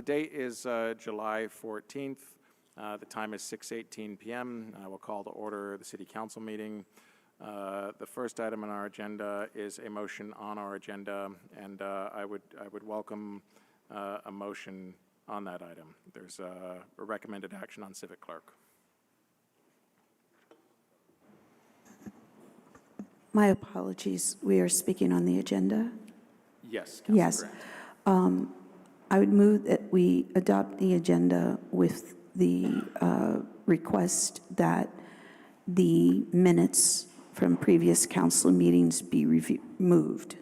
The date is July 14th. The time is 6:18 p.m. I will call to order the City Council meeting. The first item on our agenda is a motion on our agenda, and I would welcome a motion on that item. There's a recommended action on civic clerk. My apologies. We are speaking on the agenda. Yes, Councilor Yes. Grant. I would move that we adopt the agenda with the request that the minutes from previous council meetings be removed.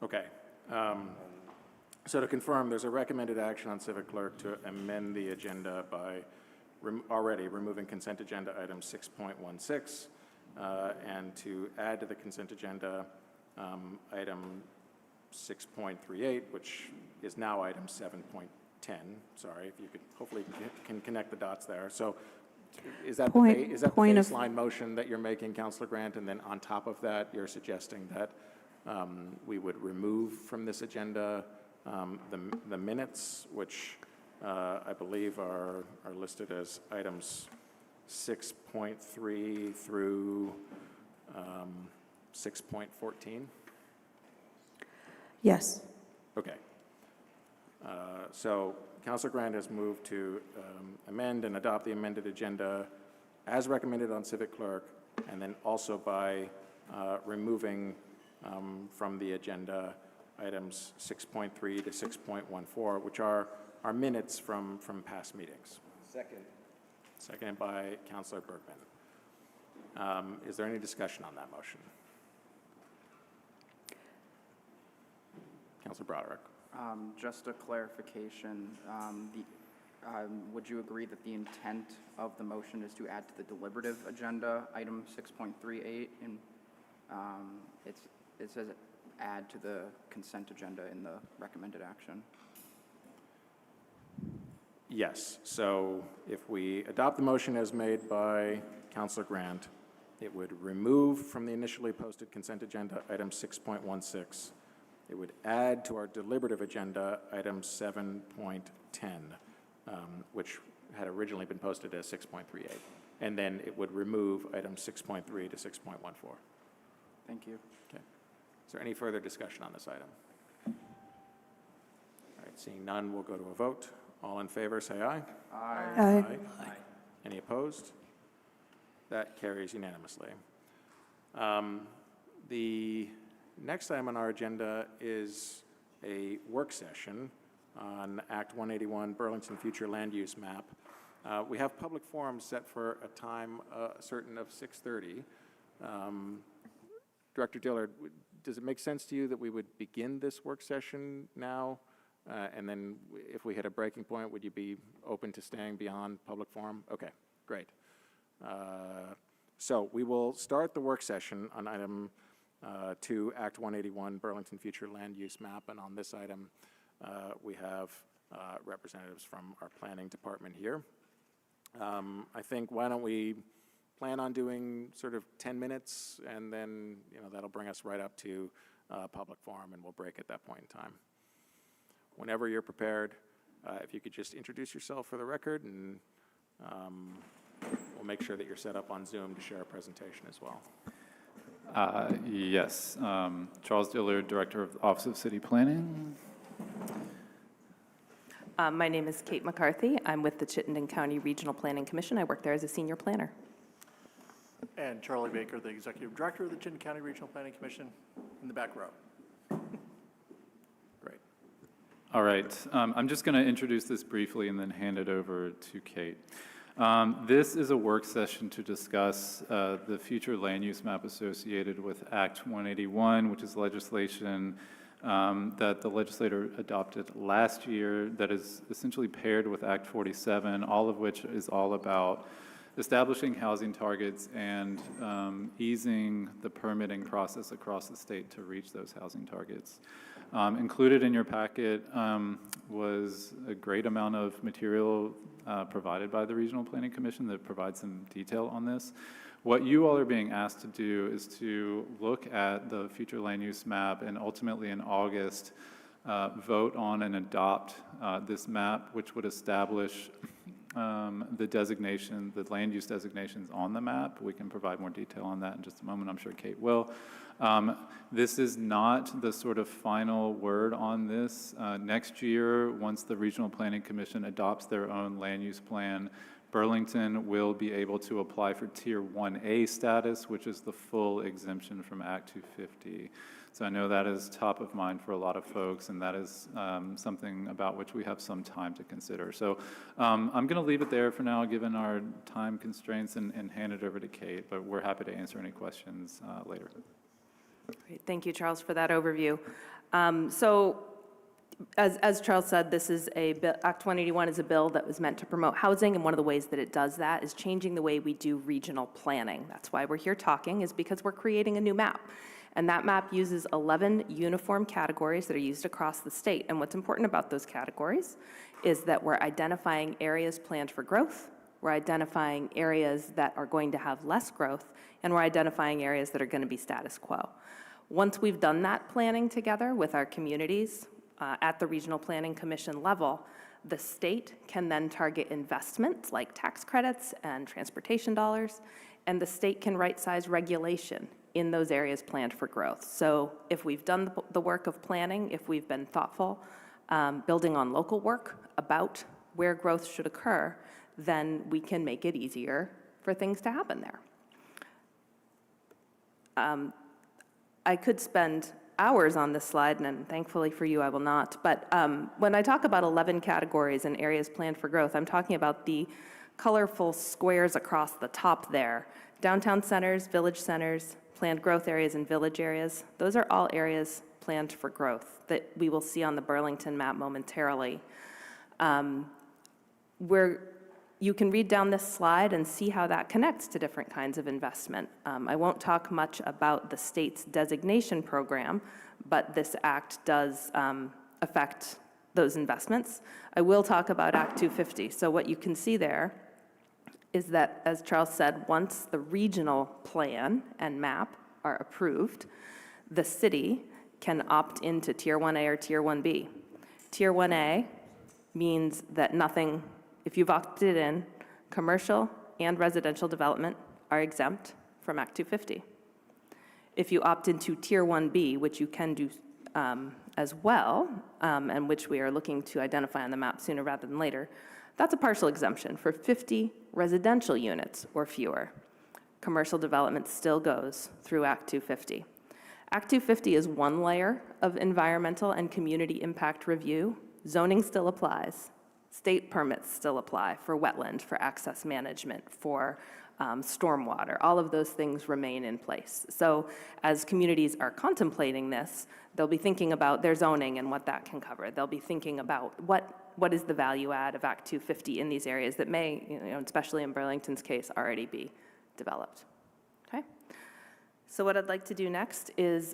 Okay. So to confirm, there's a recommended action on civic clerk to amend the agenda by already removing consent agenda item 6.16 and to add to the consent agenda item 6.38, which is now item 7.10. Sorry, if you could, hopefully you can connect the dots there. So is that the baseline motion that you're making, Councilor Grant? And then on top of that, you're suggesting that we would remove from this agenda the minutes, which I believe are listed as items 6.3 through 6.14? Yes. Okay. So Councilor Grant has moved to amend and adopt the amended agenda as recommended on civic clerk, and then also by removing from the agenda items 6.3 to 6.14, which are our minutes from past meetings. Second. Seconded by Councilor Bergman. Is there any discussion on that motion? Councilor Broderick. Just a clarification. Would you agree that the intent of the motion is to add to the deliberative agenda item 6.38, and it says add to the consent agenda in the recommended action? Yes. So if we adopt the motion as made by Councilor Grant, it would remove from the initially posted consent agenda item 6.16. It would add to our deliberative agenda item 7.10, which had originally been posted as 6.38. And then it would remove item 6.3 to 6.14. Thank you. Okay. Is there any further discussion on this item? All right, seeing none, we'll go to a vote. All in favor, say aye. Aye. Aye. Aye. Any opposed? That carries unanimously. The next item on our agenda is a work session on Act 181, Burlington Future Land Use Map. We have public forums set for a time certain of 6:30. Director Dillard, does it make sense to you that we would begin this work session now? And then if we hit a breaking point, would you be open to staying beyond public forum? Okay, great. So we will start the work session on item 2, Act 181, Burlington Future Land Use Map. And on this item, we have representatives from our planning department here. I think, why don't we plan on doing sort of 10 minutes, and then that'll bring us right up to public forum, and we'll break at that point in time. Whenever you're prepared, if you could just introduce yourself for the record, and we'll make sure that you're set up on Zoom to share a presentation as well. Yes, Charles Dillard, Director of the Office of City Planning. My name is Kate McCarthy. I'm with the Chittenden County Regional Planning Commission. I work there as a senior planner. And Charlie Baker, the Executive Director of the Chittenden County Regional Planning Commission, in the back row. Great. All right, I'm just going to introduce this briefly and then hand it over to Kate. This is a work session to discuss the future land use map associated with Act 181, which is legislation that the legislator adopted last year that is essentially paired with Act 47, all of which is all about establishing housing targets and easing the permitting process across the state to reach those housing targets. Included in your packet was a great amount of material provided by the Regional Planning Commission that provides some detail on this. What you all are being asked to do is to look at the future land use map and ultimately in August vote on and adopt this map, which would establish the designation, the land use designations on the map. We can provide more detail on that in just a moment. I'm sure Kate will. This is not the sort of final word on this. Next year, once the Regional Planning Commission adopts their own land use plan, Burlington will be able to apply for Tier 1A status, which is the full exemption from Act 250. So I know that is top of mind for a lot of folks, and that is something about which we have some time to consider. So I'm going to leave it there for now, given our time constraints, and hand it over to Kate, but we're happy to answer any questions later. Great. Thank you, Charles, for that overview. As Charles said, this is Act 181 is a bill that was meant to promote housing, and one of the ways that it does that is changing the way we do regional planning. That's why we're here talking, is because we're creating a new map. And that map uses 11 uniform categories that are used across the state. And what's important about those categories is that we're identifying areas planned for growth, we're identifying areas that are going to have less growth, and we're identifying areas that are going to be status quo. Once we've done that planning together with our communities at the Regional Planning Commission level, the state can then target investments like tax credits and transportation dollars, and the state can right-size regulation in those areas planned for growth. So if we've done the work of planning, if we've been thoughtful, building on local work about where growth should occur, then we can make it easier for things to happen there. I could spend hours on this slide, and thankfully for you, I will not. But when I talk about 11 categories and areas planned for growth, I'm talking about the colorful squares across the top there. Downtown centers, village centers, planned growth areas, and village areas. Those are all areas planned for growth that we will see on the Burlington map momentarily. You can read down this slide and see how that connects to different kinds of investment. I won't talk much about the state's designation program, but this act does affect those investments. I will talk about Act 250. So what you can see there is that, as Charles said, once the regional plan and map are approved, the city can opt into Tier 1A or Tier 1B. Tier 1A means that nothing, if you've opted in, commercial and residential development are exempt from Act 250. If you opt into Tier 1B, which you can do as well, and which we are looking to identify on the map sooner rather than later, that's a partial exemption for 50 residential units or fewer. Commercial development still goes through Act 250. Act 250 is one layer of environmental and community impact review. Zoning still applies. State permits still apply for wetland, for access management, for stormwater. All of those things remain in place. So as communities are contemplating this, they'll be thinking about their zoning and what that can cover. They'll be thinking about what is the value add of Act 250 in these areas that may, especially in Burlington's case, already be developed. Okay? So what I'd like to do next is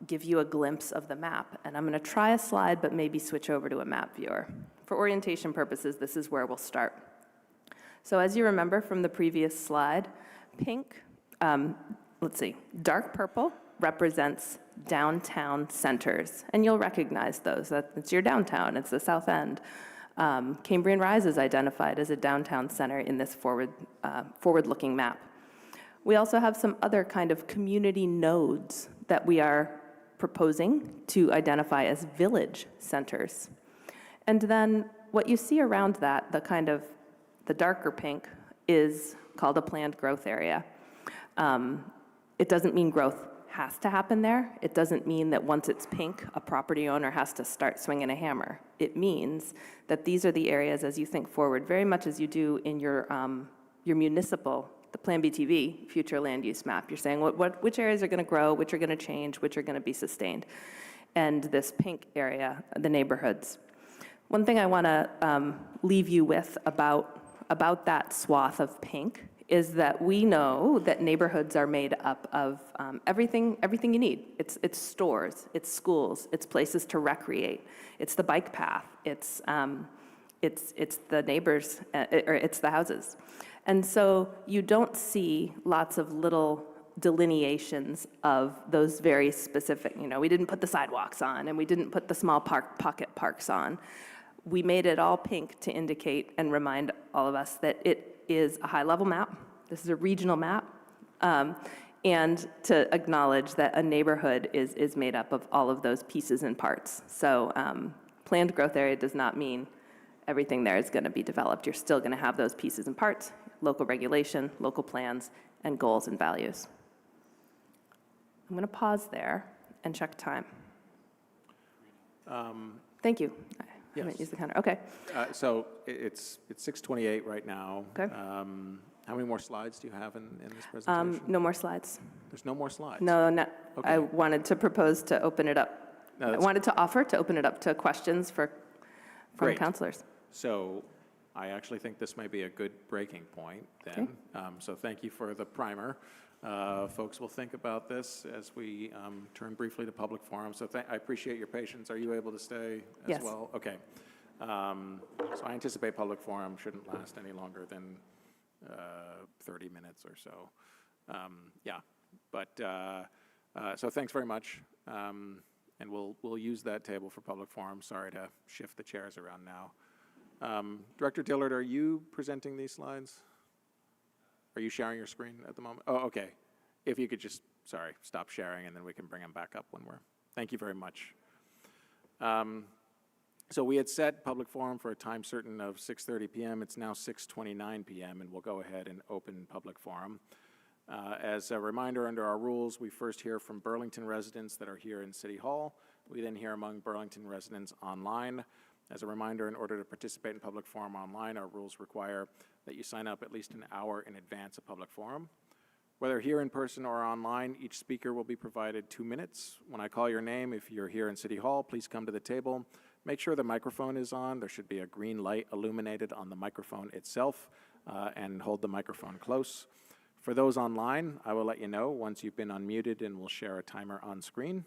give you a glimpse of the map. And I'm going to try a slide, but maybe switch over to a map viewer. For orientation purposes, this is where we'll start. So as you remember from the previous slide, pink, dark purple represents downtown centers. And you'll recognize those. It's your downtown. It's the South End. Cambrian Rise is identified as a downtown center in this forward-looking map. We also have some other kind of community nodes that we are proposing to identify as village centers. And then what you see around that, the darker pink, is called a planned growth area. It doesn't mean growth has to happen there. It doesn't mean that once it's pink, a property owner has to start swinging a hammer. It means that these are the areas, as you think forward, very much as you do in your municipal, the PlanBTV future land use map. You're saying which areas are going to grow, which are going to change, which are going to be sustained. And this pink area, the neighborhoods. One thing I want to leave you with about that swath of pink is that we know that neighborhoods are made up of everything you need. It's stores, it's schools, it's places to recreate, it's the bike path, it's the neighbors, or it's the houses. And so you don't see lots of little delineations of those very specific, we didn't put the sidewalks on, and we didn't put the small pocket parks on. We made it all pink to indicate and remind all of us that it is a high-level map. This is a regional map. And to acknowledge that a neighborhood is made up of all of those pieces and parts. So planned growth area does not mean everything there is going to be developed. You're still going to have those pieces and parts, local regulation, local plans, and goals and values. I'm going to pause there and check time. Thank you. I haven't used the counter. Okay. So it's 6:28 right now. Okay. How many more slides do you have in this presentation? No more slides. There's no more slides? No, Okay. I wanted to propose to open it up. No, I that's- wanted to offer to open it up to questions from Great. counselors. So I actually think this may be a good breaking point then. So thank you for the primer. Folks will think about this as we turn briefly to public forum. So I appreciate your patience. Are you able to stay as Yes. well? Okay. So I anticipate public forum shouldn't last any longer than 30 minutes or so. Yeah, but so thanks very much. And we'll use that table for public forum. Sorry to shift the chairs around now. Director Dillard, are you presenting these slides? Are you sharing your screen at the moment? Oh, okay. If you could just, stop sharing, and then we can bring them back up when thank you very much. So we had set public forum for a time certain of 6:30 p.m. It's now 6:29 p.m., and we'll go ahead and open public forum. As a reminder, under our rules, we first hear from Burlington residents that are here in City Hall. We then hear among Burlington residents online. As a reminder, in order to participate in public forum online, our rules require that you sign up at least an hour in advance of public forum. Whether here in person or online, each speaker will be provided 2 minutes. When I call your name, if you're here in City Hall, please come to the table. Make sure the microphone is on. There should be a green light illuminated on the microphone itself, and hold the microphone close. For those online, I will let you know once you've been unmuted, and we'll share a timer on screen.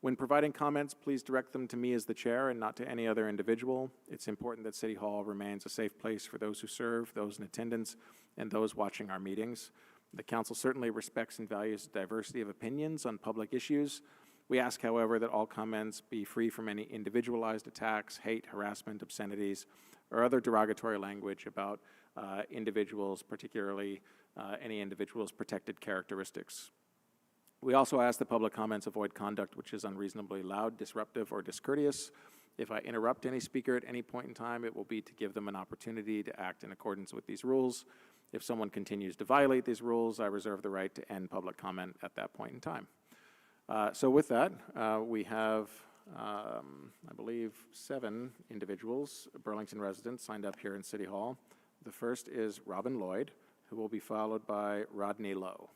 When providing comments, please direct them to me as the chair and not to any other individual. It's important that City Hall remains a safe place for those who serve, those in attendance, and those watching our meetings. The council certainly respects and values diversity of opinions on public issues. We ask, however, that all comments be free from any individualized attacks, hate, harassment, obscenities, or other derogatory language about individuals, particularly any individual's protected characteristics. We also ask that public comments avoid conduct which is unreasonably loud, disruptive, or discourteous. If I interrupt any speaker at any point in time, it will be to give them an opportunity to act in accordance with these rules. If someone continues to violate these rules, I reserve the right to end public comment at that point in time. So with that, we have, I believe, 7 individuals, Burlington residents, signed up here in City Hall. The first is Robin Lloyd, who will be followed by Rodney Lowe.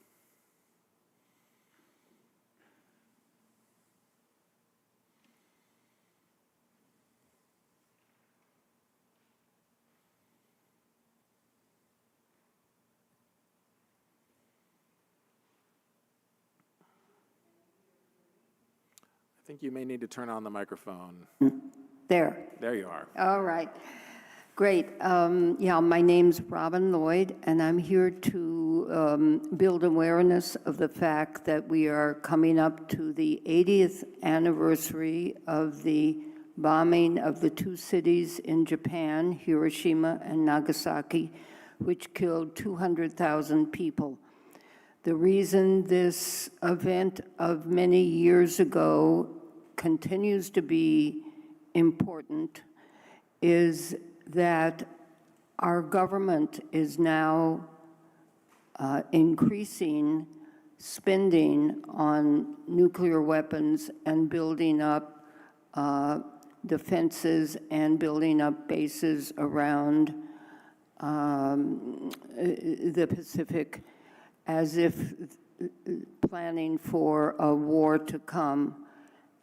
I think you may need to turn on the microphone. There. There you are. All right. Great. Yeah, my name's Robin Lloyd, and I'm here to build awareness of the fact that we are coming up to the 80th anniversary of the bombing of the 2 cities in Japan, Hiroshima and Nagasaki, which killed 200,000 people. The reason this event of many years ago continues to be important is that our government is now increasing spending on nuclear weapons and building up defenses and building up bases around the Pacific, as if planning for a war to come.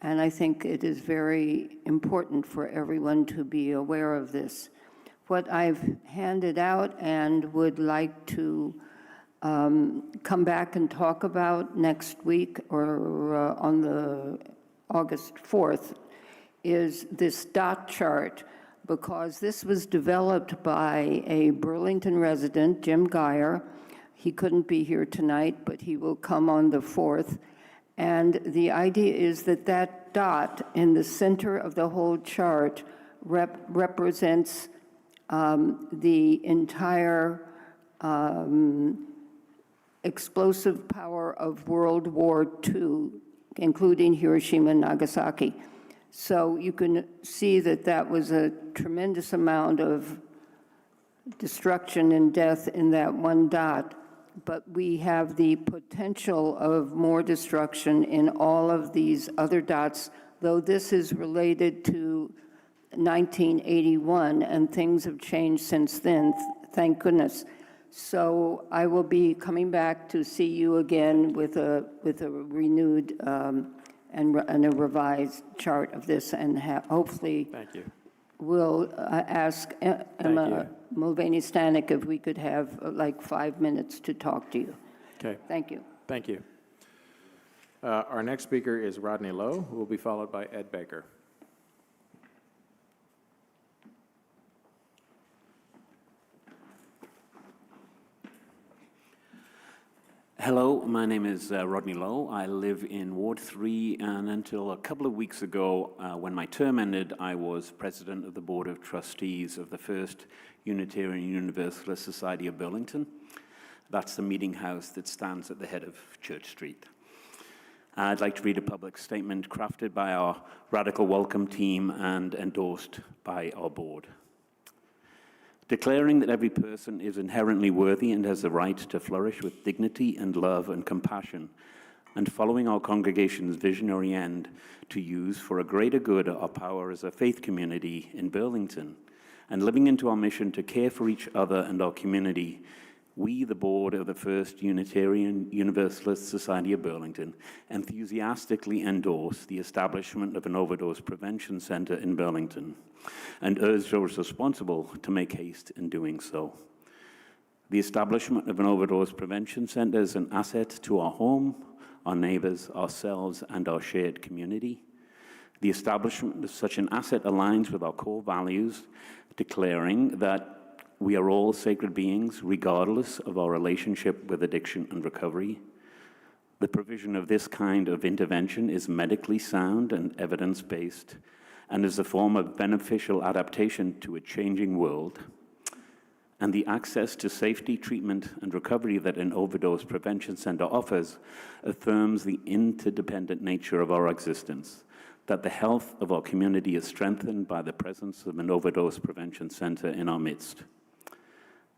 And I think it is very important for everyone to be aware of this. What I've handed out and would like to come back and talk about next week or on the August 4th is this dot chart, because this was developed by a Burlington resident, Jim Geyer. He couldn't be here tonight, but he will come on the 4th. And the idea is that that dot in the center of the whole chart represents the entire explosive power of World War II, including Hiroshima and Nagasaki. So you can see that that was a tremendous amount of destruction and death in that one dot, but we have the potential of more destruction in all of these other dots, though this is related to 1981, and things have changed since then, thank goodness. So I will be coming back to see you again with a renewed and a revised chart of this, and hopefully Thank you. we'll ask Emma Mulvaney-Stanek if we could have like 5 minutes to talk to you. Okay, Thank you. thank you. Our next speaker is Rodney Lowe, who will be followed by Ed Baker. Hello, my name is Rodney Lowe. I live in Ward 3, and until a couple of weeks ago, when my term ended, I was president of the Board of Trustees of the First Unitarian Universalist Society of Burlington. That's the meeting house that stands at the head of Church Street. I'd like to read a public statement crafted by our Radical Welcome team and endorsed by our board. Declaring that every person is inherently worthy and has the right to flourish with dignity and love and compassion, and following our congregation's visionary end to use for a greater good our power as a faith community in Burlington, and living into our mission to care for each other and our community, we, the board of the First Unitarian Universalist Society of Burlington, enthusiastically endorse the establishment of an overdose prevention center in Burlington, and urge those responsible to make haste in doing so. The establishment of an overdose prevention center is an asset to our home, our neighbors, ourselves, and our shared community. The establishment of such an asset aligns with our core values, declaring that we are all sacred beings, regardless of our relationship with addiction and recovery. The provision of this kind of intervention is medically sound and evidence-based, and is a form of beneficial adaptation to a changing world. And the access to safety, treatment, and recovery that an overdose prevention center offers affirms the interdependent nature of our existence, that the health of our community is strengthened by the presence of an overdose prevention center in our midst.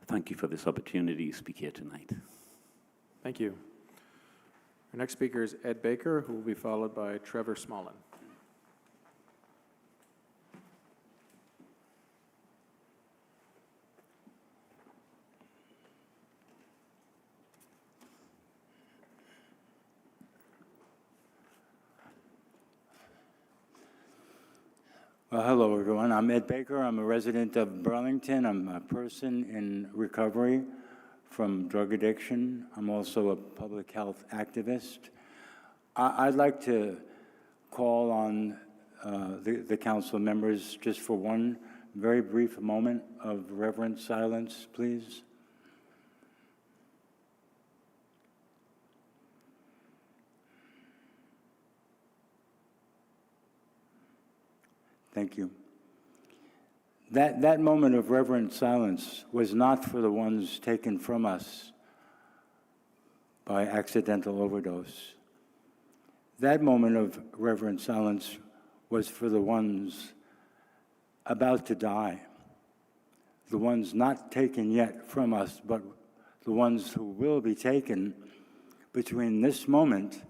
Thank you for this opportunity to speak here tonight. Thank you. Our next speaker is Ed Baker, who will be followed by Trevor Smallin. Well, hello, everyone. I'm Ed Baker. I'm a resident of Burlington. I'm a person in recovery from drug addiction. I'm also a public health activist. I'd like to call on the council members just for one very brief moment of reverent silence, please. Thank you. That moment of reverent silence was not for the ones taken from us by accidental overdose. That moment of reverent silence was for the ones about to die, the ones not taken yet from us, but the ones who will be taken between this moment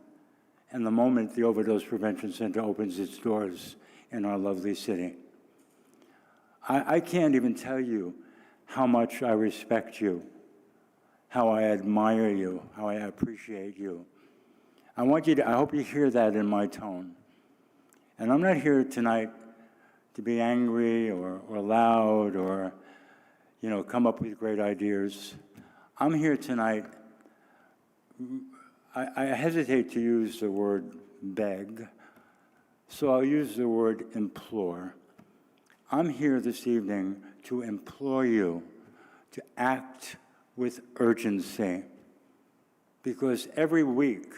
and the moment the Overdose Prevention Center opens its doors in our lovely city. I can't even tell you how much I respect you, how I admire you, how I appreciate you. I hope you hear that in my tone. And I'm not here tonight to be angry or loud or, come up with great ideas. I'm here tonight, I hesitate to use the word beg, so I'll use the word implore. I'm here this evening to implore you to act with urgency, because every week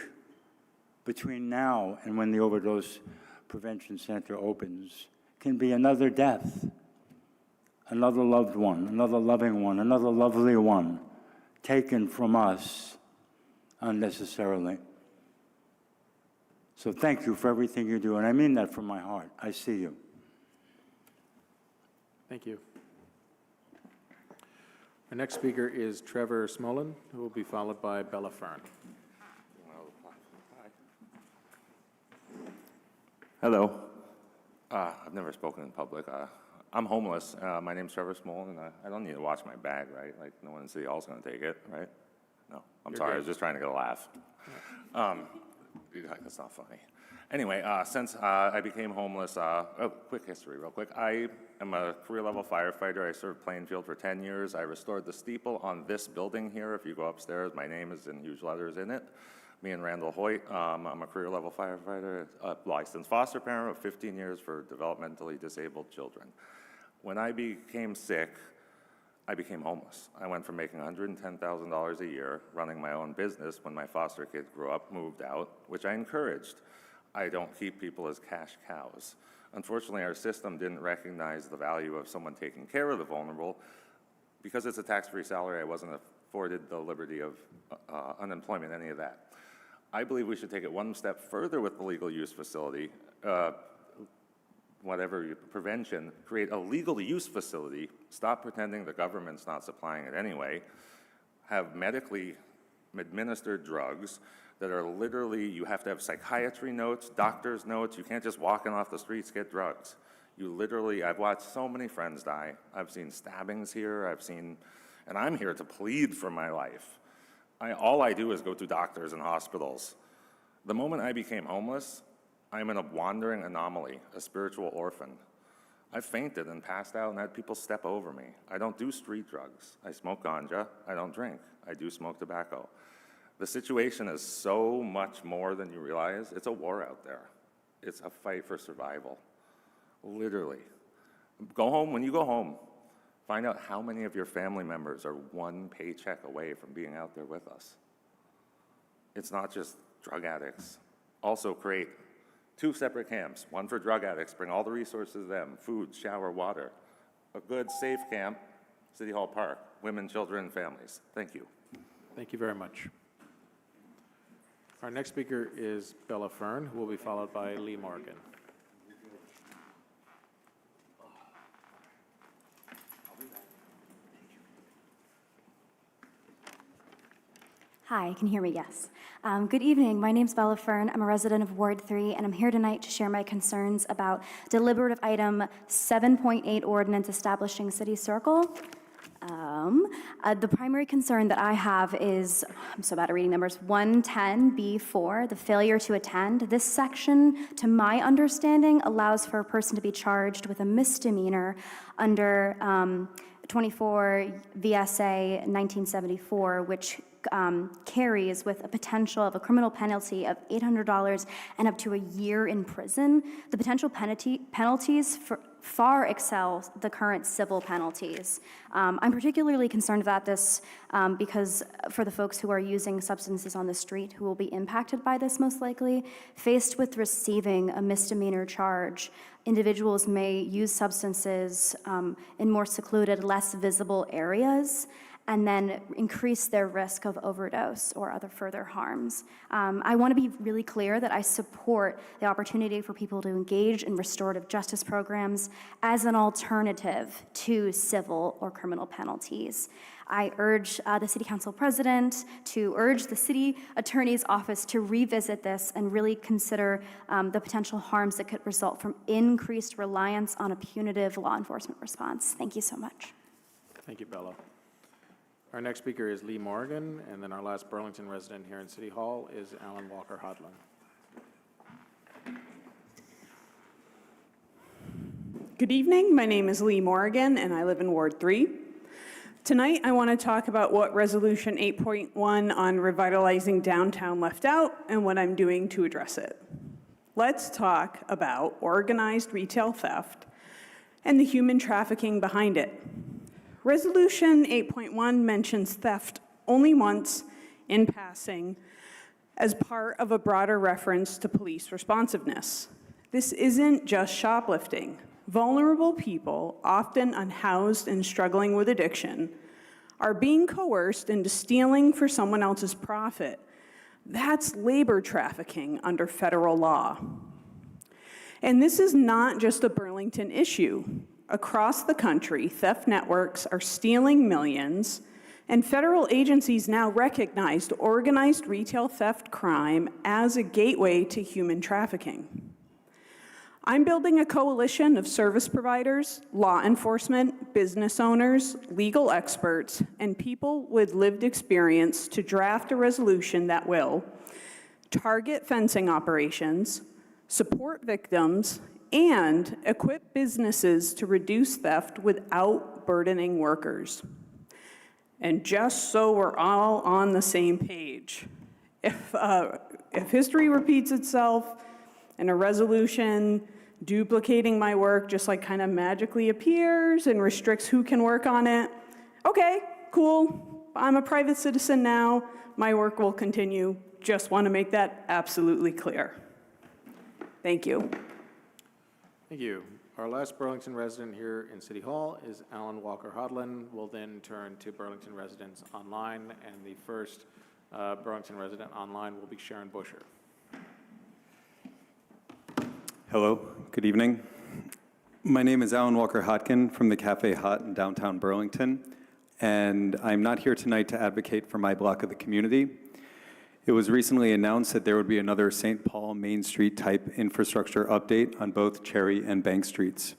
between now and when the Overdose Prevention Center opens can be another death, another loved one, another loving one, another lovely one taken from us unnecessarily. So thank you for everything you do, and I mean that from my heart. I see you. Thank you. Our next speaker is Trevor Smolin, who will be followed by Bella Fern. Hello. I've never spoken in public. I'm homeless. My name's Trevor Smolin. I don't need to watch my bag, right? Like, no one in City Hall's going to take it, right? No, I'm sorry. I was just trying to get a laugh. That's not funny. Anyway, since I became homeless, quick history real quick. I am a career-level firefighter. I served Plainfield for 10 years. I restored the steeple on this building here. If you go upstairs, my name is in huge letters in it. Me and Randall Hoyt. I'm a career-level firefighter, a licensed foster parent of 15 years for developmentally disabled children. When I became sick, I became homeless. I went from making $110,000 a year, running my own business when my foster kids grew up, moved out, which I encouraged. I don't keep people as cash cows. Unfortunately, our system didn't recognize the value of someone taking care of the vulnerable. Because it's a tax-free salary, I wasn't afforded the liberty of unemployment, any of that. I believe we should take it one step further with the legal use facility, prevention, create a legal use facility, stop pretending the government's not supplying it anyway, have medically administered drugs that are literally, you have to have psychiatry notes, doctor's notes, you can't just walk in off the streets, get drugs. You literally, I've watched so many friends die. I've seen stabbings here, and I'm here to plead for my life. All I do is go to doctors and hospitals. The moment I became homeless, I'm in a wandering anomaly, a spiritual orphan. I fainted and passed out and had people step over me. I don't do street drugs. I smoke ganja. I don't drink. I do smoke tobacco. The situation is so much more than you realize. It's a war out there. It's a fight for survival, literally. Go home. When you go home, find out how many of your family members are one paycheck away from being out there with us. It's not just drug addicts. Also create 2 separate camps, one for drug addicts, bring all the resources to them, food, shower, water. A good, safe camp, City Hall Park, women, children, and families. Thank you. Thank you very much. Our next speaker is Bella Fern, who will be followed by Lee Morgan. Hi, can you hear me? Yes. Good evening. My name's Bella Fern. I'm a resident of Ward 3, and I'm here tonight to share my concerns about deliberative item 7.8 ordinance establishing city circle. The primary concern that I have is, I'm so bad at reading numbers, 110B4, the failure to attend. This section, to my understanding, allows for a person to be charged with a misdemeanor under 24 VSA 1974, which carries with a potential of a criminal penalty of $800 and up to a year in prison. The potential penalties far excel the current civil penalties. I'm particularly concerned about this because for the folks who are using substances on the street who will be impacted by this most likely, faced with receiving a misdemeanor charge, individuals may use substances in more secluded, less visible areas, and then increase their risk of overdose or other further harms. I want to be really clear that I support the opportunity for people to engage in restorative justice programs as an alternative to civil or criminal penalties. I urge the City Council President to urge the City Attorney's Office to revisit this and really consider the potential harms that could result from increased reliance on a punitive law enforcement response. Thank you so much. Thank you, Bella. Our next speaker is Lee Morgan, and then our last Burlington resident here in City Hall is Alan Walker Hodlin. Good evening. My name is Lee Morgan, and I live in Ward 3. Tonight, I want to talk about what Resolution 8.1 on revitalizing downtown left out and what I'm doing to address it. Let's talk about organized retail theft and the human trafficking behind it. Resolution 8.1 mentions theft only once in passing as part of a broader reference to police responsiveness. This isn't just shoplifting. Vulnerable people, often unhoused and struggling with addiction, are being coerced into stealing for someone else's profit. That's labor trafficking under federal law. And this is not just a Burlington issue. Across the country, theft networks are stealing millions, and federal agencies now recognize organized retail theft crime as a gateway to human trafficking. I'm building a coalition of service providers, law enforcement, business owners, legal experts, and people with lived experience to draft a resolution that will target fencing operations, support victims, and equip businesses to reduce theft without burdening workers. And just so we're all on the same page, if history repeats itself and a resolution duplicating my work just like kind of magically appears and restricts who can work on it, okay, cool, I'm a private citizen now, my work will continue. Just want to make that absolutely clear. Thank you. Thank you. Our last Burlington resident here in City Hall is Alan Walker Hodlin. We'll then turn to Burlington residents online, and the first Burlington resident online will be Sharon Busher. Hello, good evening. My name is Alan Walker Hodkin from the Cafe Hot in downtown Burlington, and I'm not here tonight to advocate for my block of the community. It was recently announced that there would be another St. Paul Main Street type infrastructure update on both Cherry and Bank Streets.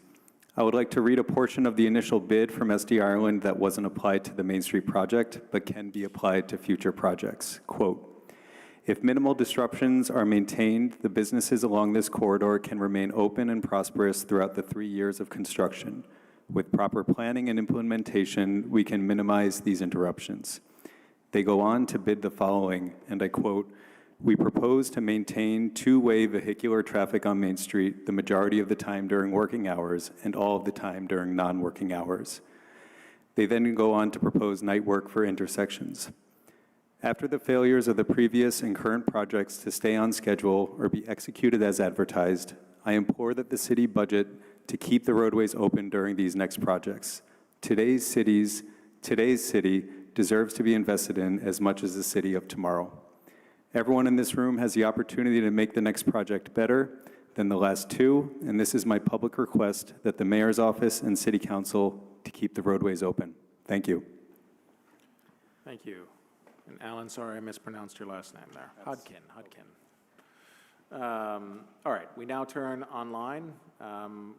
I would like to read a portion of the initial bid from SD Ireland that wasn't applied to the Main Street project, but can be applied to future projects. Quote, "If minimal disruptions are maintained, the businesses along this corridor can remain open and prosperous throughout the 3 years of construction. With proper planning and implementation, we can minimize these interruptions." They go on to bid the following, and I quote, "We propose to maintain two-way vehicular traffic on Main Street the majority of the time during working hours and all of the time during non-working hours." They then go on to propose night work for intersections. After the failures of the previous and current projects to stay on schedule or be executed as advertised, I implore that the city budget to keep the roadways open during these next projects. Today's city deserves to be invested in as much as the city of tomorrow. Everyone in this room has the opportunity to make the next project better than the last two, and this is my public request that the mayor's office and city council to keep the roadways open. Thank you. Thank you. And Alan, sorry I mispronounced your last name there. Hodkin. All right, we now turn online.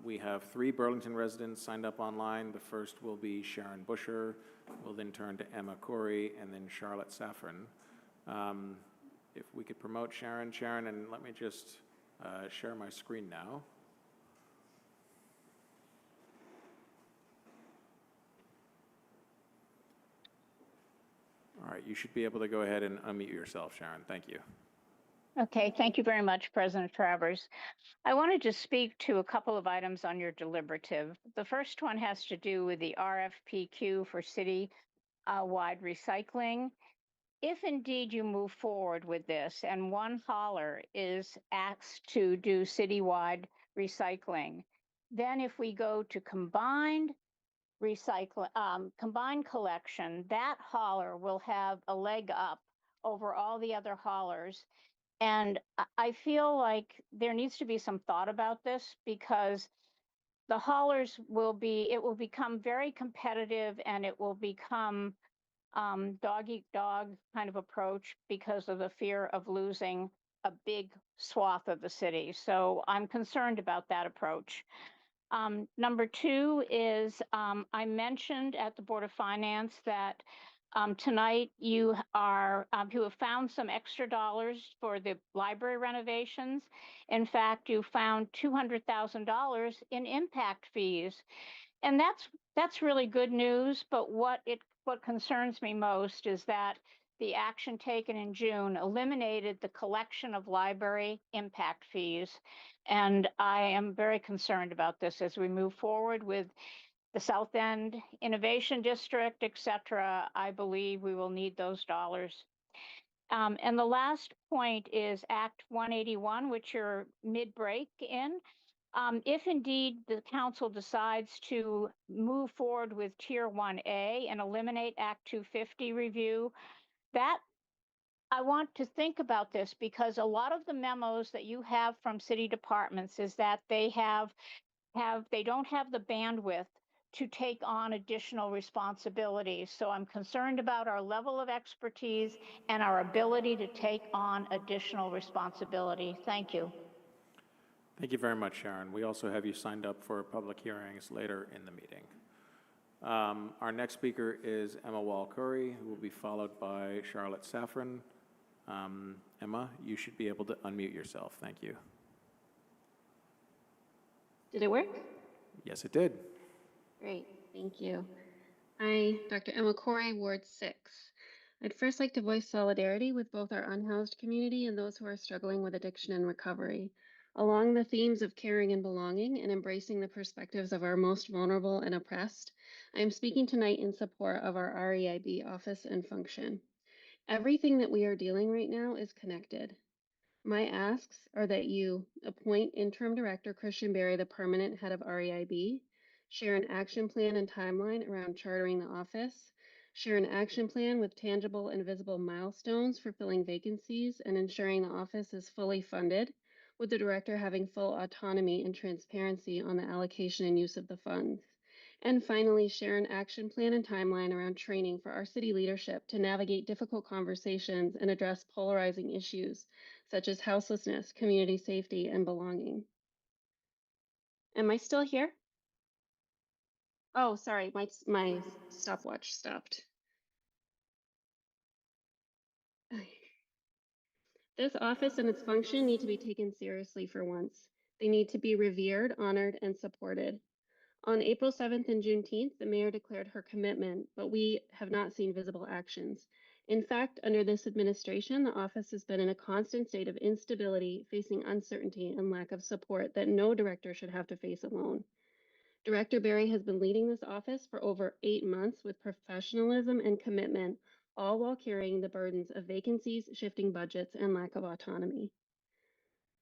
We have 3 Burlington residents signed up online. The first will be Sharon Busher. We'll then turn to Emma Corey and then Charlotte Saffron. If we could promote Sharon, and let me just share my screen now. All right, you should be able to go ahead and unmute yourself, Sharon. Thank you. Okay, thank you very much, President Travers. I wanted to speak to a couple of items on your deliberative. The first one has to do with the RFPQ for city-wide recycling. If indeed you move forward with this and one hauler is asked to do citywide recycling, then if we go to combined collection, that hauler will have a leg up over all the other haulers. And I feel like there needs to be some thought about this, because the haulers it will become very competitive, and it will become dog eat dog kind of approach because of the fear of losing a big swath of the city. So I'm concerned about that approach. Number 2 is I mentioned at the Board of Finance that tonight you have found some extra dollars for the library renovations. In fact, you found $200,000 in impact fees, and that's really good news. But what concerns me most is that the action taken in June eliminated the collection of library impact fees, and I am very concerned about this as we move forward with the South End Innovation District, et cetera. I believe we will need those dollars. And the last point is Act 181, which you're mid-break in. If indeed the council decides to move forward with Tier 1A and eliminate Act 250 review, that I want to think about this because a lot of the memos that you have from city departments is that they don't have the bandwidth to take on additional responsibilities. So I'm concerned about our level of expertise and our ability to take on additional responsibility. Thank you. Thank you very much, Sharon. We also have you signed up for public hearings later in the meeting. Our next speaker is Emma Wall-Curry, who will be followed by Charlotte Saffron. Emma, you should be able to unmute yourself. Thank you. Did it work? Yes, it did. Great, thank you. Hi, Dr. Emma Corey, Ward 6. I'd first like to voice solidarity with both our unhoused community and those who are struggling with addiction and recovery. Along the themes of caring and belonging and embracing the perspectives of our most vulnerable and oppressed, I am speaking tonight in support of our REIB office and function. Everything that we are dealing right now is connected. My asks are that you appoint Interim Director Christian Berry the permanent head of REIB, share an action plan and timeline around chartering the office, share an action plan with tangible and visible milestones for filling vacancies and ensuring the office is fully funded, with the director having full autonomy and transparency on the allocation and use of the funds. And finally, share an action plan and timeline around training for our city leadership to navigate difficult conversations and address polarizing issues such as houselessness, community safety, and belonging. Am I still here? Oh, sorry, my stopwatch stopped. This office and its function need to be taken seriously for once. They need to be revered, honored, and supported. On April 7th and Juneteenth, the mayor declared her commitment, but we have not seen visible actions. In fact, under this administration, the office has been in a constant state of instability, facing uncertainty and lack of support that no director should have to face alone. Director Berry has been leading this office for over 8 months with professionalism and commitment, all while carrying the burdens of vacancies, shifting budgets, and lack of autonomy.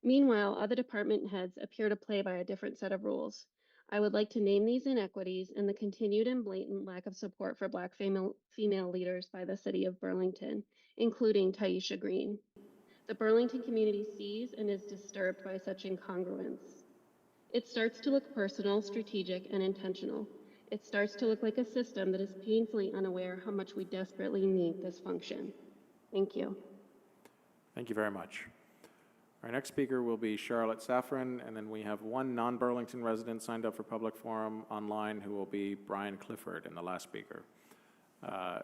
Meanwhile, other department heads appear to play by a different set of rules. I would like to name these inequities and the continued and blatant lack of support for Black female leaders by the city of Burlington, including Taisha Green. The Burlington community sees and is disturbed by such incongruence. It starts to look personal, strategic, and intentional. It starts to look like a system that is painfully unaware how much we desperately need this function. Thank you. Thank you very much. Our next speaker will be Charlotte Saffron, and then we have one non-Burlington resident signed up for public forum online who will be Brian Clifford, and the last speaker.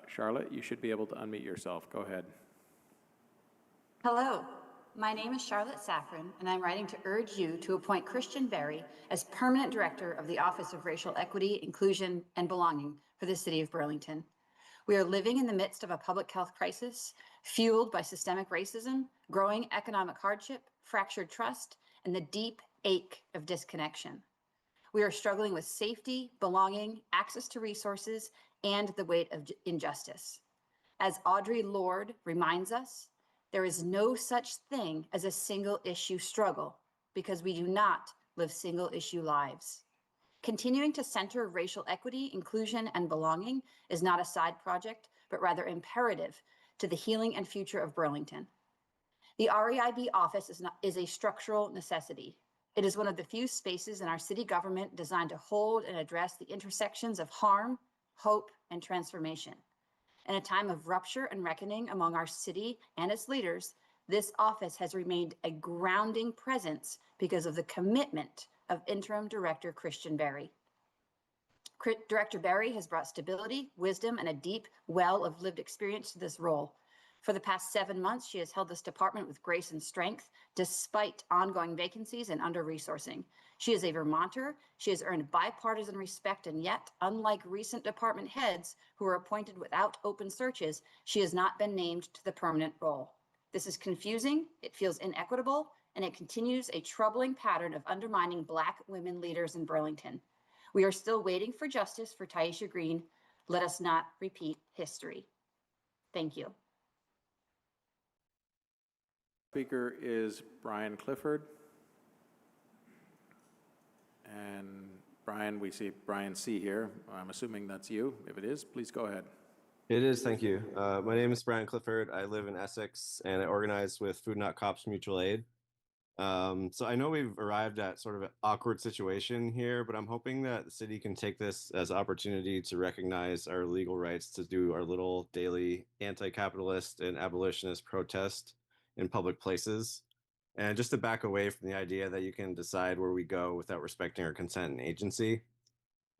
Charlotte, you should be able to unmute yourself. Go ahead. Hello, my name is Charlotte Saffron, and I'm writing to urge you to appoint Christian Berry as permanent director of the Office of Racial Equity, Inclusion, and Belonging for the city of Burlington. We are living in the midst of a public health crisis fueled by systemic racism, growing economic hardship, fractured trust, and the deep ache of disconnection. We are struggling with safety, belonging, access to resources, and the weight of injustice. As Audre Lorde reminds us, there is no such thing as a single issue struggle because we do not live single issue lives. Continuing to center racial equity, inclusion, and belonging is not a side project, but rather imperative to the healing and future of Burlington. The REIB office is a structural necessity. It is one of the few spaces in our city government designed to hold and address the intersections of harm, hope, and transformation. In a time of rupture and reckoning among our city and its leaders, this office has remained a grounding presence because of the commitment of Interim Director Christian Berry. Director Berry has brought stability, wisdom, and a deep well of lived experience to this role. For the past 7 months, she has held this department with grace and strength, despite ongoing vacancies and under-resourcing. She is a Vermonter. She has earned bipartisan respect, and yet, unlike recent department heads who were appointed without open searches, she has not been named to the permanent role. This is confusing, it feels inequitable, and it continues a troubling pattern of undermining Black women leaders in Burlington. We are still waiting for justice for Taisha Green. Let us not repeat history. Thank you. Speaker is Brian Clifford. And Brian, we see Brian C. here. I'm assuming that's you. If it is, please go ahead. It is, thank you. My name is Brian Clifford. I live in Essex and I organize with Food Not Cops Mutual Aid. So I know we've arrived at sort of an awkward situation here, but I'm hoping that the city can take this as an opportunity to recognize our legal rights to do our little daily anti-capitalist and abolitionist protest in public places. And just to back away from the idea that you can decide where we go without respecting our consent and agency.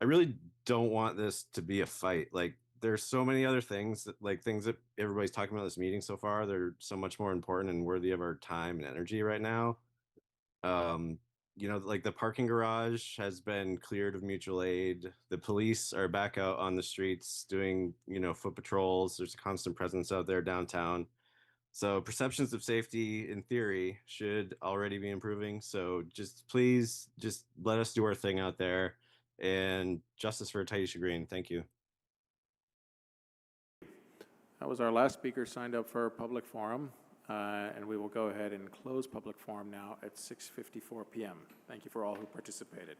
I really don't want this to be a fight. Like, there's so many other things things that everybody's talking about in this meeting so far. They're so much more important and worthy of our time and energy right now. Like the parking garage has been cleared of mutual aid. The police are back out on the streets doing, foot patrols. There's a constant presence out there downtown. So perceptions of safety in theory should already be improving. So please let us do our thing out there, and justice for Taisha Green. Thank you. That was our last speaker signed up for public forum, and we will go ahead and close public forum now at 6:54 p.m. Thank you for all who participated.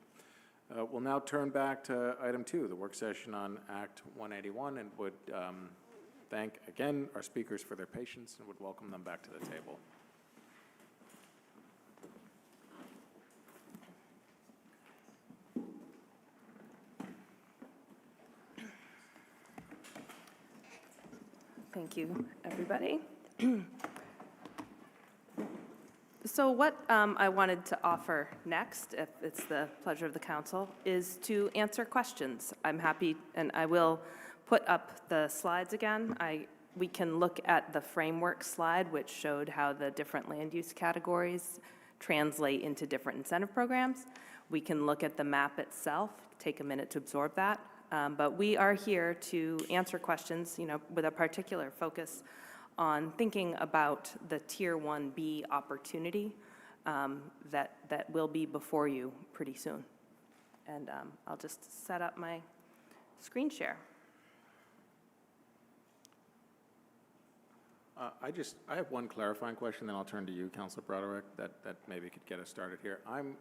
We'll now turn back to item 2, the work session on Act 181, and would thank again our speakers for their patience and would welcome them back to the table. Thank you, everybody. So what I wanted to offer next, if it's the pleasure of the council, is to answer questions. I'm happy, and I will put up the slides again. We can look at the framework slide, which showed how the different land use categories translate into different incentive programs. We can look at the map itself, take a minute to absorb that. But we are here to answer questions, with a particular focus on thinking about the Tier 1B opportunity that will be before you pretty soon. And I'll just set up my screen share. I have one clarifying question, then I'll turn to you, Councilor Broderick, that maybe could get us started here.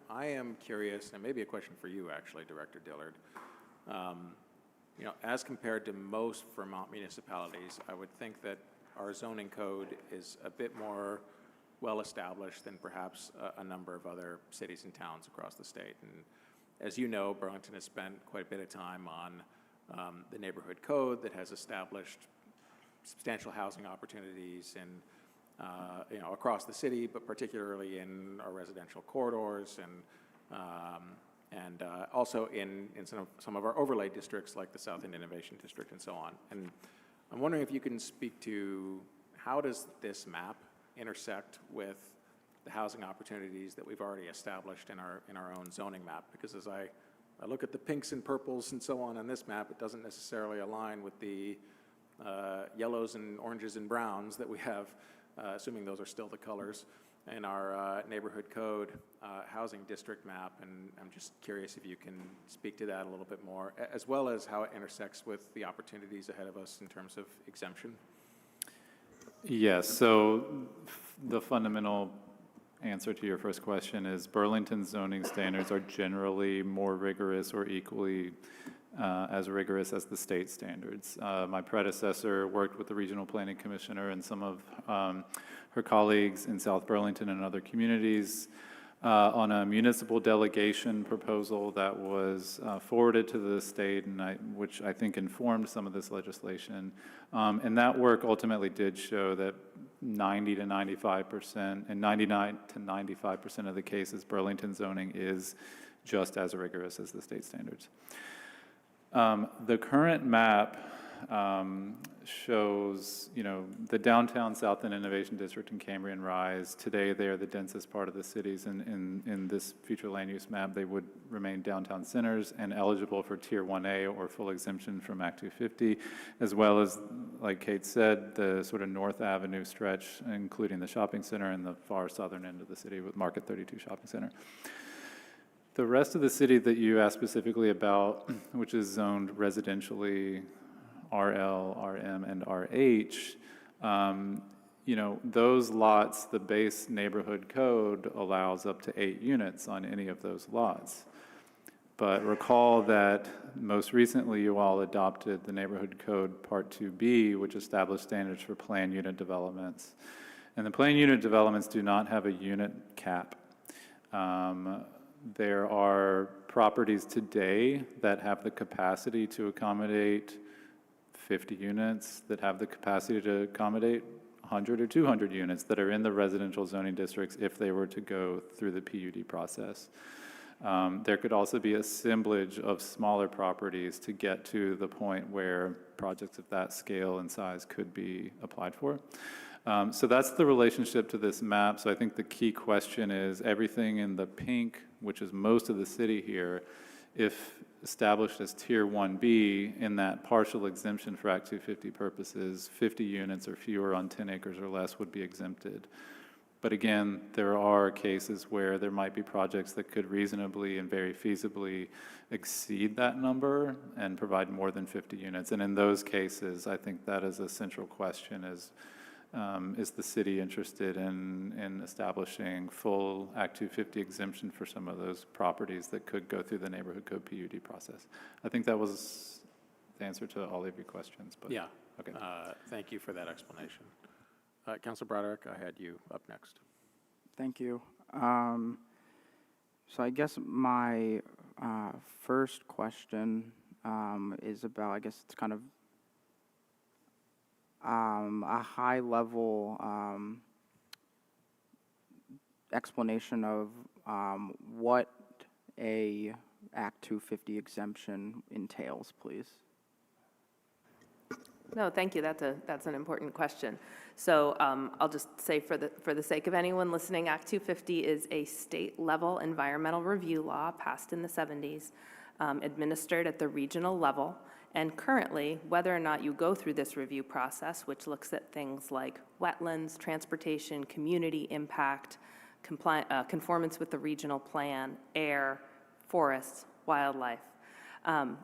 I am curious, and maybe a question for you, actually, Director Dillard. As compared to most Vermont municipalities, I would think that our zoning code is a bit more well-established than perhaps a number of other cities and towns across the state. And as you know, Burlington has spent quite a bit of time on the neighborhood code that has established substantial housing opportunities in, across the city, but particularly in our residential corridors and also in some of our overlay districts like the South End Innovation District and so on. And I'm wondering if you can speak to how does this map intersect with the housing opportunities that we've already established in our own zoning map? Because as I look at the pinks and purples and so on this map, it doesn't necessarily align with the yellows and oranges and browns that we have, assuming those are still the colors, in our neighborhood code housing district map. And I'm just curious if you can speak to that a little bit more, as well as how it intersects with the opportunities ahead of us in terms of exemption. Yes, so the fundamental answer to your first question is Burlington zoning standards are generally more rigorous or equally as rigorous as the state standards. My predecessor worked with the regional planning commissioner and some of her colleagues in South Burlington and other communities on a municipal delegation proposal that was forwarded to the state, and which I think informed some of this legislation. And that work ultimately did show that 90 to 95% and 99 to 95% of the cases, Burlington zoning is just as rigorous as the state standards. The current map shows, the downtown South End Innovation District and Cambrian Rise. Today, they are the densest part of the cities. In this future land use map, they would remain downtown centers and eligible for Tier 1A or full exemption from Act 250, as well as, like Kate said, the sort of North Avenue stretch, including the shopping center and the far southern end of the city with Market 32 Shopping Center. The rest of the city that you asked specifically about, which is zoned residentially RL, RM, and RH, you know, those lots, the base neighborhood code allows up to 8 units on any of those lots. But recall that most recently you all adopted the Neighborhood Code Part 2B, which established standards for planned unit developments. And the planned unit developments do not have a unit cap. There are properties today that have the capacity to accommodate 50 units, that have the capacity to accommodate 100 or 200 units that are in the residential zoning districts if they were to go through the PUD process. There could also be assemblage of smaller properties to get to the point where projects of that scale and size could be applied for. So that's the relationship to this map. So I think the key question is everything in the pink, which is most of the city here, if established as Tier 1B in that partial exemption for Act 250 purposes, 50 units or fewer on 10 acres or less would be exempted. But again, there are cases where there might be projects that could reasonably and very feasibly exceed that number and provide more than 50 units. And in those cases, I think that is a central question is the city interested in establishing full Act 250 exemption for some of those properties that could go through the Neighborhood Code PUD process? I think that was the answer to all of your questions. But Yeah. Okay. Thank you for that explanation. Councilor Broderick, I had you up next. Thank you. So I guess my first question is about, I guess it's kind of a high-level explanation of what a Act 250 exemption entails, please. No, thank you. That's an important question. So I'll just say for the sake of anyone listening, Act 250 is a state-level environmental review law passed in the 70s, administered at the regional level. And currently, whether or not you go through this review process, which looks at things like wetlands, transportation, community impact, conformance with the regional plan, air, forests, wildlife.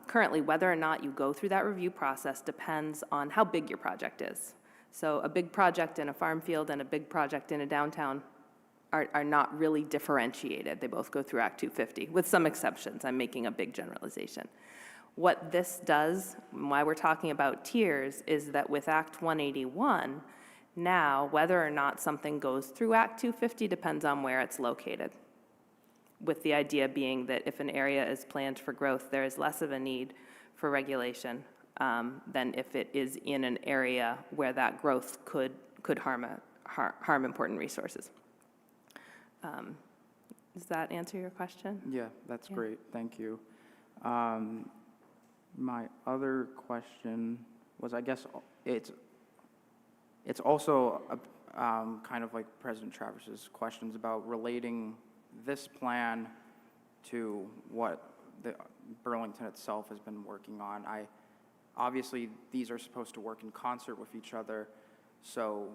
Currently, whether or not you go through that review process depends on how big your project is. So a big project in a farm field and a big project in a downtown are not really differentiated. They both go through Act 250, with some exceptions. I'm making a big generalization. What this does, and why we're talking about tiers, is that with Act 181, now whether or not something goes through Act 250 depends on where it's located, with the idea being that if an area is planned for growth, there is less of a need for regulation than if it is in an area where that growth could harm important resources. Does that answer your question? Yeah, that's great. Thank you. My other question was, I guess it's also kind of like President Travis's questions about relating this plan to what the Burlington itself has been working on. Obviously, these are supposed to work in concert with each other, so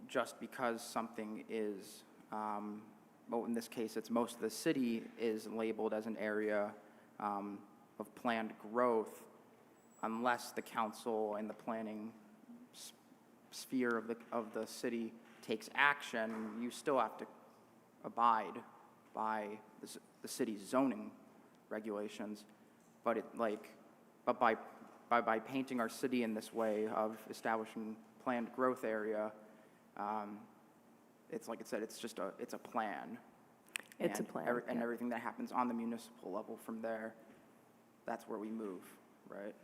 just because something is, well, in this case, it's most of the city is labeled as an area of planned growth, unless the council and the planning sphere of the city takes action, you still have to abide by the city's zoning regulations. But by painting our city in this way of establishing planned growth area, it's like I said, it's a plan. It's a plan. And everything that happens on the municipal level from there, that's where we move, right?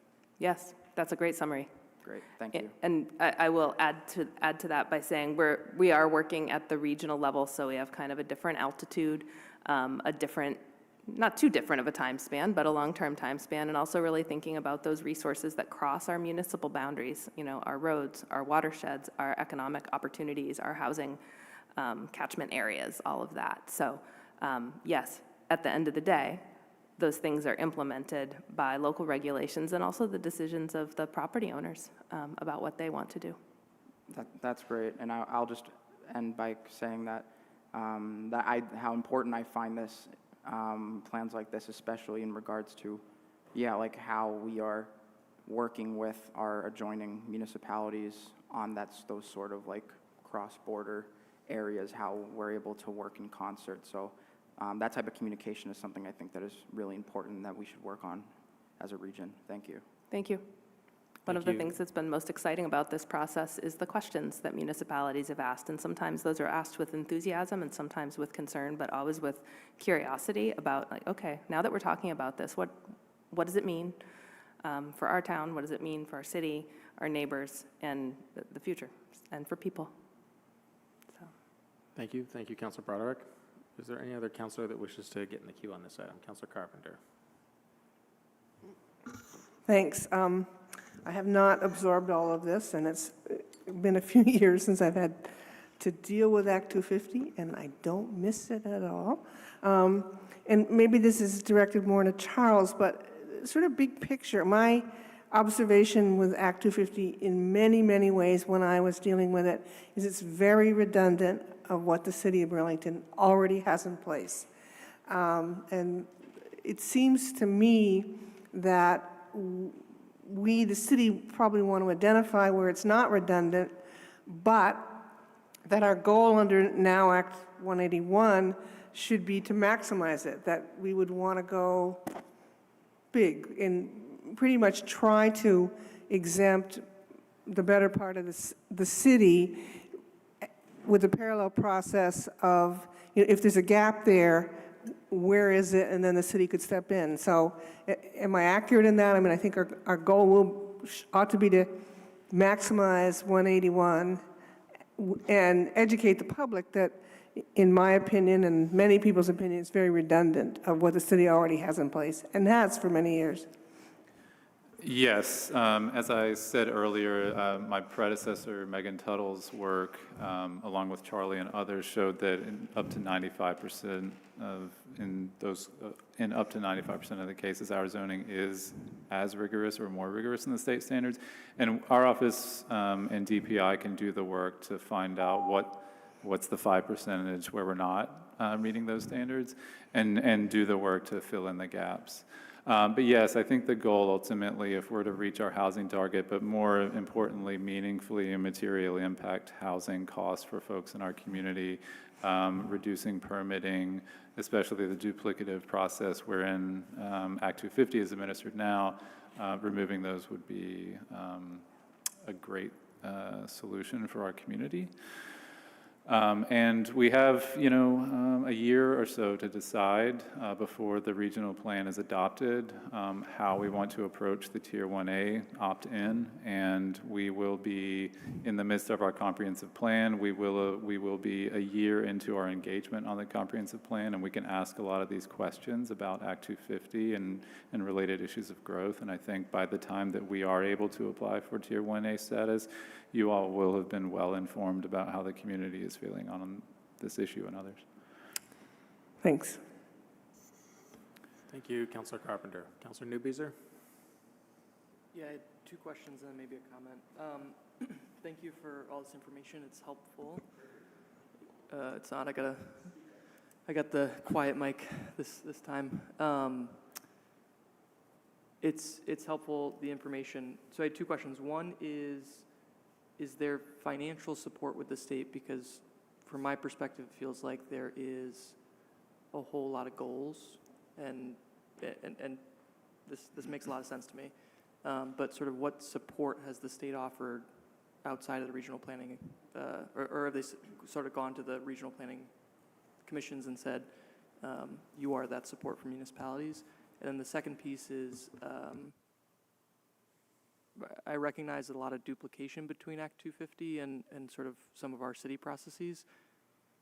Yes, that's a great summary. Great, thank you. And I will add to that by saying we are working at the regional level, so we have kind of a different altitude, a different, not too different of a time span, but a long-term time span, and also really thinking about those resources that cross our municipal boundaries, you know, our roads, our watersheds, our economic opportunities, our housing catchment areas, all of that. So yes, at the end of the day, those things are implemented by local regulations and also the decisions of the property owners about what they want to do. That's great, and I'll just end by saying that how important I find this plans like this, especially in regards to, like how we are working with our adjoining municipalities on those sort of like cross-border areas, how we're able to work in concert. So that type of communication is something I think that is really important and that we should work on as a region. Thank you. Thank you. One of the things that's been most exciting about this process is the questions that municipalities have asked. And sometimes those are asked with enthusiasm and sometimes with concern, but always with curiosity about, like, okay, now that we're talking about this, what does it mean for our town? What does it mean for our city, our neighbors, and the future, and for people? So. Thank you. Thank you, Councilor Broderick. Is there any other councilor that wishes to get in the queue on this item? Councilor Carpenter. Thanks. I have not absorbed all of this, and it's been a few years since I've had to deal with Act 250, and I don't miss it at all. And maybe this is directed more to Charles, but sort of big picture, my observation with Act 250 in many, many ways when I was dealing with it is it's very redundant of what the city of Burlington already has in place. And it seems to me that we, the city, probably want to identify where it's not redundant, but that our goal under now Act 181 should be to maximize it, that we would want to go big and pretty much try to exempt the better part of the city with a parallel process of, you know, if there's a gap there, where is it, and then the city could step in. So am I accurate in that? I mean, I think our goal ought to be to maximize 181 and educate the public that, in my opinion and many people's opinion, it's very redundant of what the city already has in place and has for many years. Yes, as I said earlier, my predecessor, Megan Tuttle's work, along with Charlie and others, showed that up to 95% of the cases, our zoning is as rigorous or more rigorous than the state standards. And our office and DPI can do the work to find out what's the 5% where we're not meeting those standards, and do the work to fill in the gaps. But yes, I think the goal ultimately, if we're to reach our housing target, but more importantly, meaningfully and materially impact housing costs for folks in our community, reducing permitting, especially the duplicative process wherein Act 250 is administered now, removing those would be a great solution for our community. And we have, a year or so to decide before the regional plan is adopted how we want to approach the Tier 1A opt-in, and we will be in the midst of our comprehensive plan. We will be a year into our engagement on the comprehensive plan, and we can ask a lot of these questions about Act 250 and related issues of growth. And I think by the time that we are able to apply for Tier 1A status, you all will have been well informed about how the community is feeling on this issue and others. Thanks. Thank you, Councilor Carpenter. Councilor Newbeezer? Yeah, I had two questions and maybe a comment. Thank you for all this information. It's helpful. It's not. I got the quiet mic this time. It's helpful, the information. So I had two questions. One is there financial support with the state? Because from my perspective, it feels like there is a whole lot of goals, and this makes a lot of sense to me. But sort of what support has the state offered outside of the regional planning, or have they sort of gone to the regional planning commissions and said, you are that support for municipalities? And then the second piece is, I recognize a lot of duplication between Act 250 and sort of some of our city processes.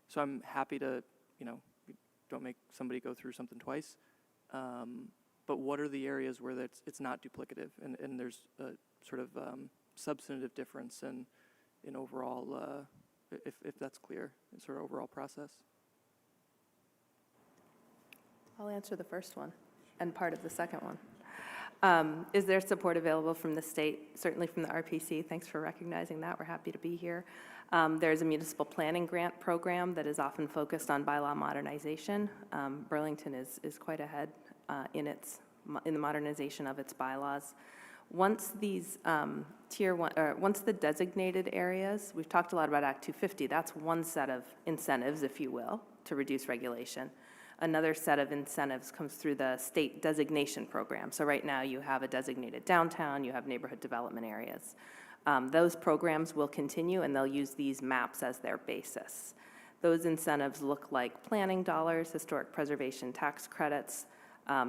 So I'm happy to, don't make somebody go through something twice. But what are the areas where it's not duplicative and there's a sort of substantive difference in overall, if that's clear, in sort of overall process? I'll answer the first one and part of the second one. Is there support available from the state? Certainly from the RPC. Thanks for recognizing that. We're happy to be here. There's a municipal planning grant program that is often focused on bylaw modernization. Burlington is quite ahead in the modernization of its bylaws. Once these tier one, or once the designated areas, we've talked a lot about Act 250, that's one set of incentives, if you will, to reduce regulation. Another set of incentives comes through the state designation program. So right now you have a designated downtown, you have neighborhood development areas. Those programs will continue and they'll use these maps as their basis. Those incentives look like planning dollars, historic preservation tax credits,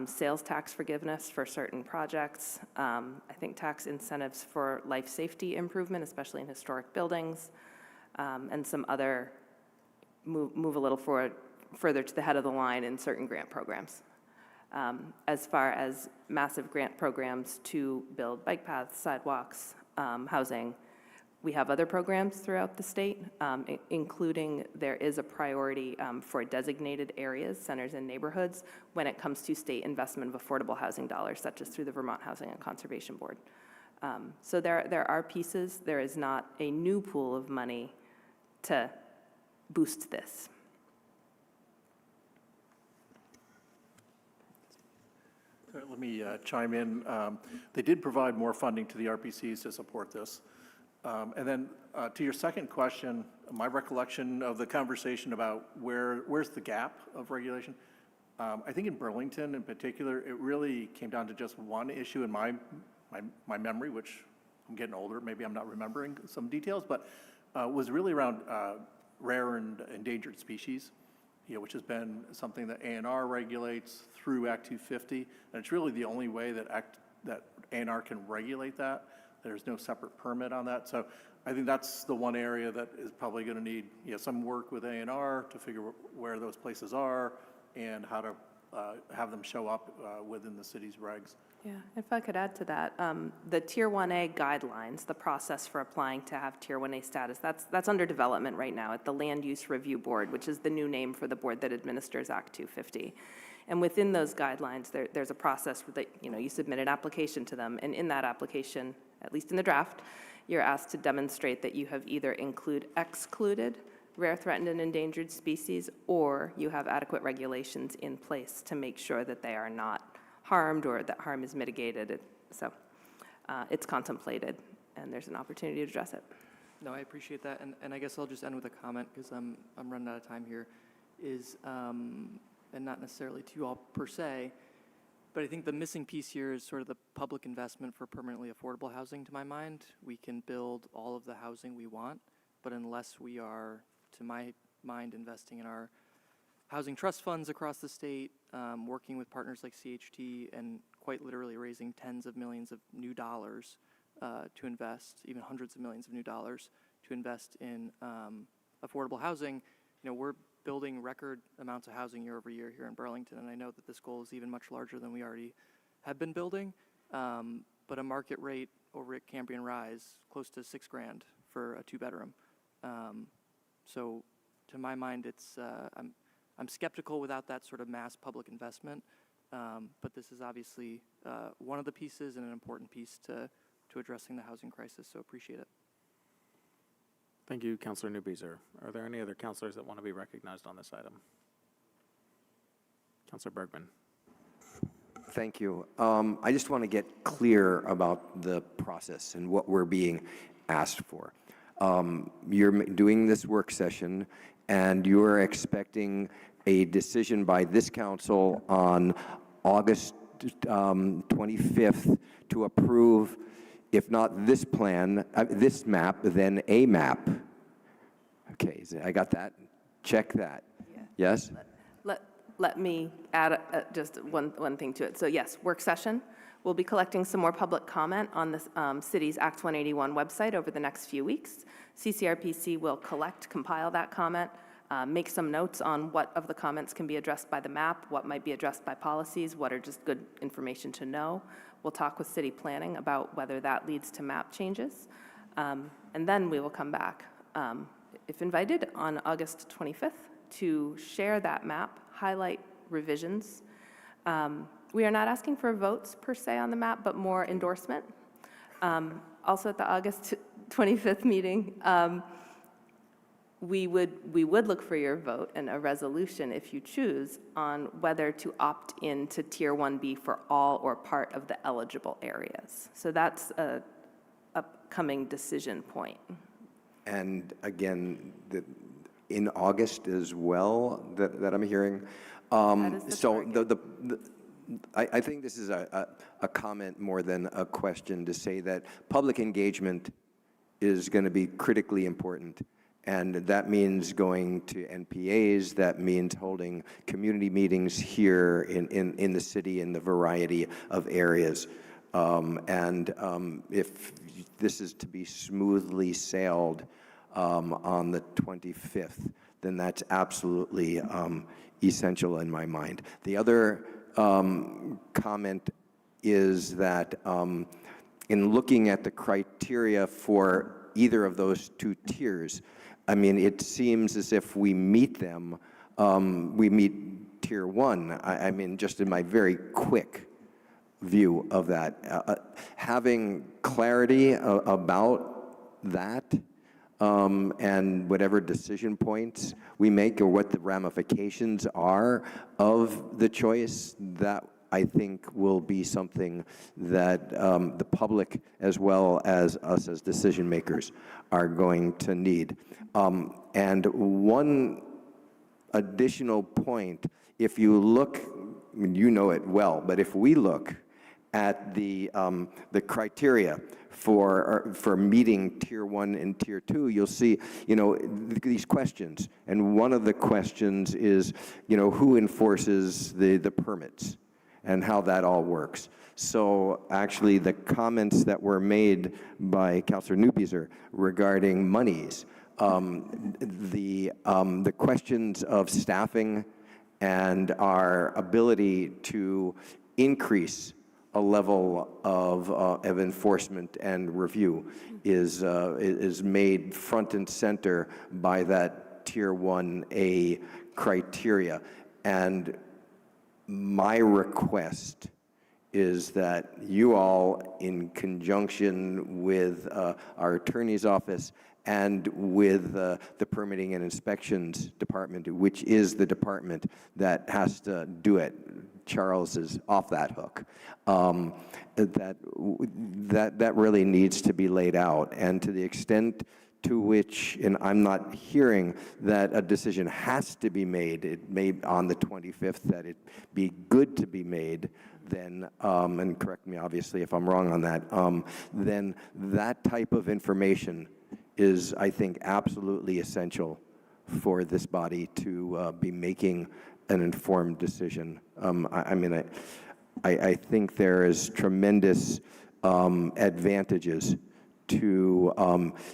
sales tax forgiveness for certain projects, I think tax incentives for life safety improvement, especially in historic buildings, and some other move a little further to the head of the line in certain grant programs. As far as massive grant programs to build bike paths, sidewalks, housing, we have other programs throughout the state, including there is a priority for designated areas, centers, and neighborhoods when it comes to state investment of affordable housing dollars, such as through the Vermont Housing and Conservation Board. So there are pieces. There is not a new pool of money to boost this. Let me chime in. They did provide more funding to the RPCs to support this. And then to your second question, my recollection of the conversation about where's the gap of regulation, I think in Burlington in particular, it really came down to just one issue in my memory, which I'm getting older, maybe I'm not remembering some details, but was really around rare and endangered species, which has been something that A&R regulates through Act 250, and it's really the only way that A&R can regulate that. There's no separate permit on that. So I think that's the one area that is probably going to need some work with A&R to figure where those places are and how to have them show up within the city's regs. Yeah, if I could add to that, the Tier 1A guidelines, the process for applying to have Tier 1A status, that's under development right now at the Land Use Review Board, which is the new name for the board that administers Act 250. And within those guidelines, there's a process that, you submit an application to them, and in that application, at least in the draft, you're asked to demonstrate that you have either excluded rare, threatened, and endangered species, or you have adequate regulations in place to make sure that they are not harmed or that harm is mitigated. So it's contemplated, and there's an opportunity to address it. No, I appreciate that, and I guess I'll just end with a comment because I'm running out of time here. And not necessarily to you all per se, but I think the missing piece here is sort of the public investment for permanently affordable housing. To my mind, we can build all of the housing we want, but unless we are, to my mind, investing in our housing trust funds across the state, working with partners like CHT, and quite literally raising tens of millions of new dollars to invest, even hundreds of millions of new dollars to invest in affordable housing, we're building record amounts of housing year over year here in Burlington, and I know that this goal is even much larger than we already have been building, but a market rate over at Cambrian Rise, close to $6,000 for a 2-bedroom. So to my mind, it's I'm skeptical without that sort of mass public investment, but this is obviously one of the pieces and an important piece to addressing the housing crisis, so appreciate it. Thank you, Councilor Newbeezer. Are there any other councilors that want to be recognized on this item? Councilor Bergman. Thank you. I just want to get clear about the process and what we're being asked for. You're doing this work session, and you're expecting a decision by this council on August 25th to approve, if not this plan, this map, then a map. Okay, I got that. Check that. Yeah. Yes? Let me add just one thing to it. So yes, work session. We'll be collecting some more public comment on the city's Act 181 website over the next few weeks. CCRPC will compile that comment, make some notes on what of the comments can be addressed by the map, what might be addressed by policies, what are just good information to know. We'll talk with city planning about whether that leads to map changes. And then we will come back, if invited, on August 25th to share that map, highlight revisions. We are not asking for votes per se on the map, but more endorsement. Also at the August 25th meeting, we would look for your vote and a resolution, if you choose, on whether to opt into Tier 1B for all or part of the eligible areas. So that's a upcoming decision point. And again, in August as well, that I'm hearing. So I think this is a comment more than a question to say that public engagement is going to be critically important. And that means going to NPAs, that means holding community meetings here in the city in the variety of areas. If this is to be smoothly sailed on the 25th, then that's absolutely essential in my mind. The other comment is that in looking at the criteria for either of those two tiers, I mean, it seems as if we meet them, we meet Tier 1. I mean, just in my very quick view of that. Having clarity about that and whatever decision points we make or what the ramifications are of the choice, that I think will be something that the public as well as us as decision makers are going to need. And one additional point, if you look, I mean, you know it well, but if we look at the criteria for meeting Tier 1 and Tier 2, you'll see, these questions. And one of the questions is, who enforces the permits and how that all works. So actually the comments that were made by Councilor Newbeeser regarding monies, the questions of staffing and our ability to increase a level of enforcement and review is made front and center by that Tier 1A criteria. And my request is that you all, in conjunction with our attorney's office and with the Permitting and Inspections Department, which is the department that has to do it, Charles is off that hook, that really needs to be laid out. And to the extent to which, and I'm not hearing that a decision has to be made, it may on the 25th, that it be good to be made, then, and correct me obviously if I'm wrong on that, then that type of information is, I think, absolutely essential for this body to be making an informed decision. I think there is tremendous advantages to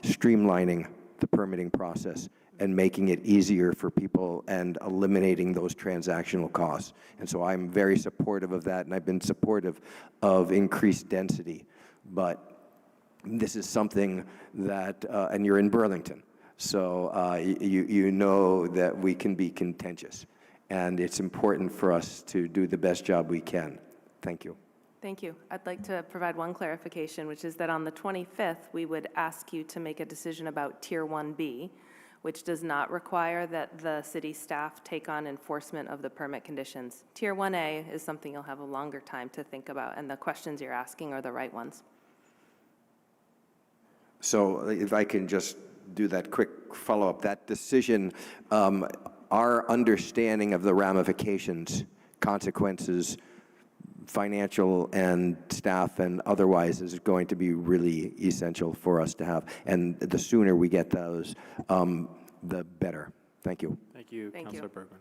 streamlining the permitting process and making it easier for people and eliminating those transactional costs. And so I'm very supportive of that, and I've been supportive of increased density. But this is something that, and you're in Burlington, so you know that we can be contentious. And it's important for us to do the best job we can. Thank you. Thank you. I'd like to provide one clarification, which is that on the 25th, we would ask you to make a decision about Tier 1B, which does not require that the city staff take on enforcement of the permit conditions. Tier 1A is something you'll have a longer time to think about, and the questions you're asking are the right ones. So if I can just do that quick follow-up, that decision, our understanding of the ramifications, consequences, financial and staff and otherwise, is going to be really essential for us to have. And the sooner we get those, the better. Thank you. Thank you, Councilor Bergman.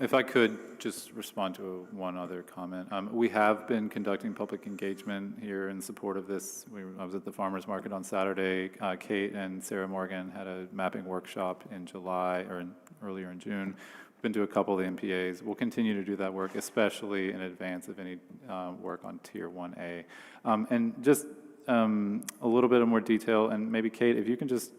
If I could just respond to one other comment. We have been conducting public engagement here in support of this. I was at the farmers market on Saturday. Kate and Sarah Morgan had a mapping workshop in July, or earlier in June. We've been to a couple of the MPAs. We'll continue to do that work, especially in advance of any work on Tier 1A. And just a little bit of more detail, and maybe Kate, if you can just,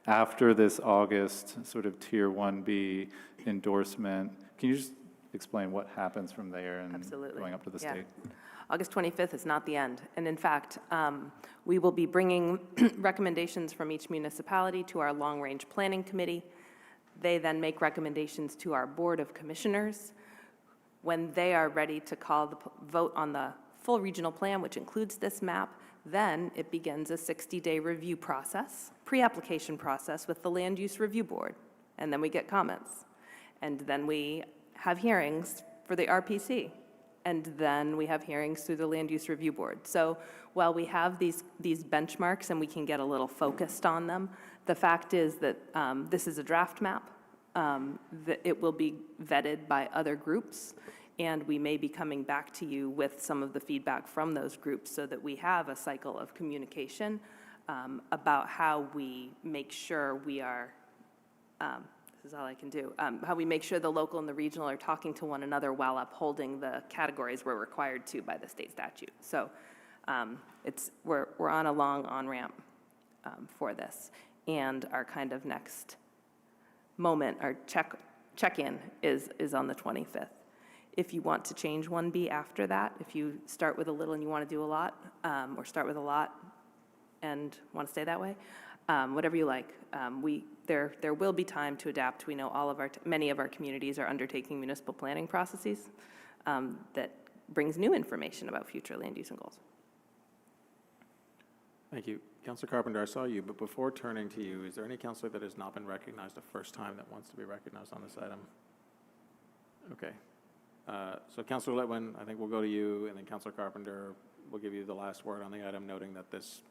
after this August sort of Tier 1B endorsement, can you just explain what happens from there and going up to the state? August 25th is not the end. And in fact, we will be bringing recommendations from each municipality to our long-range planning committee. They then make recommendations to our Board of Commissioners. When they are ready to call the vote on the full regional plan, which includes this map, then it begins a 60-day review process, pre-application process with the Land Use Review Board. And then we get comments. And then we have hearings for the RPC. And then we have hearings through the Land Use Review Board. So while we have these benchmarks and we can get a little focused on them, the fact is that this is a draft map. That it will be vetted by other groups, and we may be coming back to you with some of the feedback from those groups so that we have a cycle of communication about how we make sure we are, this is all I can do, how we make sure the local and the regional are talking to one another while upholding the categories we're required to by the state statute. So we're on a long on-ramp for this, and our kind of next moment, our check-in is on the 25th. If you want to change 1B after that, if you start with a little and you want to do a lot, or start with a lot and want to stay that way, whatever you like. There will be time to adapt. We know many of our communities are undertaking municipal planning processes that brings new information about future land use and goals. Thank you. Councilor Carpenter, I saw you, but before turning to you, is there any councilor that has not been recognized the first time that wants to be recognized on this item? Okay. So Councilor Litwin, I think we'll go to you, and then Councilor Carpenter will give you the last word on the item, noting that this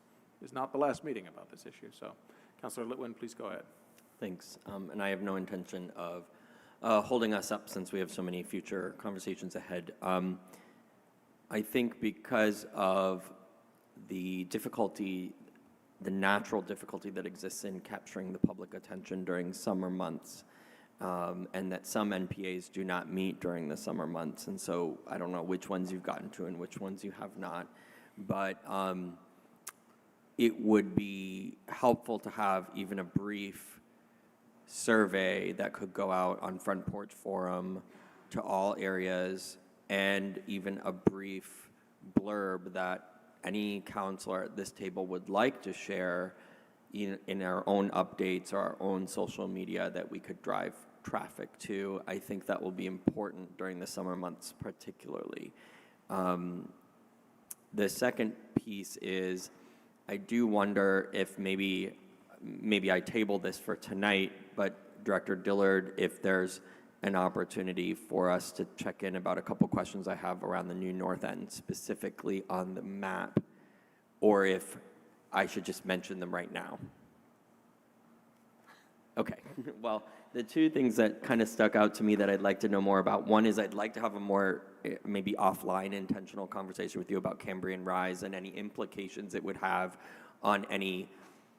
is not the last meeting about this issue. So Councilor Litwin, please go ahead. Thanks. And I have no intention of holding us up since we have so many future conversations ahead. I think because of the difficulty, the natural difficulty that exists in capturing the public attention during summer months, and that some NPAs do not meet during the summer months. And so I don't know which ones you've gotten to and which ones you have not, but it would be helpful to have even a brief survey that could go out on Front Porch Forum to all areas, and even a brief blurb that any counselor at this table would like to share in our own updates or our own social media that we could drive traffic to. I think that will be important during the summer months particularly. The second piece is, I do wonder if maybe I table this for tonight, but Director Dillard, if there's an opportunity for us to check in about a couple questions I have around the new North End, specifically on the map, or if I should just mention them right now. Okay, well, the two things that kind of stuck out to me that I'd like to know more about, one is I'd like to have a more maybe offline intentional conversation with you about Cambrian Rise and any implications it would have on any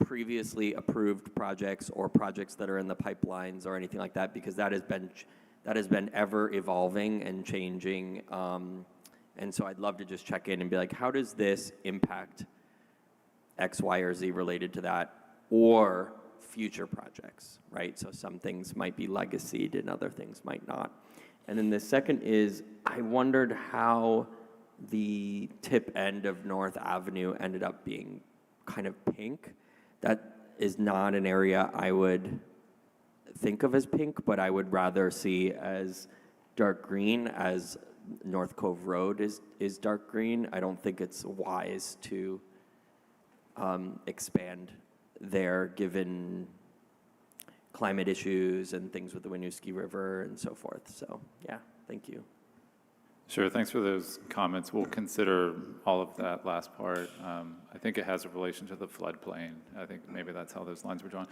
previously approved projects or projects that are in the pipelines or anything like that, because that has been ever evolving and changing. And so I'd love to just check in and be like, how does this impact X, Y, or Z related to that, or future projects, right? So some things might be legacied and other things might not. And then the second is, I wondered how the tip end of North Avenue ended up being kind of pink. That is not an area I would think of as pink, but I would rather see as dark green, as North Cove Road is dark green. I don't think it's wise to expand there, given climate issues and things with the Winooski River and so forth. So yeah, thank you. Sure, thanks for those comments. We'll consider all of that last part. I think it has a relation to the floodplain. I think maybe that's how those lines were drawn.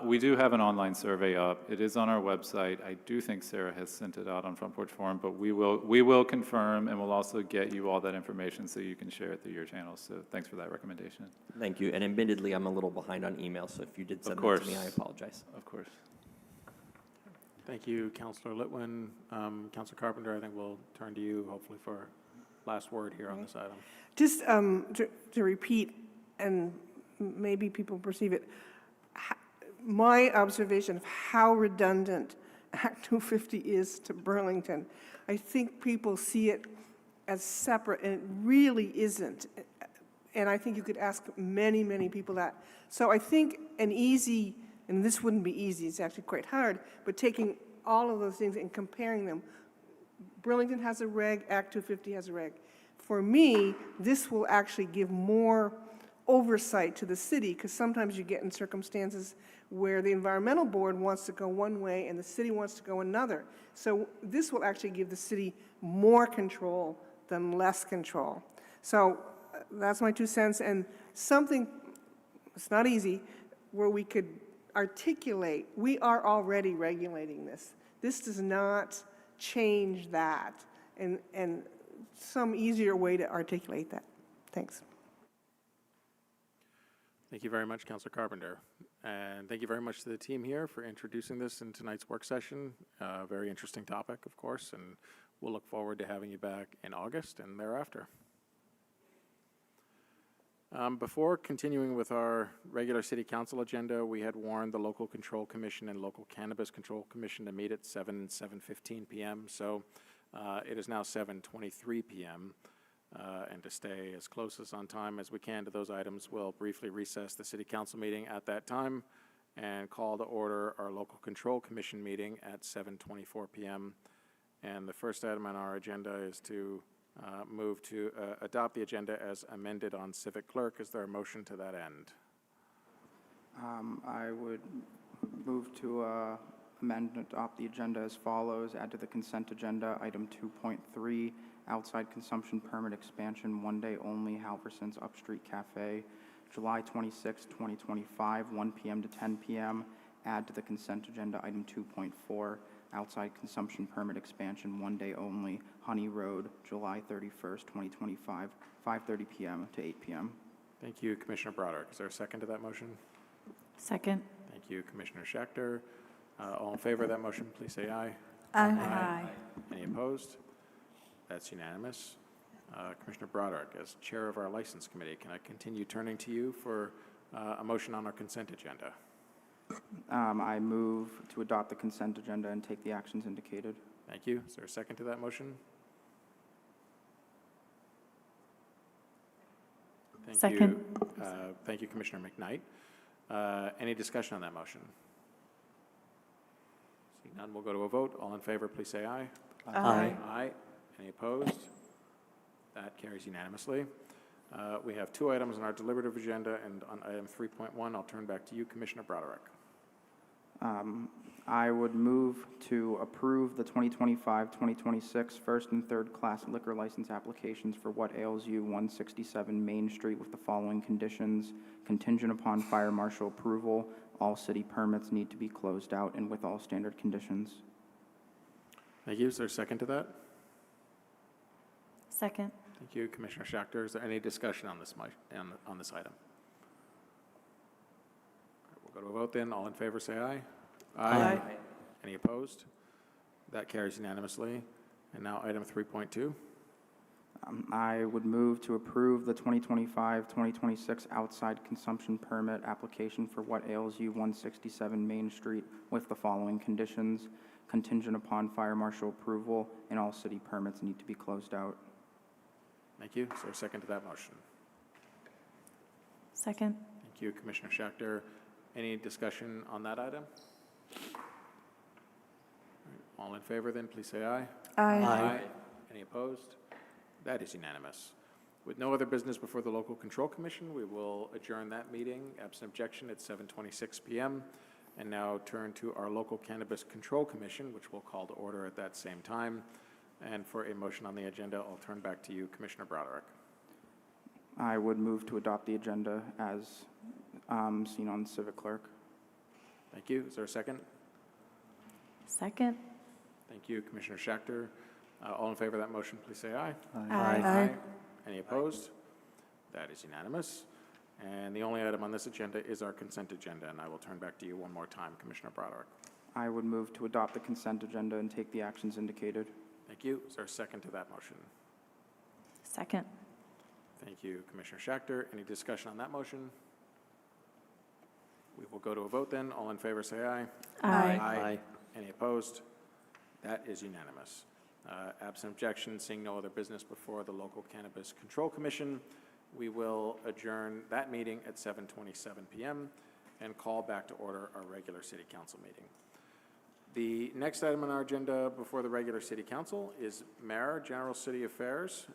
We do have an online survey up. It is on our website. I do think Sarah has sent it out on Front Porch Forum, but we will confirm, and we'll also get you all that information so you can share it through your channels. So thanks for that recommendation. Thank you. And admittedly, I'm a little behind on email, so if you did send that to me, I apologize. Of course. Thank you, Councilor Litwin. Councilor Carpenter, I think we'll turn to you, hopefully, for last word here on this item. Just to repeat, and maybe people perceive it, my observation of how redundant Act 250 is to Burlington, I think people see it as separate, and it really isn't. And I think you could ask many, many people that. So I think an easy, and this wouldn't be easy, it's actually quite hard, but taking all of those things and comparing them. Burlington has a reg, Act 250 has a reg. For me, this will actually give more oversight to the city, because sometimes you get in circumstances where the environmental board wants to go one way and the city wants to go another. So this will actually give the city more control than less control. So that's my 2 cents, and something, it's not easy, where we could articulate, we are already regulating this. This does not change that, and some easier way to articulate that. Thanks. Thank you very much, Councilor Carpenter. And thank you very much to the team here for introducing this in tonight's work session. Very interesting topic, of course, and we'll look forward to having you back in August and thereafter. Before continuing with our regular City Council agenda, we had warned the Local Control Commission and Local Cannabis Control Commission to meet at 7:15 p.m. So it is now 7:23 p.m. And to stay as close as on time as we can to those items, we'll briefly recess the City Council meeting at that time and call to order our Local Control Commission meeting at 7:24 p.m. And the first item on our agenda is to move to adopt the agenda as amended on Civic Clerk. Is there a motion to that end? I would move to amend and adopt the agenda as follows. Add to the consent agenda, item 2.3, outside consumption permit expansion, 1 day only, Halverson's Upstreet Cafe, July 26, 2025, 1 p.m. to 10 p.m. Add to the consent agenda, item 2.4, outside consumption permit expansion, 1 day only, Honey Road, July 31st, 2025, 5:30 p.m. to 8 p.m. Thank you, Commissioner Broderick. Is there a second to that motion? Second. Thank you, Commissioner Schechter. All in favor of that motion, please say aye. Aye. Any opposed? That's unanimous. Commissioner Broderick, as chair of our License Committee, can I continue turning to you for a motion on our consent agenda? I move to adopt the consent agenda and take the actions indicated. Thank you. Is there a second to that motion? Second. Thank you, Commissioner McKnight. Any discussion on that motion? Seeing none, we'll go to a vote. All in favor, please say aye. Aye. Aye. Any opposed? That carries unanimously. We have 2 items on our deliberative agenda, and on item 3.1, I'll turn back to you, Commissioner Broderick. I would move to approve the 2025-2026 first and third class liquor license applications for What Ails You 167 Main Street with the following conditions: contingent upon fire marshal approval, all city permits need to be closed out, and with all standard conditions. Thank you. Is there a second to that? Second. Thank you, Commissioner Schechter. Is there any discussion on this on this item? All right, we'll go to a vote then. All in favor, say aye. Aye. Any opposed? That carries unanimously. And now item 3.2. I would move to approve the 2025-2026 outside consumption permit application for What Ails You 167 Main Street with the following conditions: contingent upon fire marshal approval, and all city permits need to be closed out. Thank you. Is there a second to that motion? Second. Thank you, Commissioner Schechter. Any discussion on that item? All in favor then, please say aye. Aye. Any opposed? That is unanimous. With no other business before the Local Control Commission, we will adjourn that meeting, absent objection, at 7:26 p.m. And now turn to our Local Cannabis Control Commission, which we'll call to order at that same time. And for a motion on the agenda, I'll turn back to you, Commissioner Broderick. I would move to adopt the agenda as seen on Civic Clerk. Thank you. Is there a second? Second. Thank you, Commissioner Schechter. All in favor of that motion, please say aye. Aye. Any opposed? That is unanimous. And the only item on this agenda is our consent agenda, and I will turn back to you one more time, Commissioner Broderick. I would move to adopt the consent agenda and take the actions indicated. Thank you. Is there a second to that motion? Second. Thank you, Commissioner Schechter. Any discussion on that motion? We will go to a vote then. All in favor say aye. Aye. Any opposed? That is unanimous. Absent objection, seeing no other business before the local Cannabis Control Commission, we will adjourn that meeting at 7:27 p.m. and call back to order our regular City Council meeting. The next item on our agenda before the regular City Council is Mayor, General City Affairs.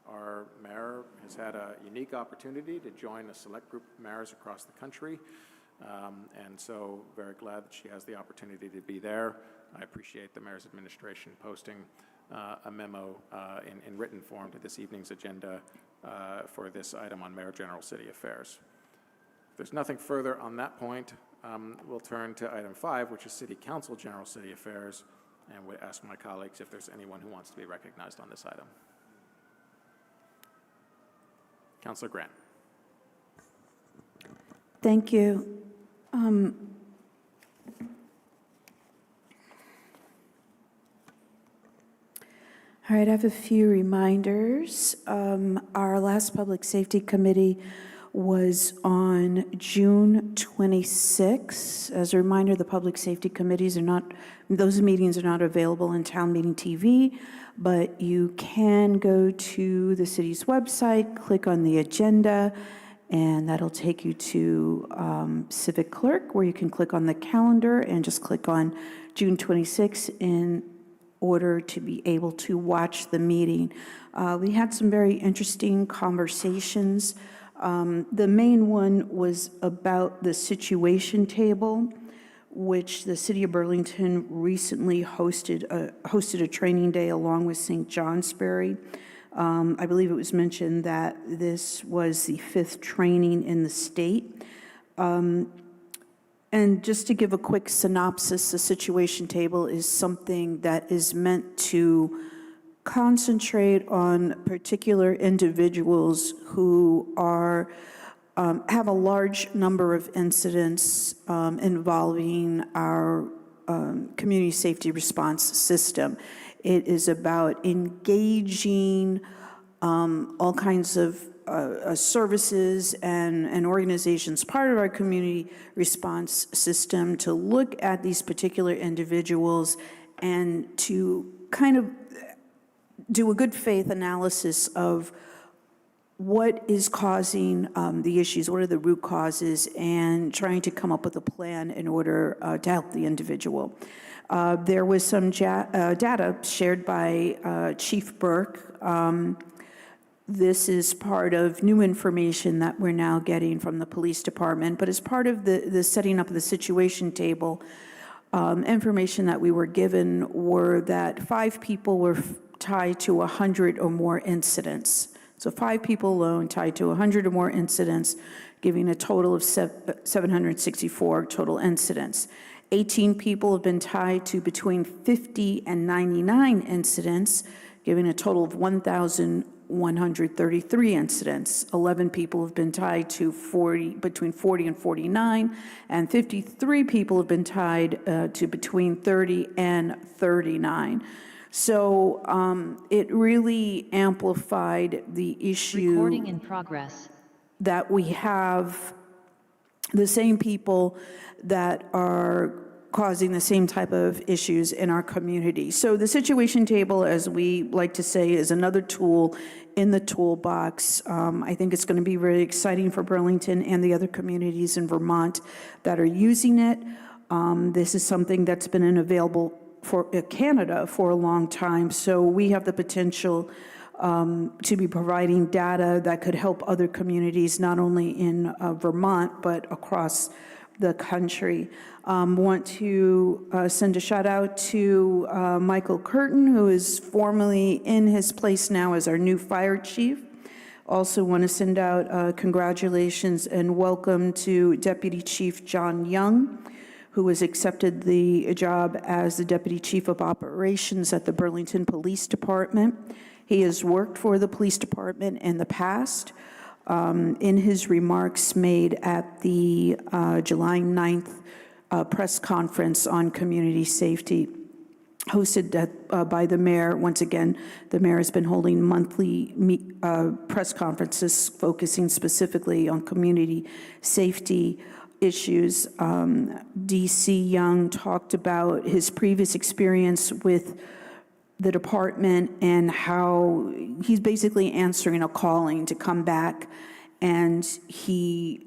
Our mayor has had a unique opportunity to join a select group of mayors across the country, and so very glad that she has the opportunity to be there. I appreciate the mayor's administration posting a memo in written form to this evening's agenda for this item on Mayor, General City Affairs. If there's nothing further on that point, we'll turn to item 5, which is City Council General City Affairs, and would ask my colleagues if there's anyone who wants to be recognized on this item. Councilor Grant. Thank you. All right, I have a few reminders. Our last Public Safety Committee was on June 26. As a reminder, the Public Safety Committees are not, those meetings are not available on Town Meeting TV, but you can go to the city's website, click on the agenda, and that'll take you to Civic Clerk, where you can click on the calendar and just click on June 26 in order to be able to watch the meeting. We had some very interesting conversations. The main one was about the situation table, which the City of Burlington recently hosted a training day along with St. Johnsbury. I believe it was mentioned that this was the 5th training in the state. And just to give a quick synopsis, the situation table is something that is meant to concentrate on particular individuals who are have a large number of incidents involving our community safety response system. It is about engaging all kinds of services and organizations, part of our community response system, to look at these particular individuals and to kind of do a good faith analysis of what is causing the issues, what are the root causes, and trying to come up with a plan in order to help the individual. There was some data shared by Chief Burke. This is part of new information that we're now getting from the police department, but as part of the setting up of the situation table, information that we were given were that 5 people were tied to 100 or more incidents. So 5 people alone tied to 100 or more incidents, giving a total of 764 total incidents. 18 people have been tied to between 50 and 99 incidents, giving a total of 1,133 incidents. 11 people have been tied to between 40 and 49, and 53 people have been tied to between 30 and 39. So it really amplified the issue. Recording in progress. That we have the same people that are causing the same type of issues in our community. So the situation table, as we like to say, is another tool in the toolbox. I think it's going to be very exciting for Burlington and the other communities in Vermont that are using it. This is something that's been available for Canada for a long time, so we have the potential to be providing data that could help other communities, not only in Vermont, but across the country. Want to send a shout out to Michael Curtin, who is formally in his place now as our new fire chief. Also want to send out congratulations and welcome to Deputy Chief John Young, who has accepted the job as the Deputy Chief of Operations at the Burlington Police Department. He has worked for the police department in the past. In his remarks made at the July 9th press conference on community safety, hosted by the mayor. Once again, the mayor has been holding monthly press conferences focusing specifically on community safety issues. DC Young talked about his previous experience with the department and how he's basically answering a calling to come back, and he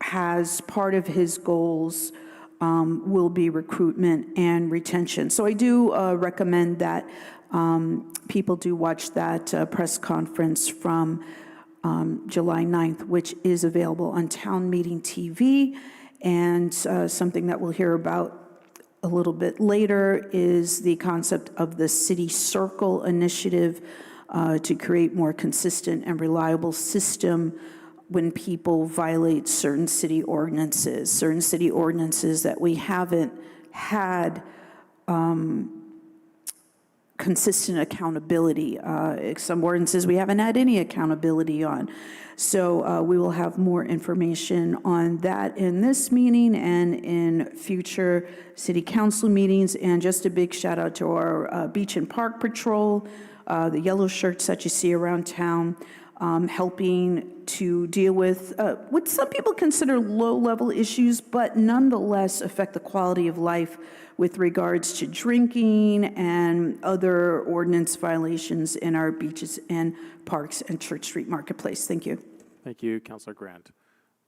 has part of his goals will be recruitment and retention. So I do recommend that people do watch that press conference from July 9th, which is available on Town Meeting TV, and something that we'll hear about a little bit later is the concept of the City Circle initiative to create more consistent and reliable system when people violate certain city ordinances that we haven't had consistent accountability. Some ordinances we haven't had any accountability on. So we will have more information on that in this meeting and in future city council meetings. And just a big shout out to our Beach and Park Patrol, the yellow shirts that you see around town, helping to deal with what some people consider low-level issues, but nonetheless affect the quality of life with regards to drinking and other ordinance violations in our beaches and parks and Church Street Marketplace. Thank you. Thank you, Councilor Grant.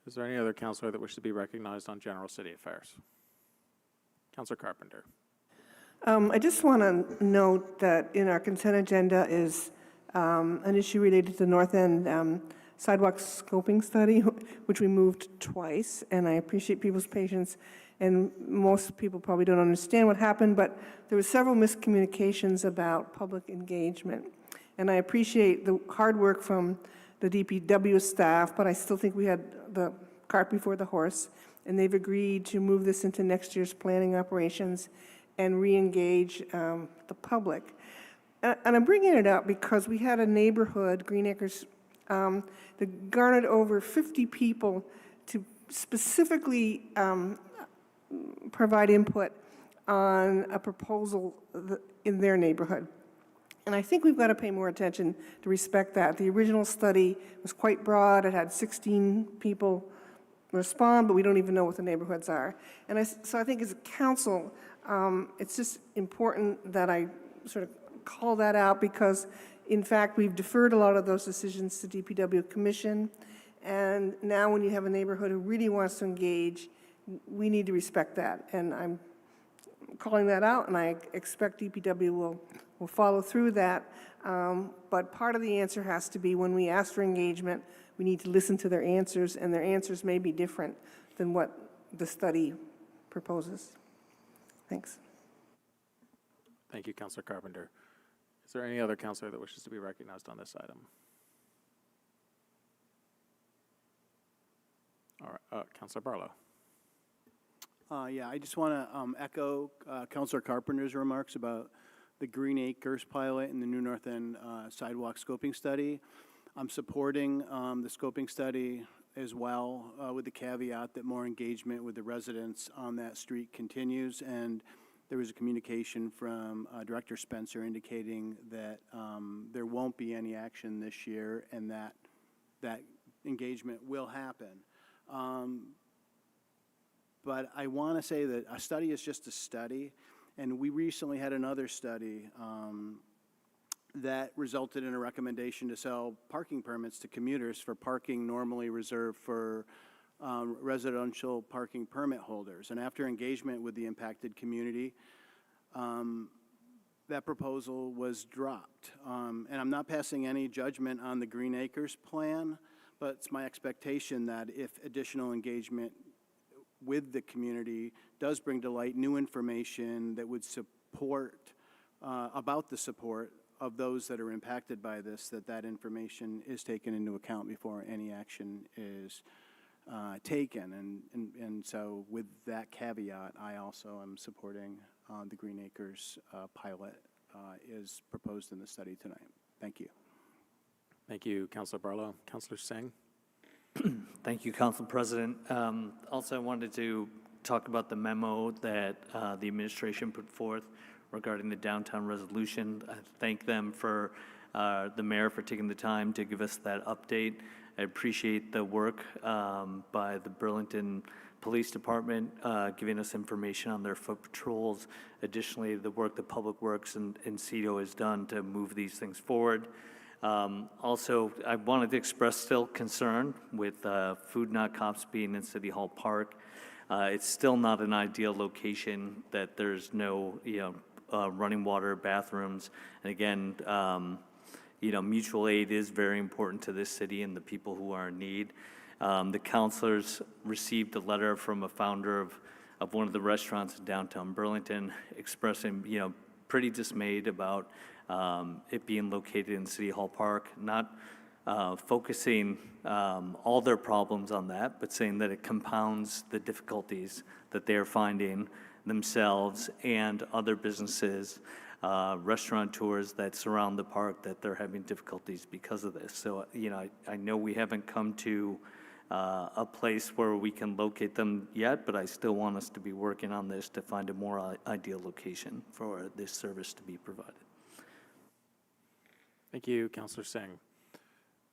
Is there any other councilor that wishes to be recognized on general city affairs? Councilor Carpenter. I just want to note that in our consent agenda is an issue related to the North End sidewalk scoping study, which we moved twice, and I appreciate people's patience. And most people probably don't understand what happened, but there were several miscommunications about public engagement. And I appreciate the hard work from the DPW staff, but I still think we had the cart before the horse, and they've agreed to move this into next year's planning operations and re-engage the public. And I'm bringing it up because we had a neighborhood, Green Acres, that garnered over 50 people to specifically provide input on a proposal in their neighborhood. And I think we've got to pay more attention to respect that. The original study was quite broad. It had 16 people respond, but we don't even know what the neighborhoods are. And so I think as a council, it's just important that I sort of call that out because, in fact, we've deferred a lot of those decisions to DPW Commission. And now when you have a neighborhood who really wants to engage, we need to respect that. And I'm calling that out, and I expect DPW will follow through that. But part of the answer has to be when we ask for engagement, we need to listen to their answers, and their answers may be different than what the study proposes. Thanks. Thank you, Councilor Carpenter. Is there any other councilor that wishes to be recognized on this item? All right, Councilor Barlow. Yeah, I just want to echo Councilor Carpenter's remarks about the Green Acres pilot and the New North End sidewalk scoping study. I'm supporting the scoping study as well, with the caveat that more engagement with the residents on that street continues. And there was a communication from Director Spencer indicating that there won't be any action this year and that engagement will happen. But I want to say that a study is just a study, and we recently had another study that resulted in a recommendation to sell parking permits to commuters for parking normally reserved for residential parking permit holders. And after engagement with the impacted community, that proposal was dropped. And I'm not passing any judgment on the Green Acres plan, but it's my expectation that if additional engagement with the community does bring to light new information that would support, about the support of those that are impacted by this, that information is taken into account before any action is taken. And so with that caveat, I also am supporting the Green Acres pilot is proposed in the study tonight. Thank you. Thank you, Councilor Barlow. Councilor Singh. Thank you, Council President. Also, I wanted to talk about the memo that the administration put forth regarding the downtown resolution. I thank them for the mayor for taking the time to give us that update. I appreciate the work by the Burlington Police Department, giving us information on their foot patrols. Additionally, the work that Public Works and CEDO has done to move these things forward. Also, I wanted to express still concern with Food Not Cops being in City Hall Park. It's still not an ideal location, that there's no, running water, bathrooms. And again, mutual aid is very important to this city and the people who are in need. The counselors received a letter from a founder of one of the restaurants in downtown Burlington expressing, pretty dismayed about it being located in City Hall Park, not focusing all their problems on that, but saying that it compounds the difficulties that they're finding themselves and other businesses, restaurateurs that surround the park, that they're having difficulties because of this. So, I know we haven't come to a place where we can locate them yet, but I still want us to be working on this to find a more ideal location for this service to be provided. Thank you, Councillor Singh.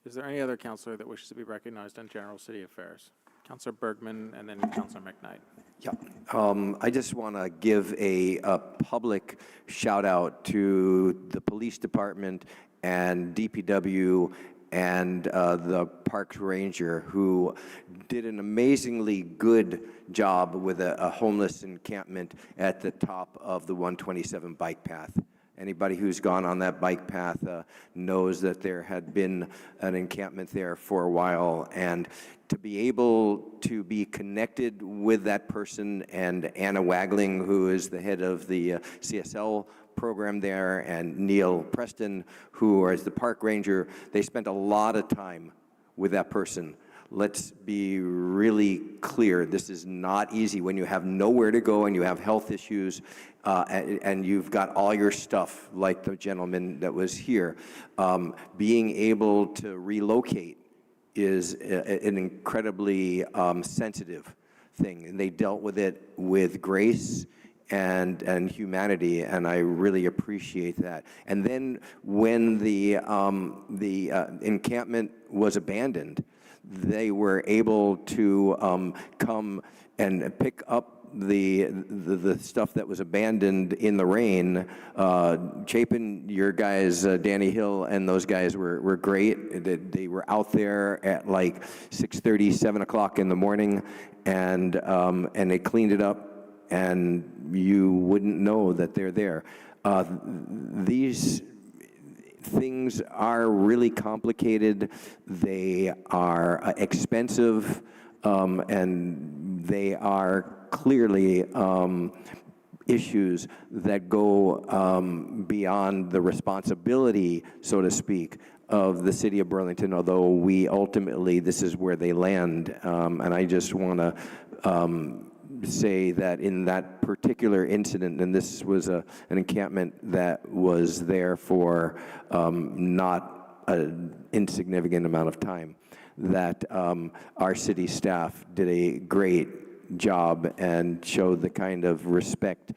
Is there any other councillor that wishes to be recognized on general city affairs? Councillor Bergman and then Councillor McKnight. Yeah, I just want to give a public shout out to the police department and DPW and the parks ranger, who did an amazingly good job with a homeless encampment at the top of the 127 bike path. Anybody who's gone on that bike path knows that there had been an encampment there for a while, and to be able to be connected with that person and Anna Wagling, who is the head of the CSL program there, and Neil Preston, who is the park ranger, they spent a lot of time with that person. Let's be really clear, this is not easy when you have nowhere to go and you have health issues and you've got all your stuff, like the gentleman that was here. Being able to relocate is an incredibly sensitive thing, and they dealt with it with grace and humanity, and I really appreciate that. And then when the encampment was abandoned, they were able to come and pick up the stuff that was abandoned in the rain. Chapin, your guys, Danny Hill and those guys were great. They were out there at like 6:30, 7 o'clock in the morning, and they cleaned it up, and you wouldn't know that they're there. These things are really complicated. They are expensive, and they are clearly issues that go beyond the responsibility, so to speak, of the city of Burlington, although we ultimately, this is where they land. And I just want to say that in that particular incident, and this was an encampment that was there for not an insignificant amount of time, that our city staff did a great job and showed the kind of respect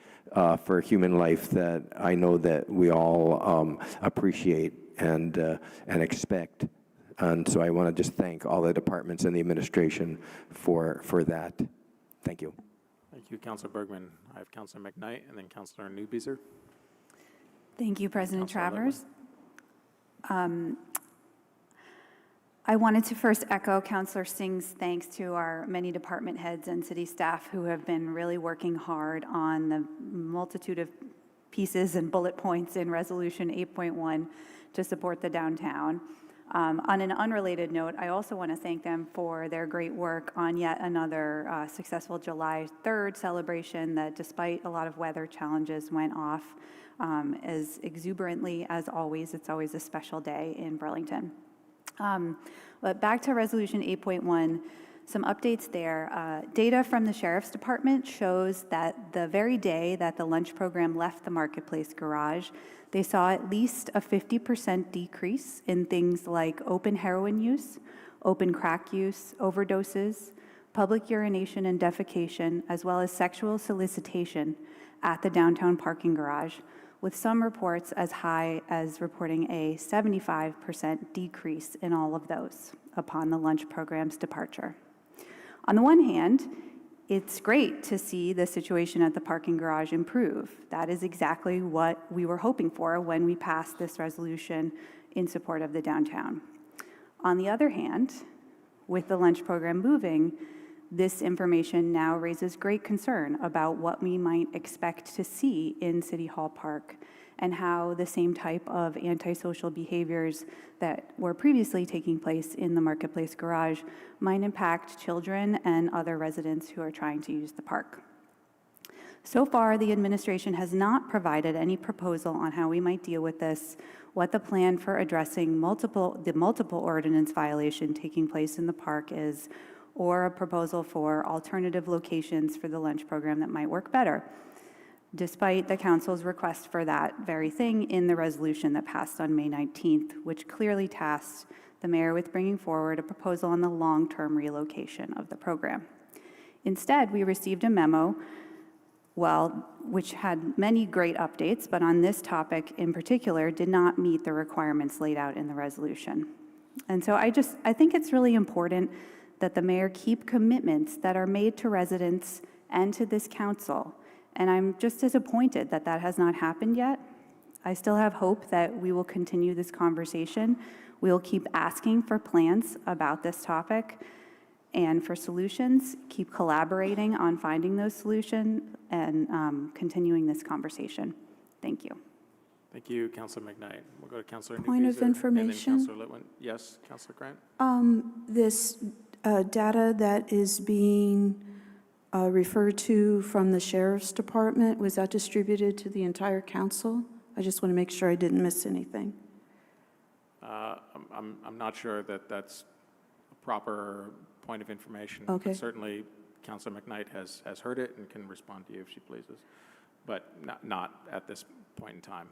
for human life that I know that we all appreciate and expect. And so I want to just thank all the departments and the administration for that. Thank you. Thank you, Councillor Bergman. I have Councillor McKnight and then Councillor Newbeezer. Thank you, President Councillor Travers. I wanted to first echo Councillor Singh's thanks to our many department heads and city staff who have been really working hard on the multitude of pieces and bullet points in Resolution 8.1 to support the downtown. On an unrelated note, I also want to thank them for their great work on yet another successful July 3rd celebration that, despite a lot of weather challenges, went off as exuberantly as always. It's always a special day in Burlington. But back to Resolution 8.1, some updates there. Data from the Sheriff's Department shows that the very day that the lunch program left the Marketplace garage, they saw at least a 50% decrease in things like open heroin use, open crack use, overdoses, public urination and defecation, as well as sexual solicitation at the downtown parking garage, with some reports as high as reporting a 75% decrease in all of those upon the lunch program's departure. On the one hand, it's great to see the situation at the parking garage improve. That is exactly what we were hoping for when we passed this resolution in support of the downtown. On the other hand, with the lunch program moving, this information now raises great concern about what we might expect to see in City Hall Park and how the same type of antisocial behaviors that were previously taking place in the Marketplace Garage might impact children and other residents who are trying to use the park. So far, the administration has not provided any proposal on how we might deal with this, what the plan for addressing the multiple ordinance violation taking place in the park is, or a proposal for alternative locations for the lunch program that might work better, despite the council's request for that very thing in the resolution that passed on May 19th, which clearly tasked the mayor with bringing forward a proposal on the long-term relocation of the program. Instead, we received a memo, which had many great updates, but on this topic in particular did not meet the requirements laid out in the resolution. And so I think it's really important that the mayor keep commitments that are made to residents and to this council. And I'm just disappointed that that has not happened yet. I still have hope that we will continue this conversation. We will keep asking for plans about this topic and for solutions, keep collaborating on finding those solutions and continuing this conversation. Thank you. Thank you, Councilor McKnight. We'll go to Councilor Point of information. And then Councilor Litwin. Yes, Councilor Grant? This data that is being referred to from the Sheriff's Department, was that distributed to the entire council? I just want to make sure I didn't miss anything. I'm not sure that that's a proper point of information. Okay. But certainly, Councilor McKnight has heard it and can respond to you if she pleases, but not at this point in time.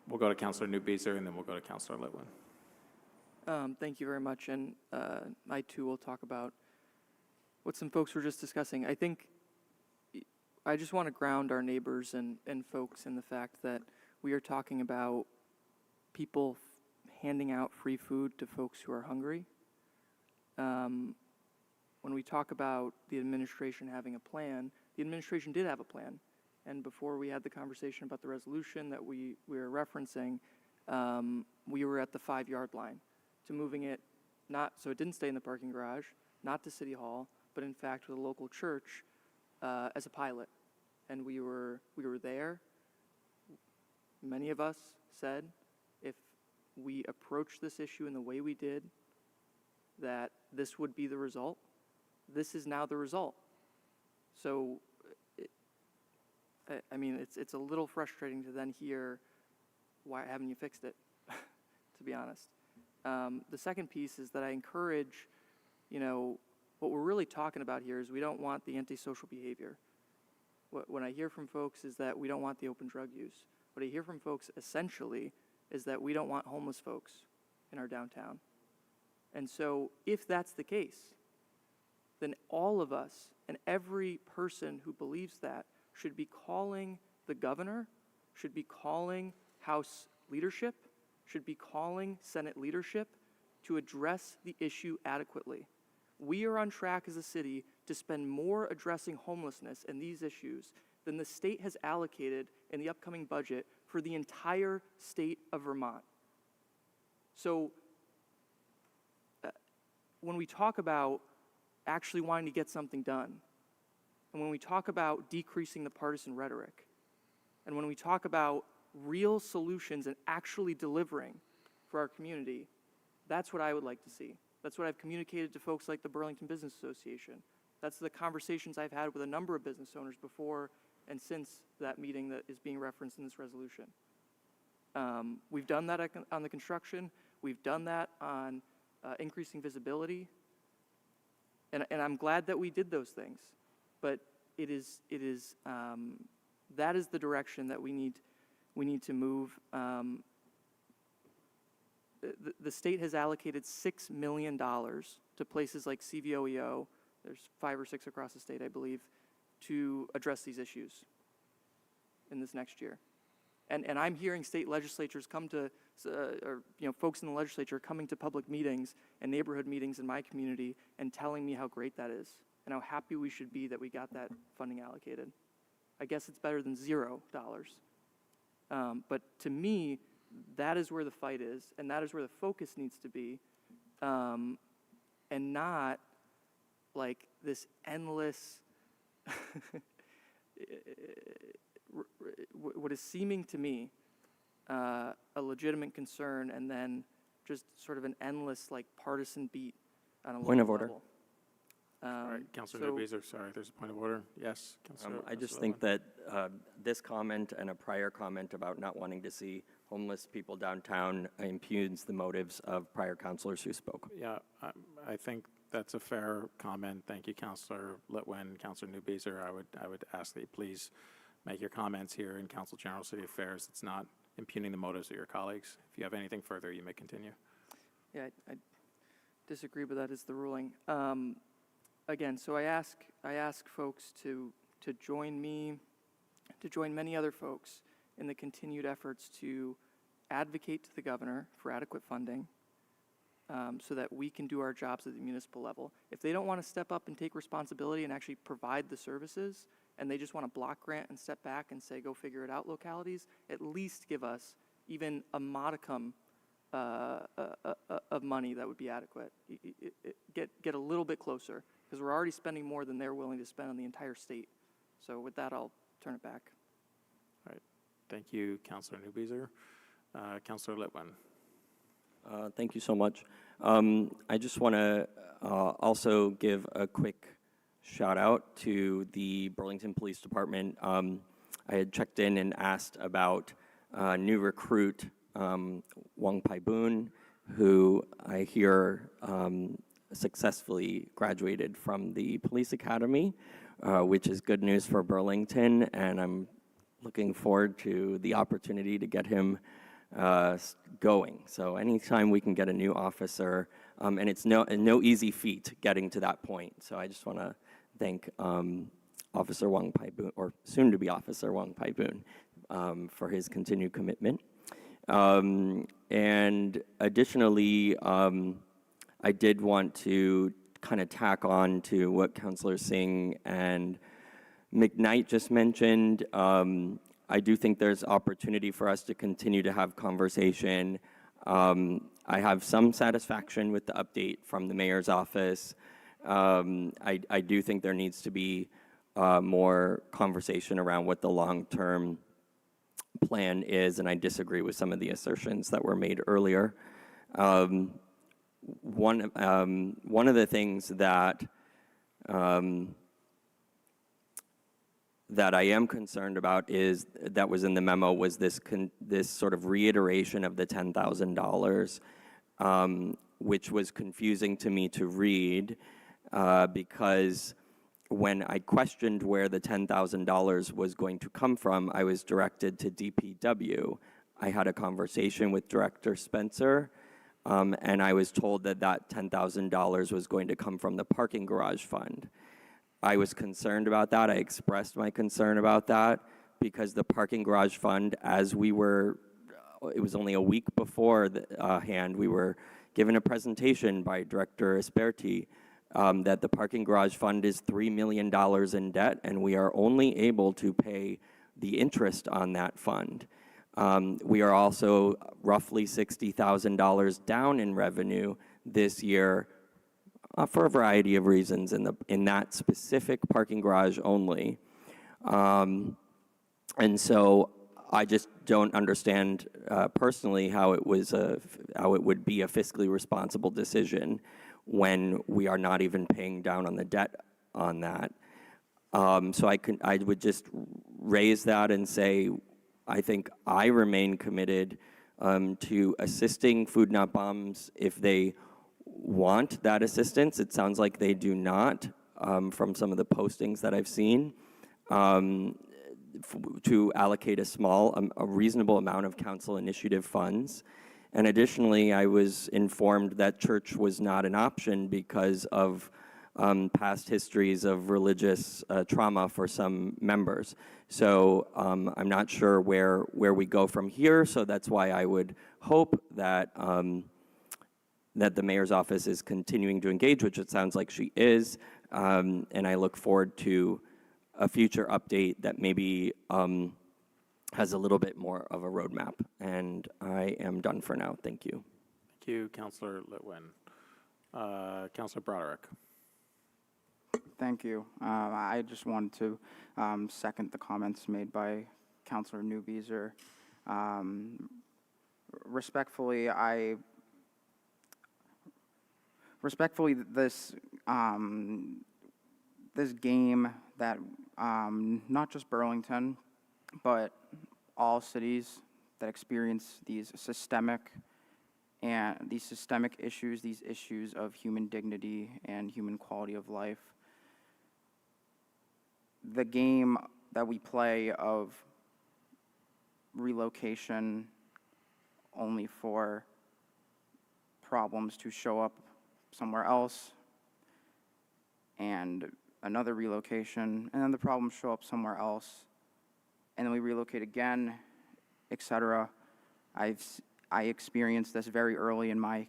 We'll go to Councilor Newbeezer, and then we'll go to Councilor Litwin. Thank you very much, and I too will talk about what some folks were just discussing. I think I just want to ground our neighbors and folks in the fact that we are talking about people handing out free food to folks who are hungry. When we talk about the administration having a plan, the administration did have a plan. And before we had the conversation about the resolution that we were referencing, we were at the 5-yard line to moving it, so it didn't stay in the parking garage, not to City Hall, but in fact with a local church as a pilot. And we were there. Many of us said, if we approach this issue in the way we did, that this would be the result. This is now the result. So, I mean, it's a little frustrating to then hear, why haven't you fixed it, to be honest. The second piece is that I encourage, what we're really talking about here is we don't want the antisocial behavior. What I hear from folks is that we don't want the open drug use. What I hear from folks essentially is that we don't want homeless folks in our downtown. And so if that's the case, then all of us and every person who believes that should be calling the governor, should be calling House leadership, should be calling Senate leadership to address the issue adequately. We are on track as a city to spend more addressing homelessness and these issues than the state has allocated in the upcoming budget for the entire state of Vermont. So when we talk about actually wanting to get something done, and when we talk about decreasing the partisan rhetoric, and when we talk about real solutions and actually delivering for our community, that's what I would like to see. That's what I've communicated to folks like the Burlington Business Association. That's the conversations I've had with a number of business owners before and since that meeting that is being referenced in this resolution. We've done that on the construction. We've done that on increasing visibility. And I'm glad that we did those things. But that is the direction that we need to move. The state has allocated $6 million to places like CVOEO, there's 5 or 6 across the state, I believe, to address these issues. in this next year. And I'm hearing state legislatures come to, or folks in the legislature coming to public meetings and neighborhood meetings in my community and telling me how great that is and how happy we should be that we got that funding allocated. I guess it's better than $0. But to me, that is where the fight is, and that is where the focus needs to be, and not like this endless, what is seeming to me a legitimate concern, and then just sort of an endless like partisan beat on a Point of local order. level. All right, Councilor Newbeezer, sorry, there's a point of order. Yes, Councilor. I just think that this comment and a prior comment about not wanting to see homeless people downtown impugns the motives of prior councilors who spoke. Yeah, I think that's a fair comment. Thank you, Councilor Litwin. Councilor Newbeezer, I would ask that you please make your comments here in Council General City Affairs. It's not impugning the motives of your colleagues. If you have anything further, you may continue. Yeah, I disagree, but that is the ruling. Again, so I ask folks to join me, to join many other folks in the continued efforts to advocate to the governor for adequate funding, so that we can do our jobs at the municipal level. If they don't want to step up and take responsibility and actually provide the services, and they just want to block grant and step back and say, go figure it out, localities, at least give us even a modicum of money that would be adequate. Get a little bit closer, because we're already spending more than they're willing to spend on the entire state. So with that, I'll turn it back. All right, thank you, Councilor Newbeezer. Councilor Litwin. Thank you so much. I just want to also give a quick shout out to the Burlington Police Department. I had checked in and asked about new recruit Wong Pai Boon, who I hear successfully graduated from the police academy, which is good news for Burlington, and I'm looking forward to the opportunity to get him going. So anytime we can get a new officer, and it's no easy feat getting to that point. So I just want to thank Officer Wong Pai Boon, or soon-to-be Officer Wong Pai Boon, for his continued commitment. And additionally, I did want to kind of tack on to what Councilor Singh and McKnight just mentioned. I do think there's opportunity for us to continue to have conversation. I have some satisfaction with the update from the mayor's office. I do think there needs to be more conversation around what the long-term plan is, and I disagree with some of the assertions that were made earlier. One of the things that that I am concerned about is that was in the memo was this sort of reiteration of the $10,000, which was confusing to me to read because when I questioned where the $10,000 was going to come from, I was directed to DPW. I had a conversation with Director Spencer, and I was told that that $10,000 was going to come from the parking garage fund. I was concerned about that. I expressed my concern about that because the parking garage fund, as we were, it was only a week before hand, we were given a presentation by Director Esperti that the parking garage fund is $3 million in debt, and we are only able to pay the interest on that fund. We are also roughly $60,000 down in revenue this year for a variety of reasons in that specific parking garage only. And so I just don't understand personally how it would be a fiscally responsible decision when we are not even paying down on the debt on that. So I would just raise that and say, I think I remain committed to assisting Food Not Bombs if they want that assistance. It sounds like they do not from some of the postings that I've seen, to allocate a reasonable amount of council initiative funds. And additionally, I was informed that church was not an option because of past histories of religious trauma for some members. So I'm not sure where we go from here, so that's why I would hope that that the mayor's office is continuing to engage, which it sounds like she is, and I look forward to a future update that maybe has a little bit more of a roadmap. And I am done for now. Thank you. Thank you, Councillor Litwin. Councillor Broderick. Thank you. I just wanted to second the comments made by Councillor Newbeezer. Respectfully, this this game that not just Burlington, but all cities that experience these systemic issues, these issues of human dignity and human quality of life. The game that we play of relocation only for problems to show up somewhere else, and another relocation, and then the problems show up somewhere else, and then we relocate again, etc. I experienced this very early in my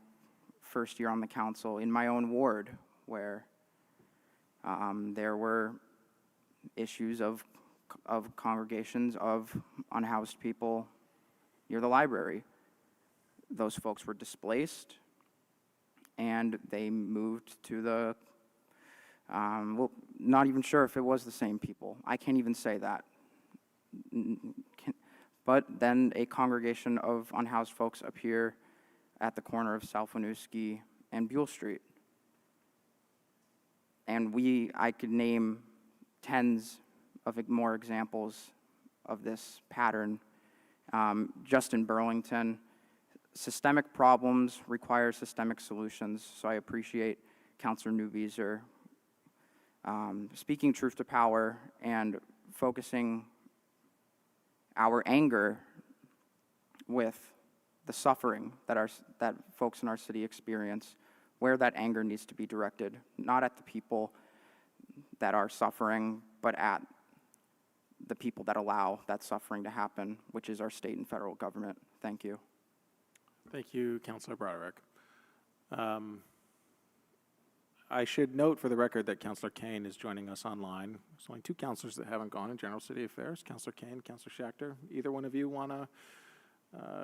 first year on the council in my own ward, where there were issues of congregations of unhoused people near the library. Those folks were displaced, and they moved to the, well, not even sure if it was the same people. I can't even say that. But then a congregation of unhoused folks appear at the corner of South Winooski and Buell Street. And I could name tens of more examples of this pattern. Just in Burlington, systemic problems require systemic solutions, so I appreciate Councillor Newbeezer speaking truth to power and focusing our anger with the suffering that folks in our city experience, where that anger needs to be directed, not at the people that are suffering, but at the people that allow that suffering to happen, which is our state and federal government. Thank you. Thank you, Councillor Broderick. I should note for the record that Councillor Kane is joining us online. There's only two councillors that haven't gone in General City Affairs, Councillor Kane, Councillor Schachter. Either one of you want to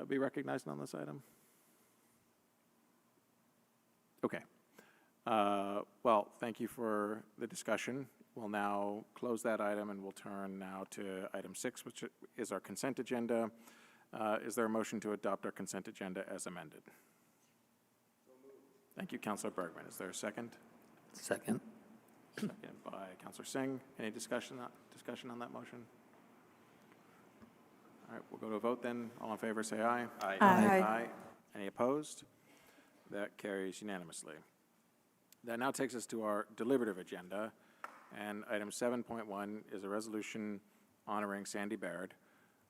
be recognized on this item? Okay. Well, thank you for the discussion. We'll now close that item, and we'll turn now to item 6, which is our consent agenda. Is there a motion to adopt our consent agenda as amended? Thank you, Councillor Bergman. Is there a second? Second. Second by Councillor Singh. Any discussion on that motion? All right, we'll go to a vote then. All in favor, say aye. Aye. Aye. Any opposed? That carries unanimously. That now takes us to our deliberative agenda, and item 7.1 is a resolution honoring Sandy Baird.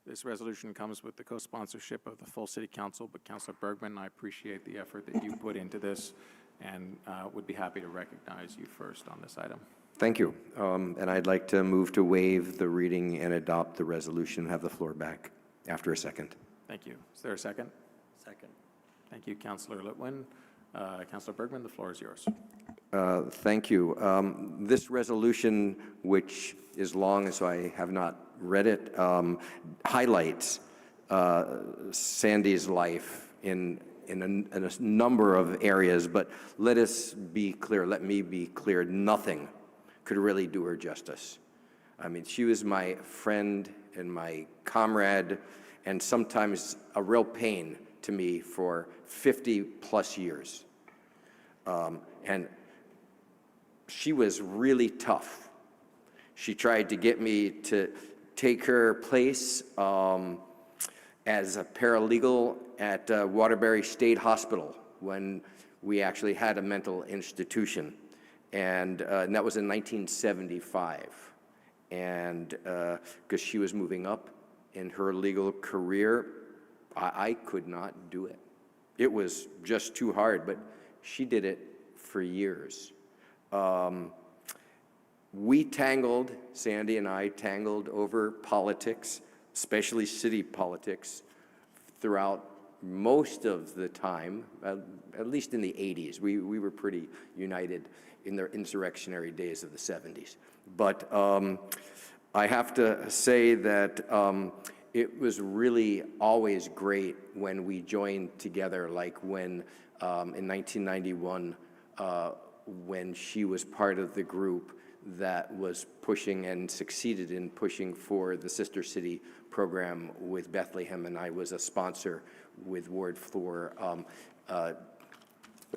This resolution comes with the co-sponsorship of the full City Council, but Councillor Bergman, I appreciate the effort that you put into this, and would be happy to recognize you first on this item. Thank you. And I'd like to move to waive the reading and adopt the resolution, have the floor back after a second. Thank you. Is there a second? Second. Thank you, Councillor Litwin. Councillor Bergman, the floor is yours. Thank you. This resolution, which is long, so I have not read it, highlights Sandy's life in a number of areas, but let me be clear, nothing could really do her justice. I mean, she was my friend and my comrade, and sometimes a real pain to me for 50 plus years. And she was really tough. She tried to get me to take her place as a paralegal at Waterbury State Hospital when we actually had a mental institution. And that was in 1975. And because she was moving up in her legal career, I could not do it. It was just too hard, but she did it for years. We tangled, Sandy and I tangled over politics, especially city politics, throughout most of the time, at least in the 80s. We were pretty united in the insurrectionary days of the 70s. But I have to say that it was really always great when we joined together, like when in 1991, when she was part of the group that was pushing and succeeded in pushing for the Sister City program with Bethlehem, and I was a sponsor with Ward 4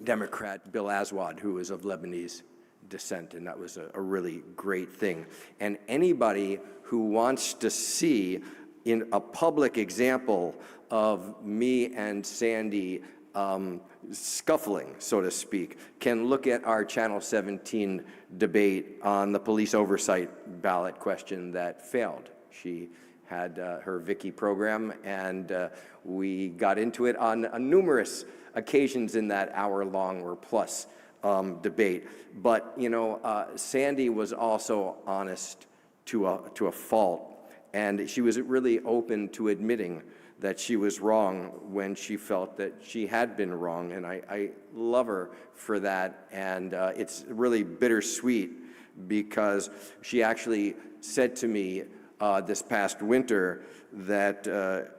Democrat Bill Aswad, who was of Lebanese descent, and that was a really great thing. And anybody who wants to see in a public example of me and Sandy scuffling, so to speak, can look at our Channel 17 debate on the police oversight ballot question that failed. She had her Vicky program, and we got into it on numerous occasions in that hour-long or plus debate. But, you know, Sandy was also honest to a fault, and she was really open to admitting that she was wrong when she felt that she had been wrong, and I love her for that. And it's really bittersweet because she actually said to me this past winter that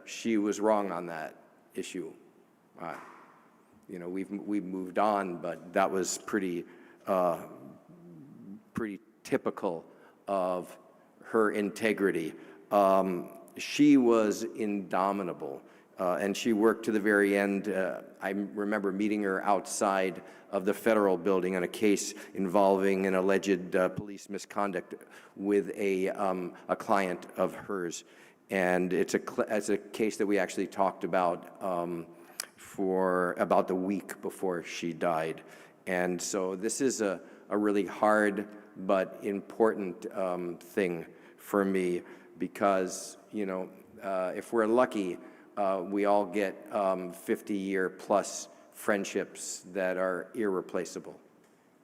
she was wrong on that issue. You know, we've moved on, but that was pretty typical of her integrity. She was indomitable, and she worked to the very end. I remember meeting her outside of the federal building on a case involving an alleged police misconduct with a client of hers. And it's a case that we actually talked about for about the week before she died. And so this is a really hard but important thing for me, because, you know, if we're lucky, we all get 50-year plus friendships that are irreplaceable.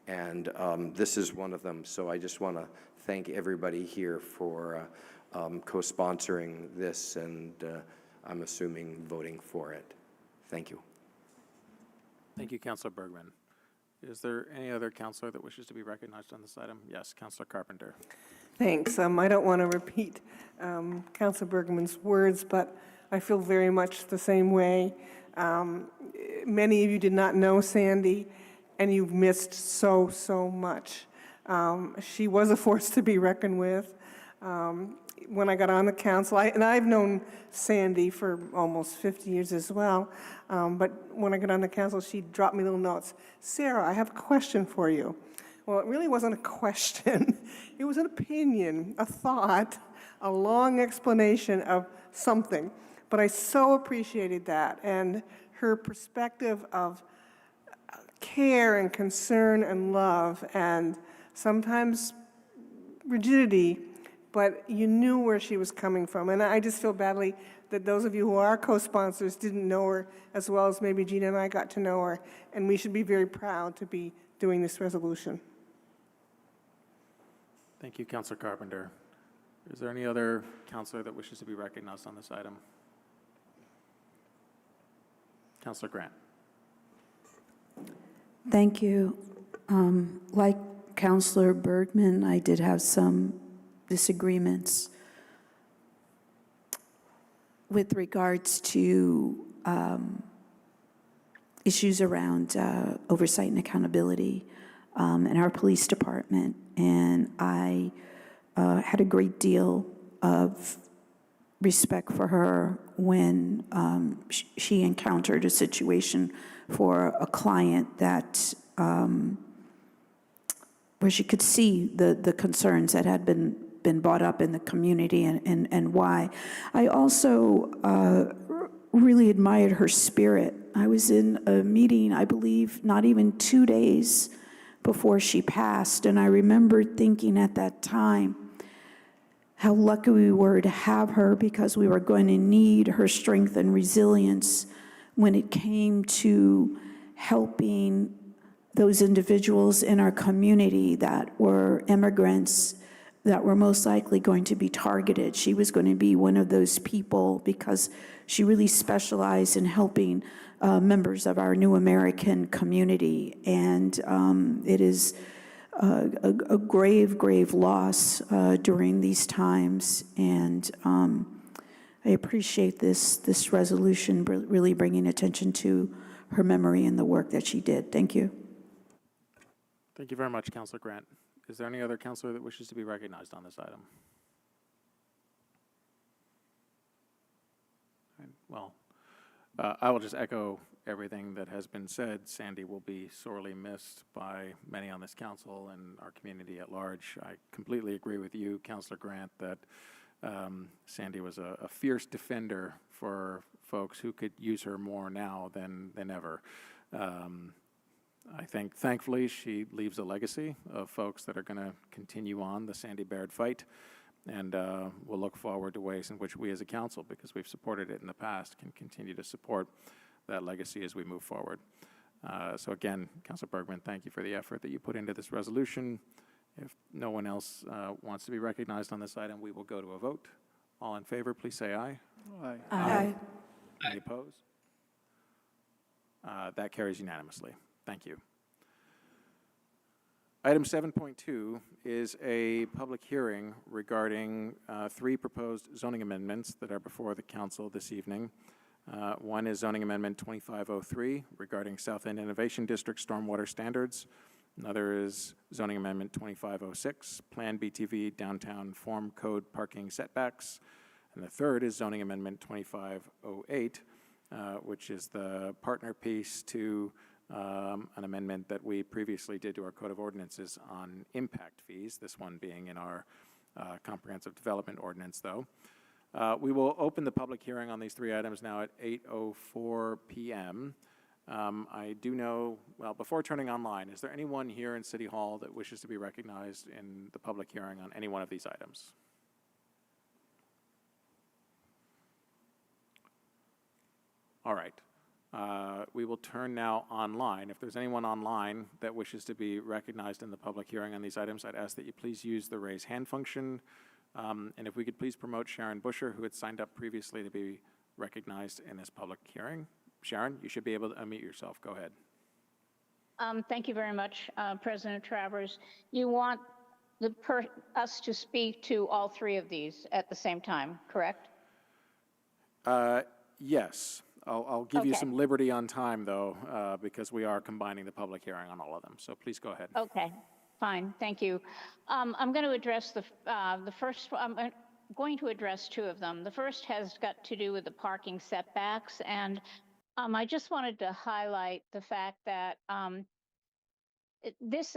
And this is one of them. So I just want to thank everybody here for co-sponsoring this, and I'm assuming voting for it. Thank you. Thank you, Councilor Bergman. Is there any other councilor that wishes to be recognized on this item? Yes, Councilor Carpenter. Thanks. I don't want to repeat Councilor Bergman's words, but I feel very much the same way. Many of you did not know Sandy, and you've missed so much. She was a force to be reckoned with. When I got on the council, and I've known Sandy for almost 50 years as well, but when I got on the council, she dropped me little notes. Sarah, I have a question for you. Well, it really wasn't a question. It was an opinion, a thought, a long explanation of something. But I so appreciated that, and her perspective of care and concern and love, and sometimes rigidity, but you knew where she was coming from. And I just feel badly that those of you who are co-sponsors didn't know her as well as maybe Gina and I got to know her, and we should be very proud to be doing this resolution. Thank you, Councilor Carpenter. Is there any other councilor that wishes to be recognized on this item? Councilor Grant. Thank you. Like Councilor Bergman, I did have some disagreements with regards to issues around oversight and accountability in our police department. And I had a great deal of respect for her when she encountered a situation for a client that where she could see the concerns that had been brought up in the community and why. I also really admired her spirit. I was in a meeting, I believe, not even 2 days before she passed, and I remember thinking at that time how lucky we were to have her, because we were going to need her strength and resilience when it came to helping those individuals in our community that were immigrants that were most likely going to be targeted. She was going to be one of those people because she really specialized in helping members of our New American community. And it is a grave, grave loss during these times. And I appreciate this resolution really bringing attention to her memory and the work that she did. Thank you. Thank you very much, Councilor Grant. Is there any other councilor that wishes to be recognized on this item? Well, I will just echo everything that has been said. Sandy will be sorely missed by many on this council and our community at large. I completely agree with you, Councilor Grant, that Sandy was a fierce defender for folks who could use her more now than ever. I think, thankfully, she leaves a legacy of folks that are going to continue on the Sandy Baird fight, and we'll look forward to ways in which we as a council, because we've supported it in the past, can continue to support that legacy as we move forward. So again, Councilor Bergman, thank you for the effort that you put into this resolution. If no one else wants to be recognized on this item, we will go to a vote. All in favor, please say aye. Aye. Aye. Any opposed? That carries unanimously. Thank you. Item 7.2 is a public hearing regarding 3 proposed zoning amendments that are before the council this evening. One is zoning amendment 2503 regarding South End Innovation District stormwater standards. Another is zoning amendment 2506, PlanBTV downtown form code parking setbacks. And the third is zoning amendment 2508, which is the partner piece to an amendment that we previously did to our Code of Ordinances on impact fees, this one being in our comprehensive development ordinance, though. We will open the public hearing on these 3 items now at 8:04 p.m. I do know, well, before turning online, is there anyone here in City Hall that wishes to be recognized in the public hearing on any one of these items? All right. We will turn now online. If there's anyone online that wishes to be recognized in the public hearing on these items, I'd ask that you please use the raise hand function. And if we could please promote Sharon Busher, who had signed up previously to be recognized in this public hearing. Sharon, you should be able to unmute yourself. Go ahead. Thank you very much, President Travers. You want us to speak to all 3 of these at the same time, correct? Yes. I'll give you some liberty on time, though, because we are combining the public hearing on all of them. So please go ahead. Okay, fine, thank you. I'm going to address the first. I'm going to address 2 of them. The first has got to do with the parking setbacks, and I just wanted to highlight the fact that I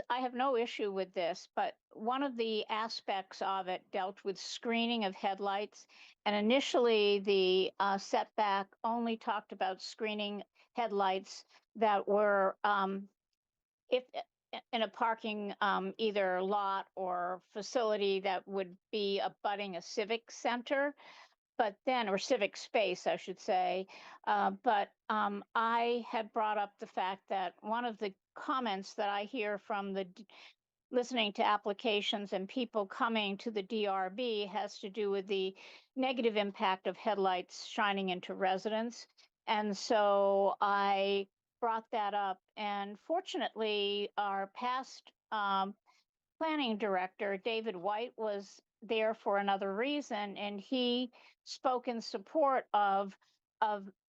have no issue with this, but one of the aspects of it dealt with screening of headlights. And initially, the setback only talked about screening headlights that were if in a parking either lot or facility that would be abutting a civic center. But then, or civic space, I should say. But I had brought up the fact that one of the comments that I hear from the listening to applications and people coming to the DRB has to do with the negative impact of headlights shining into residents. And so I brought that up. And fortunately, our past planning director, David White, was there for another reason, and he spoke in support of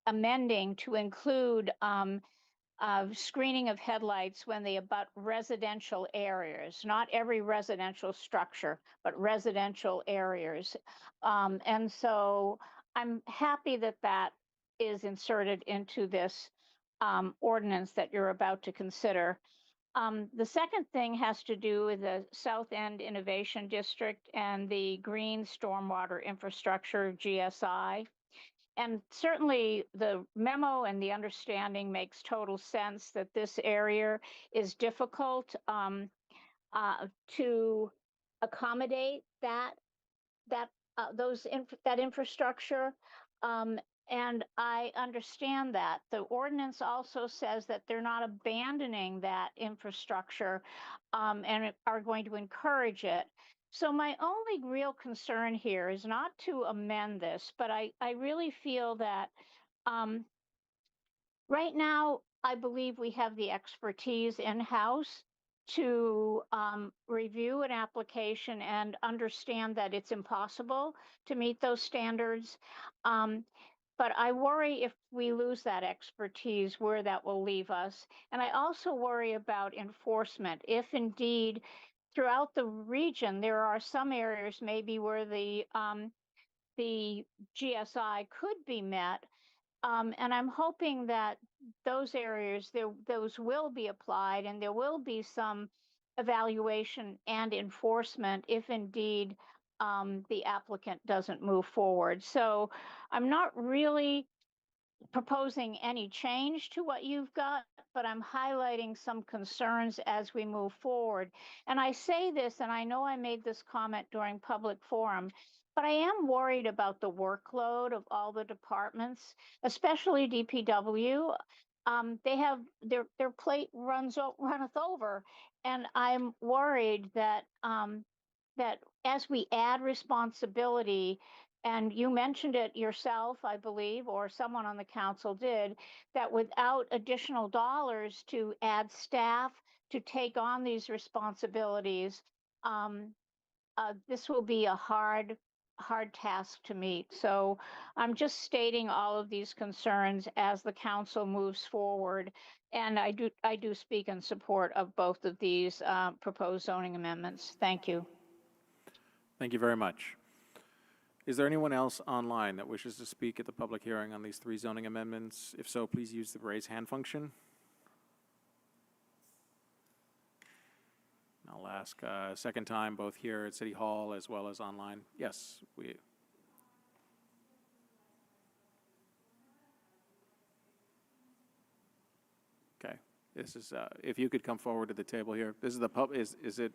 amending to include screening of headlights when they abut residential areas, not every residential structure, but residential areas. And so I'm happy that that is inserted into this ordinance that you're about to consider. The second thing has to do with the South End Innovation District and the Green Stormwater Infrastructure, GSI. And certainly the memo and the understanding makes total sense that this area is difficult to accommodate that infrastructure. And I understand that. The ordinance also says that they're not abandoning that infrastructure and are going to encourage it. So my only real concern here is not to amend this, but I really feel that right now, I believe we have the expertise in-house to review an application and understand that it's impossible to meet those standards. But I worry if we lose that expertise, where that will leave us. And I also worry about enforcement. If indeed throughout the region, there are some areas maybe where the GSI could be met, and I'm hoping that those areas, those will be applied and there will be some evaluation and enforcement if indeed the applicant doesn't move forward. So I'm not really proposing any change to what you've got, but I'm highlighting some concerns as we move forward. And I say this, and I know I made this comment during public forum, but I am worried about the workload of all the departments, especially DPW. They have their plate runneth over, and I'm worried that that as we add responsibility, and you mentioned it yourself, I believe, or someone on the council did, that without additional dollars to add staff to take on these responsibilities, this will be a hard task to meet. So I'm just stating all of these concerns as the council moves forward. And I do speak in support of both of these proposed zoning amendments. Thank you. Thank you very much. Is there anyone else online that wishes to speak at the public hearing on these 3 zoning amendments? If so, please use the raise hand function. I'll ask a second time, both here at City Hall as well as online. Yes, okay. This is, if you could come forward to the table here. This is the is it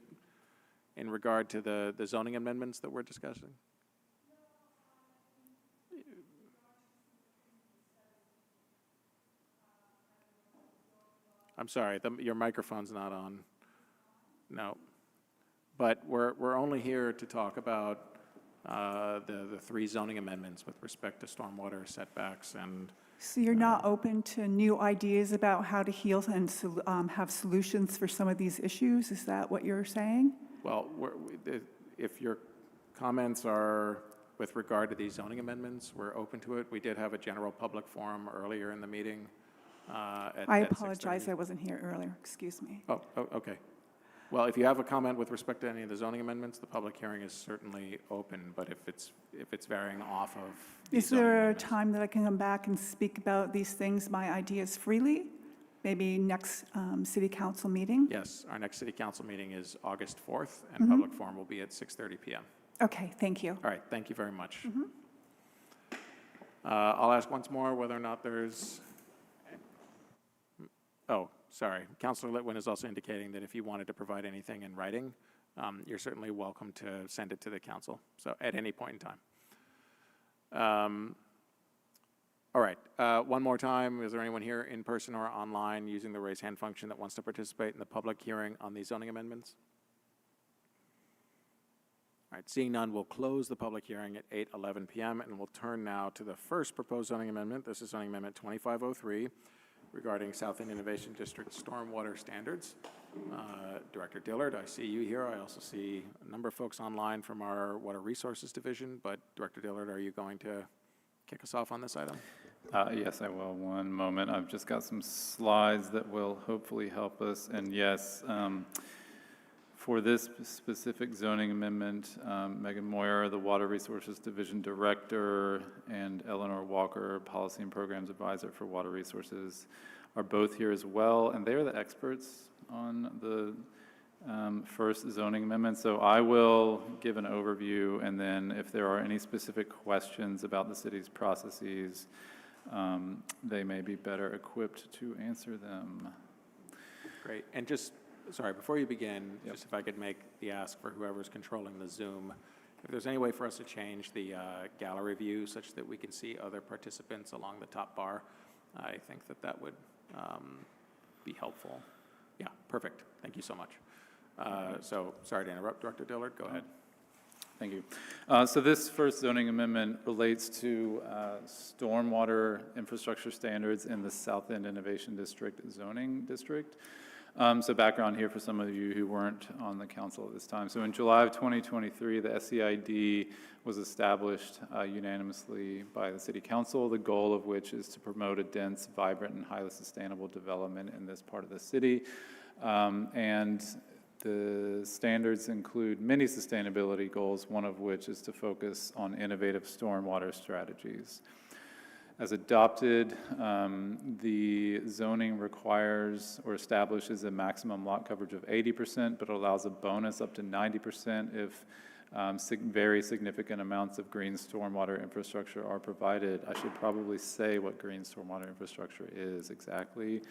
in regard to the zoning amendments that we're discussing? I'm sorry, your microphone's not on. No. But we're only here to talk about the 3 zoning amendments with respect to stormwater setbacks and. So you're not open to new ideas about how to heal and have solutions for some of these issues? Is that what you're saying? Well, if your comments are with regard to these zoning amendments, we're open to it. We did have a general public forum earlier in the meeting. I apologize, I wasn't here earlier. Excuse me. Oh, okay. Well, if you have a comment with respect to any of the zoning amendments, the public hearing is certainly open, but if it's varying off of. Is there a time that I can come back and speak about these things, my ideas freely? Maybe next city council meeting? Yes, our next city council meeting is August 4th, and public forum will be at 6:30 p.m. Okay, thank you. All right, thank you very much. I'll ask once more whether or not there's. Oh, sorry. Councilor Litwin is also indicating that if you wanted to provide anything in writing, you're certainly welcome to send it to the council, so at any point in time. All right, one more time. Is there anyone here in person or online using the raise hand function that wants to participate in the public hearing on these zoning amendments? All right, seeing none, we'll close the public hearing at 8:11 p.m. and we'll turn now to the first proposed zoning amendment. This is zoning amendment 2503 regarding South End Innovation District stormwater standards. Director Dillard, I see you here. I also see a number of folks online from our Water Resources Division, but Director Dillard, are you going to kick us off on this item? Yes, I will. One moment. I've just got some slides that will hopefully help us. And yes, for this specific zoning amendment, Megan Moyer, the Water Resources Division Director, and Eleanor Walker, Policy and Programs Advisor for Water Resources, are both here as well, and they are the experts on the first zoning amendment. So I will give an overview, and then if there are any specific questions about the city's processes, they may be better equipped to answer them. Great. And just, sorry, before you begin, just if I could make the ask for whoever's controlling the Zoom, If there's any way for us to change the gallery view such that we can see other participants along the top bar, I think that that would be helpful. Yeah, perfect. Thank you so much. So, sorry to interrupt, Director Dillard, go ahead. Thank you. So this first zoning amendment relates to stormwater infrastructure standards in the South End Innovation District zoning district. So background here for some of you who weren't on the council at this time. So in July of 2023, the SEID was established unanimously by the City Council, the goal of which is to promote a dense, vibrant, and highly sustainable development in this part of the city. And the standards include many sustainability goals, one of which is to focus on innovative stormwater strategies. As adopted, the zoning requires or establishes a maximum lot coverage of 80%, but allows a bonus up to 90% if very significant amounts of green stormwater infrastructure are provided. I should probably say what green stormwater infrastructure is exactly.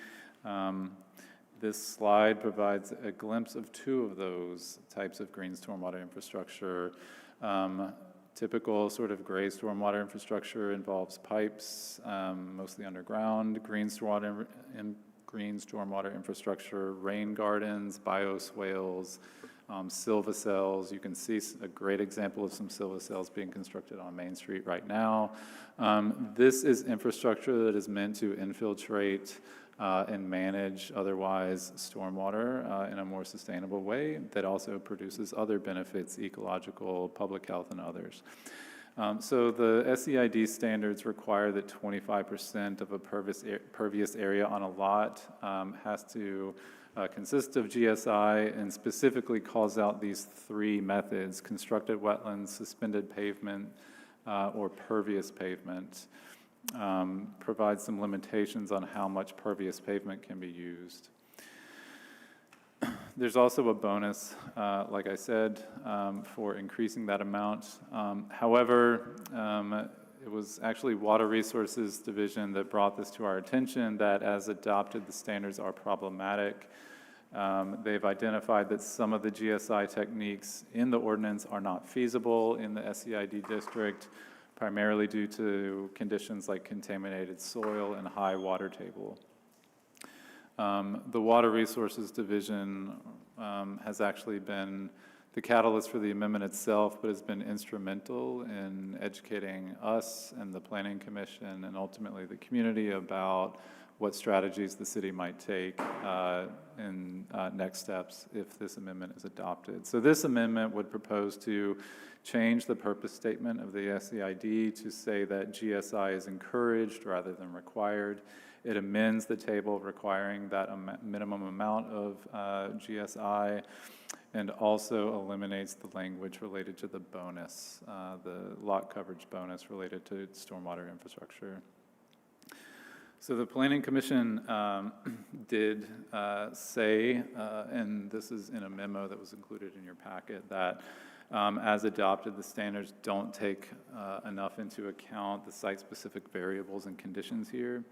This slide provides a glimpse of two of those types of green stormwater infrastructure. Typical sort of gray stormwater infrastructure involves pipes, mostly underground. Green stormwater infrastructure, rain gardens, bioswales, silvacells. You can see a great example of some silvacells being constructed on Main Street right now. This is infrastructure that is meant to infiltrate and manage otherwise stormwater in a more sustainable way that also produces other benefits, ecological, public health, and others. So the SEID standards require that 25% of a pervious area on a lot has to consist of GSI, and specifically calls out these three methods: constructed wetlands, suspended pavement, or pervious pavement. Provides some limitations on how much pervious pavement can be used. There's also a bonus, like I said, for increasing that amount. However, it was actually Water Resources Division that brought this to our attention, that as adopted, the standards are problematic. They've identified that some of the GSI techniques in the ordinance are not feasible in the SEID district, primarily due to conditions like contaminated soil and high water table. The Water Resources Division has actually been the catalyst for the amendment itself, but has been instrumental in educating us and the Planning Commission and ultimately the community about what strategies the city might take in next steps if this amendment is adopted. So this amendment would propose to change the purpose statement of the SEID to say that GSI is encouraged rather than required. It amends the table requiring that minimum amount of GSI, and also eliminates the language related to the bonus, the lot coverage bonus related to stormwater infrastructure. So the Planning Commission did say, and this is in a memo that was included in your packet, that as adopted, the standards don't take enough into account the site-specific variables and conditions here.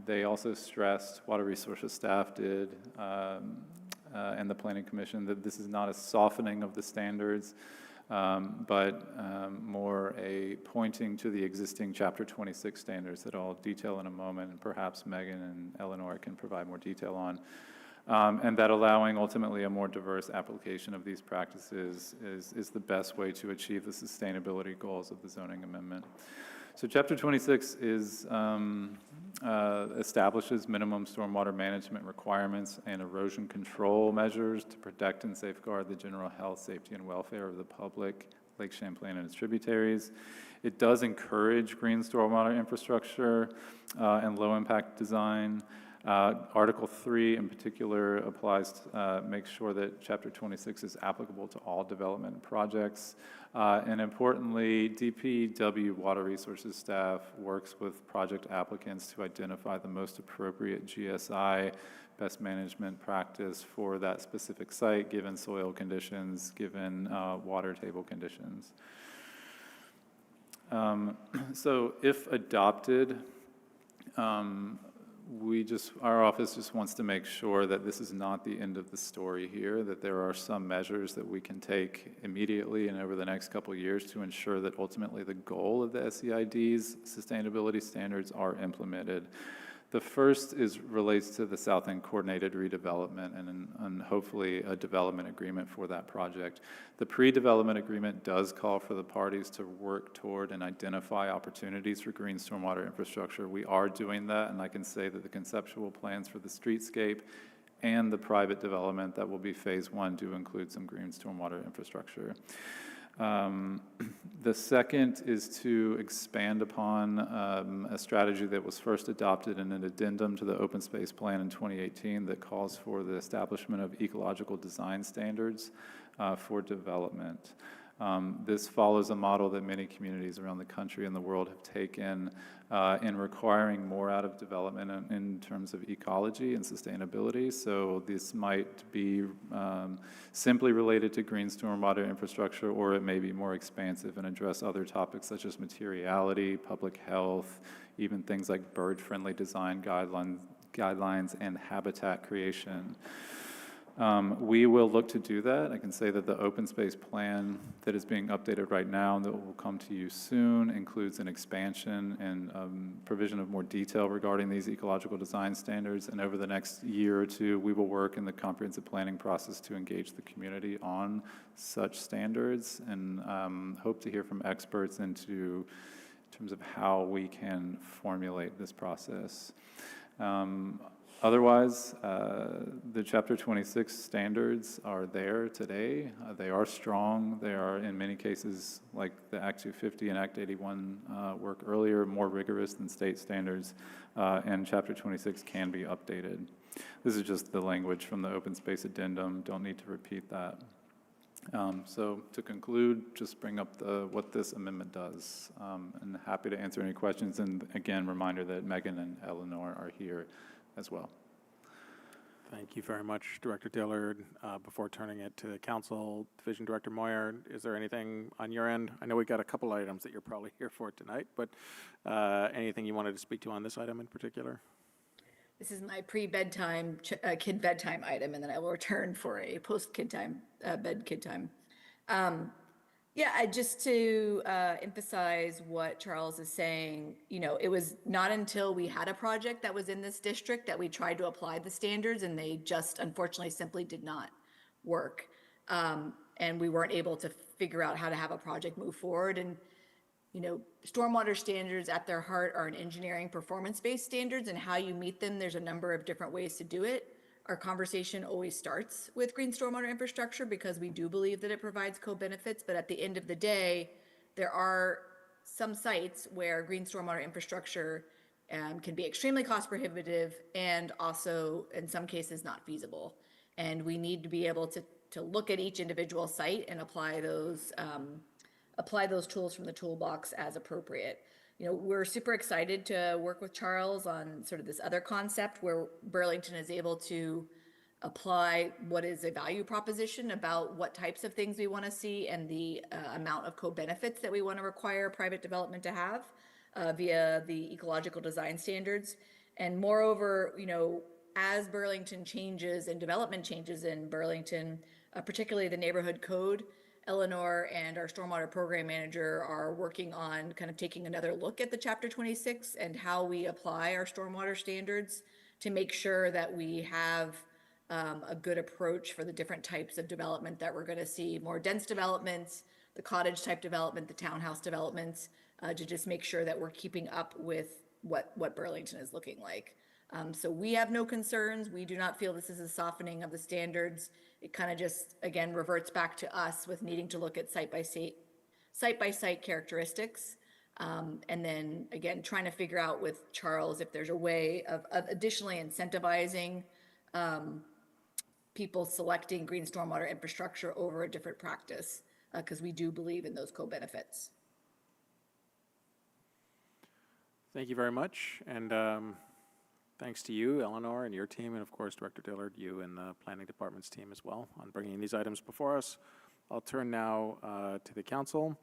They also stressed, Water Resources staff did, and the Planning Commission, that this is not a softening of the standards, but more a pointing to the existing Chapter 26 standards that I'll detail in a moment, and perhaps Megan and Eleanor can provide more detail on. And that allowing ultimately a more diverse application of these practices is the best way to achieve the sustainability goals of the zoning amendment. So Chapter 26 establishes minimum stormwater management requirements and erosion control measures to protect and safeguard the general health, safety, and welfare of the public, Lake Champlain and its tributaries. It does encourage green stormwater infrastructure and low-impact design. Article 3 in particular applies, makes sure that Chapter 26 is applicable to all development projects. And importantly, DPW-Water Resources staff works with project applicants to identify the most appropriate GSI best management practice for that specific site, given soil conditions, given water table conditions. So if adopted, our office just wants to make sure that this is not the end of the story here, that there are some measures that we can take immediately and over the next couple of years to ensure that ultimately the goal of the SEID's sustainability standards are implemented. The first relates to the South End Coordinated Redevelopment and hopefully a development agreement for that project. The pre-development agreement does call for the parties to work toward and identify opportunities for green stormwater infrastructure. We are doing that, and I can say that the conceptual plans for the streetscape and the private development that will be phase 1 do include some green stormwater infrastructure. The second is to expand upon a strategy that was first adopted in an addendum to the open space plan in 2018 that calls for the establishment of ecological design standards for development. This follows a model that many communities around the country and the world have taken in requiring more out of development in terms of ecology and sustainability. So this might be simply related to green stormwater infrastructure, or it may be more expansive and address other topics such as materiality, public health, even things like bird-friendly design guidelines and habitat creation. We will look to do that. I can say that the open space plan that is being updated right now and that will come to you soon includes an expansion and provision of more detail regarding these ecological design standards. And over the next year or two, we will work in the comprehensive planning process to engage the community on such standards and hope to hear from experts in terms of how we can formulate this process. Otherwise, the Chapter 26 standards are there today. They are strong. They are, in many cases, like the Act 250 and Act 81 work earlier, more rigorous than state standards, and Chapter 26 can be updated. This is just the language from the open space addendum. Don't need to repeat that. So to conclude, just bring up what this amendment does. And happy to answer any questions. And again, reminder that Megan and Eleanor are here as well. Thank you very much, Director Dillard. Before turning it to the Council, Division Director Moyer, is there anything on your end? I know we got a couple items that you're probably here for tonight, but anything you wanted to speak to on this item in particular? This is my pre-bedtime, kid bedtime item, and then I will return for a post-kid time, kid time. Yeah, just to emphasize what Charles is saying, you know, it was not until we had a project that was in this district that we tried to apply the standards, and they just unfortunately simply did not work. And we weren't able to figure out how to have a project move forward. And, you know, stormwater standards at their heart are an engineering performance-based standards, and how you meet them, there's a number of different ways to do it. Our conversation always starts with green stormwater infrastructure because we do believe that it provides co-benefits, but at the end of the day, there are some sites where green stormwater infrastructure can be extremely cost prohibitive and also in some cases not feasible. And we need to be able to look at each individual site and apply those tools from the toolbox as appropriate. You know, we're super excited to work with Charles on sort of this other concept where Burlington is able to apply what is a value proposition about what types of things we want to see and the amount of co-benefits that we want to require private development to have via the ecological design standards. And moreover, you know, as Burlington changes and development changes in Burlington, particularly the neighborhood code, Eleanor and our stormwater program manager are working on kind of taking another look at the Chapter 26 and how we apply our stormwater standards to make sure that we have a good approach for the different types of development that we're going to see, more dense developments, the cottage type development, the townhouse developments, to just make sure that we're keeping up with what Burlington is looking like. So we have no concerns. We do not feel this is a softening of the standards. It kind of just, again, reverts back to us with needing to look at site-by-site characteristics. And then, again, trying to figure out with Charles if there's a way of additionally incentivizing people selecting green stormwater infrastructure over a different practice, because we do believe in those co-benefits. Thank you very much. And thanks to you, Eleanor, and your team, and of course, Director Dillard, you and the Planning Department's team as well on bringing these items before us. I'll turn now to the Council.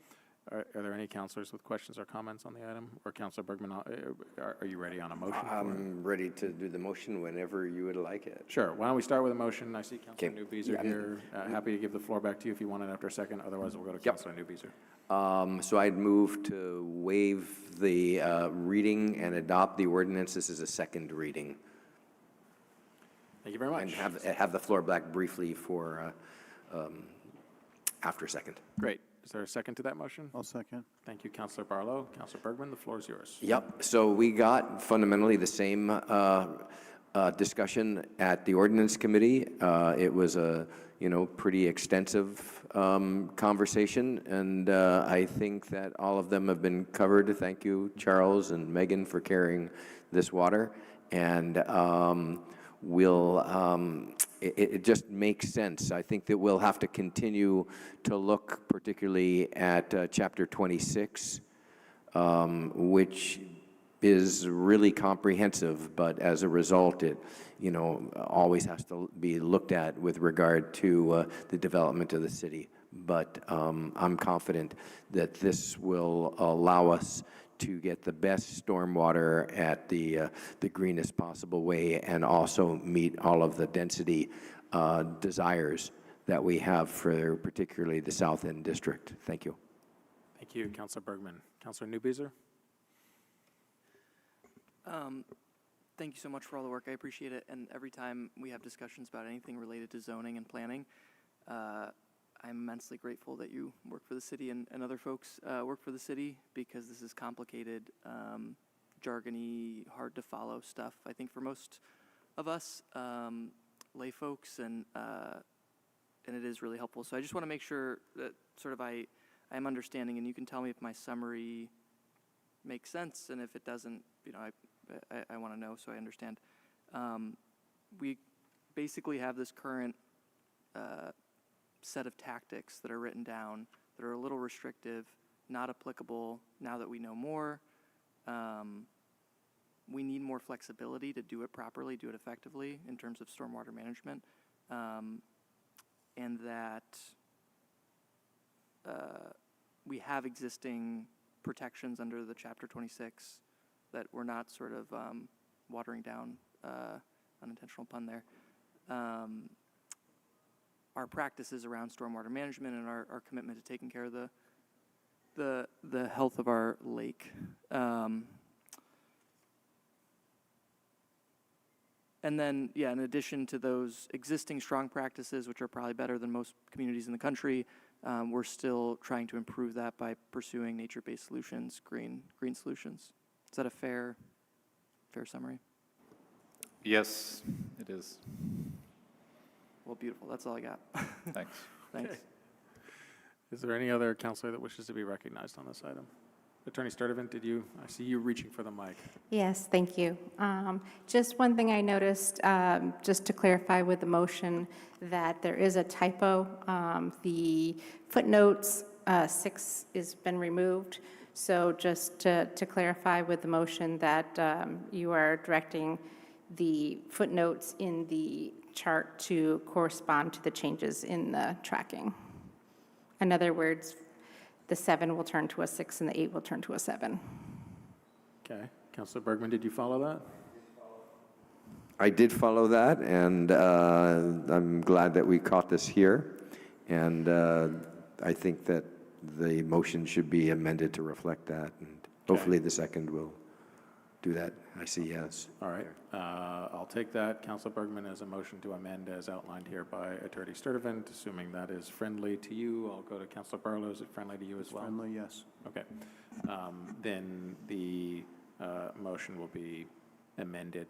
Are there any counselors with questions or comments on the item? Or Councilor Bergman, are you ready on a motion? for it? I'm ready to do the motion whenever you would like it. Sure. Why don't we start with a motion? I see Councilor Okay. Newbeezer Yeah, here. Happy to give the floor back to you if you want it after a second. Otherwise, we'll go to Yep. Councilor Newbeezer. So I'd move to waive the reading and adopt the ordinance. This is a second reading. Thank you very much. And have the floor back briefly for after second. Great. Is there a second to that motion? I'll second. Thank you, Councilor Barlow. Councilor Bergman, the floor is yours. Yep, so we got fundamentally the same discussion at the ordinance committee. It was a, pretty extensive conversation, and I think that all of them have been covered. Thank you, Charles and Megan, for carrying this water. And it just makes sense. I think that we'll have to continue to look particularly at Chapter 26, which is really comprehensive, but as a result, it always has to be looked at with regard to the development of the city. But I'm confident that this will allow us to get the best stormwater at the greenest possible way, and also meet all of the density desires that we have for particularly the South End District. Thank you. Thank you, Councilor Bergman. Councilor Newbeezer? Thank you so much for all the work. I appreciate it. And every time we have discussions about anything related to zoning and planning, I'm immensely grateful that you work for the city and other folks work for the city, because this is complicated, jargony, hard to follow stuff, I think, for most of us lay folks, and it is really helpful. So I just want to make sure that sort of I'm understanding, and you can tell me if my summary makes sense, and if it doesn't, I want to know so I understand. We basically have this current set of tactics that are written down that are a little restrictive, not applicable now that we know more. We need more flexibility to do it properly, do it effectively in terms of stormwater management, and that we have existing protections under the Chapter 26 that we're not sort of watering down, unintentional pun there. Our practices around stormwater management and our commitment to taking care of the health of our lake. And then, in addition to those existing strong practices, which are probably better than most communities in the country, we're still trying to improve that by pursuing nature-based solutions, green solutions. Is that a fair summary? Yes, it is. Well, beautiful. That's all I got. Thanks. Thanks. Okay. Is there any other counselor that wishes to be recognized on this item? Attorney Sturdivant, I see you reaching for the mic. Yes, thank you. Just one thing I noticed, just to clarify with the motion, that there is a typo. The footnotes 6 has been removed. So just to clarify with the motion that you are directing the footnotes in the chart to correspond to the changes in the tracking. In other words, the 7 will turn to a 6 and the 8 will turn to a 7. Okay. Councilor Bergman, did you follow that? I did follow that, and I'm glad that we caught this here. And I think that the motion should be amended to reflect that, and hopefully the second will do that. I see yes. All right. I'll take that, Councilor Bergman, as a motion to amend as outlined here by Attorney Sturdivant. Assuming that is friendly to you, I'll go to Councilor Barlow. Is it friendly to you as well? Friendly, yes. Okay. Then the motion will be amended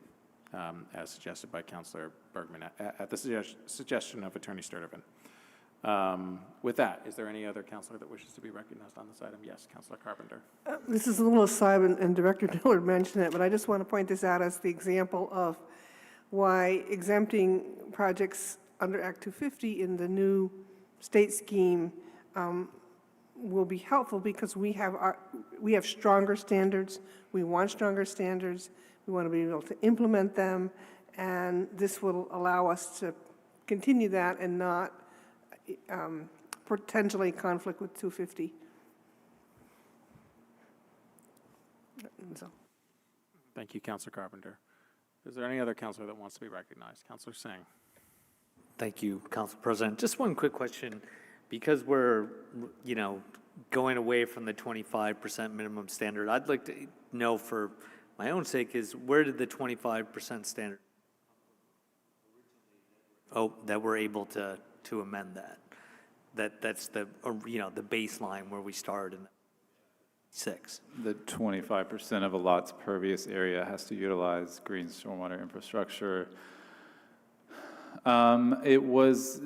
as suggested by Councilor Bergman at the suggestion of Attorney Sturdivant. With that, is there any other counselor that wishes to be recognized on this item? Yes, Councilor Carpenter. This is a little aside, and Director Dillard mentioned it, but I just want to point this out as the example of why exempting projects under Act 250 in the new state scheme will be helpful, because we have stronger standards. We want stronger standards. We want to be able to implement them, and this will allow us to continue that and not potentially conflict with 250. Thank you, Councilor Carpenter. Is there any other councilor that wants to be recognized? Councilor Singh. Thank you, Council President. Just one quick question. Because we're, going away from the 25% minimum standard, I'd like to know for my own sake is where did the 25% standard, that we're able to amend that? That's the, the baseline where we started in 6. The 25% of a lot's pervious area has to utilize green stormwater infrastructure. It was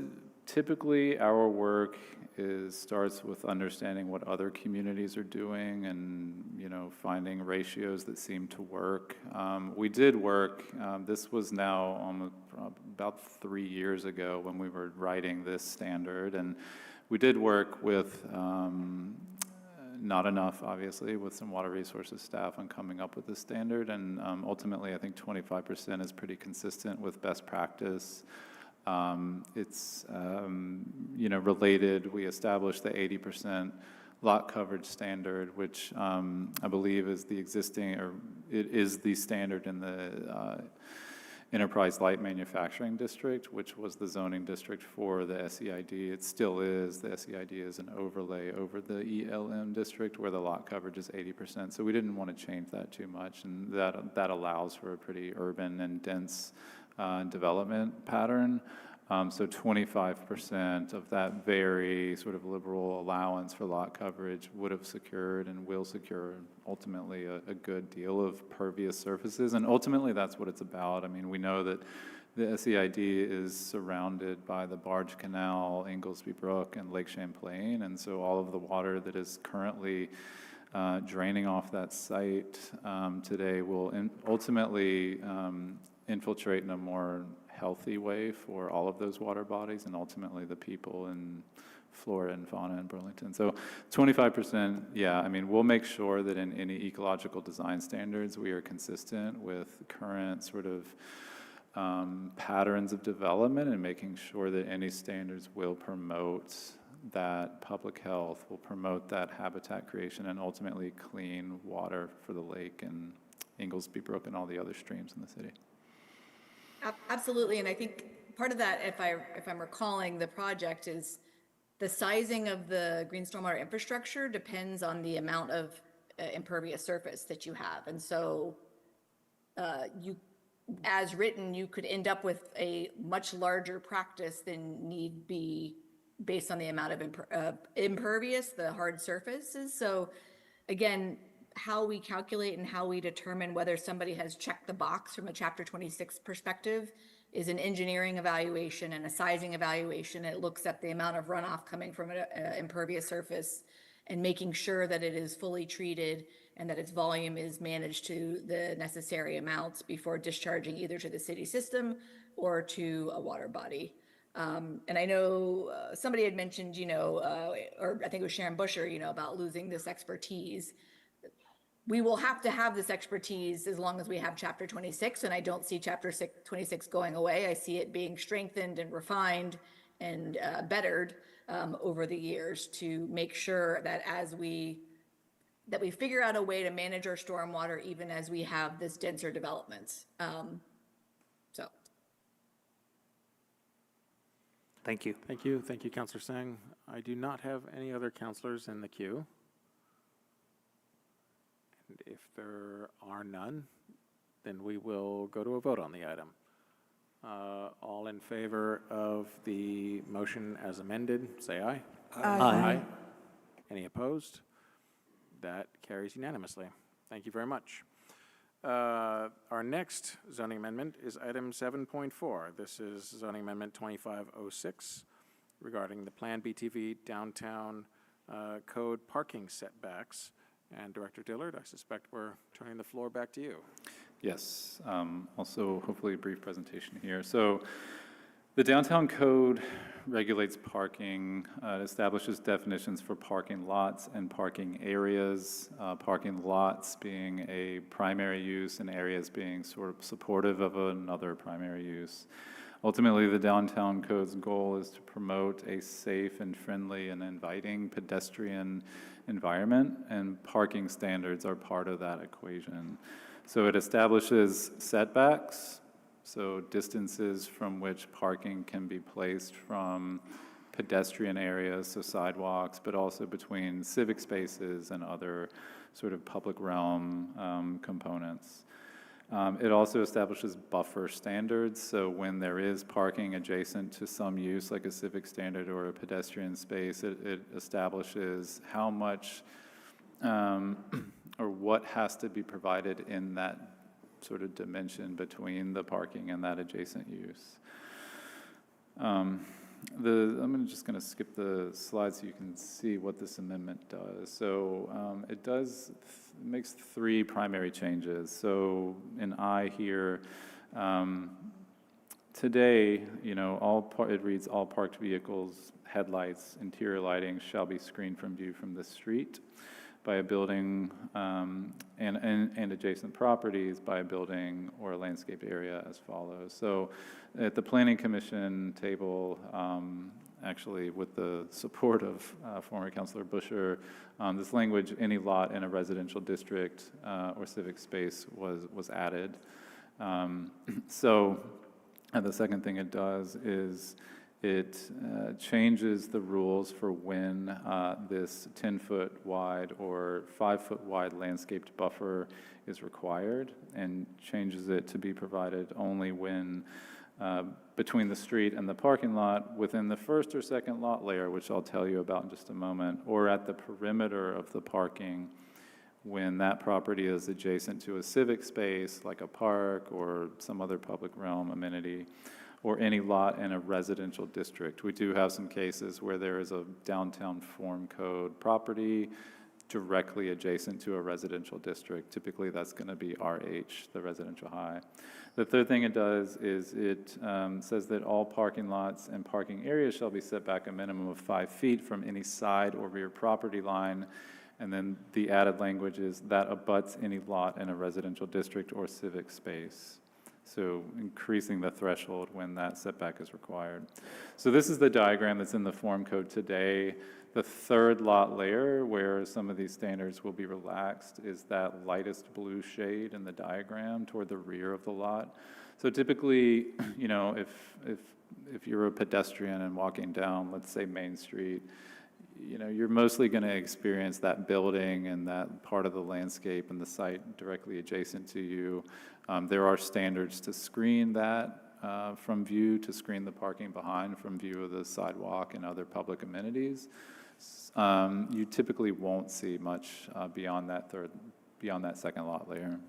typically our work starts with understanding what other communities are doing and, finding ratios that seem to work. We did work, this was now almost about 3 years ago when we were writing this standard, and we did work with, not enough, obviously, with some water resources staff on coming up with this standard, and ultimately I think 25% is pretty consistent with best practice. It's, related. We established the 80% lot coverage standard, which I believe is the existing, or it is the standard in the Enterprise Light Manufacturing District, which was the zoning district for the SEID. It still is. The SEID is an overlay over the ELM district where the lot coverage is 80%. So we didn't want to change that too much, and that allows for a pretty urban and dense development pattern. So 25% of that very sort of liberal allowance for lot coverage would have secured and will secure ultimately a good deal of pervious surfaces. And ultimately that's what it's about. I mean, we know that the SEID is surrounded by the Barge Canal, Inglesby Brook, and Lake Champlain. And so all of the water that is currently draining off that site today will ultimately infiltrate in a more healthy way for all of those water bodies and ultimately the people in flora and fauna in Burlington. So 25%, yeah, I mean, we'll make sure that in any ecological design standards we are consistent with current sort of patterns of development and making sure that any standards will promote that public health, will promote that habitat creation and ultimately clean water for the lake and Inglesby Brook and all the other streams in the city. Absolutely, and I think part of that, if I'm recalling the project, is the sizing of the green stormwater infrastructure depends on the amount of impervious surface that you have, and so you, as written, you could end up with a much larger practice than need be based on the amount of impervious, the hard surfaces. So again, how we calculate and how we determine whether somebody has checked the box from a Chapter 26 perspective is an engineering evaluation and a sizing evaluation. It looks at the amount of runoff coming from an impervious surface and making sure that it is fully treated and that its volume is managed to the necessary amounts before discharging either to the city system or to a water body. And I know somebody had mentioned, or I think it was Sharon Busher, about losing this expertise. We will have to have this expertise as long as we have Chapter 26, and I don't see Chapter 26 going away. I see it being strengthened and refined and bettered over the years to make sure that we figure out a way to manage our stormwater even as we have this denser development. Thank you. Thank you. Thank you, Councilor Singh. I do not have any other councilors in the queue. And if there are none, then we will go to a vote on the item. All in favor of the motion as amended, say aye. Aye. Any opposed? That carries unanimously. Thank you very much. Our next zoning amendment is item 7.4. This is zoning amendment 2506 regarding the PlanBTV downtown code parking setbacks. And Director Dillard, I suspect we're turning the floor back to you. Yes, also hopefully a brief presentation here. So the downtown code regulates parking, it establishes definitions for parking lots and parking areas, parking lots being a primary use and areas being sort of supportive of another primary use. Ultimately, the downtown code's goal is to promote a safe and friendly and inviting pedestrian environment, and parking standards are part of that equation. So it establishes setbacks, so distances from which parking can be placed from pedestrian areas, so sidewalks, but also between civic spaces and other sort of public realm components. It also establishes buffer standards, so when there is parking adjacent to some use, like a civic standard or a pedestrian space, it establishes how much or what has to be provided in that sort of dimension between the parking and that adjacent use. I'm just going to skip the slides so you can see what this amendment does. So it makes 3 primary changes. So in I here, today, you know, it reads all parked vehicles, headlights, interior lighting shall be screened from view from the street by a building and adjacent properties by a building or a landscape area as follows. So at the Planning Commission table, actually with the support of former Councilor Busher, this language, any lot in a residential district or civic space was added. So the second thing it does is it changes the rules for when this 10-foot wide or 5-foot wide landscaped buffer is required, and changes it to be provided only when between the street and the parking lot within the first or second lot layer, which I'll tell you about in just a moment, or at the perimeter of the parking when that property is adjacent to a civic space like a park or some other public realm amenity, or any lot in a residential district. We do have some cases where there is a downtown form code property directly adjacent to a residential district. Typically, that's going to be RH, the residential high. The third thing it does is it says that all parking lots and parking areas shall be set back a minimum of 5 feet from any side or rear property line. And then the added language is that abuts any lot in a residential district or civic space. So increasing the threshold when that setback is required. So this is the diagram that's in the form code today. The third lot layer, where some of these standards will be relaxed, is that lightest blue shade in the diagram toward the rear of the lot. So typically, you know, if you're a pedestrian and walking down, let's say Main Street, you know, you're mostly going to experience that building and that part of the landscape and the site directly adjacent to you. There are standards to screen that from view, to screen the parking behind from view of the sidewalk and other public amenities. You typically won't see much beyond that second lot layer.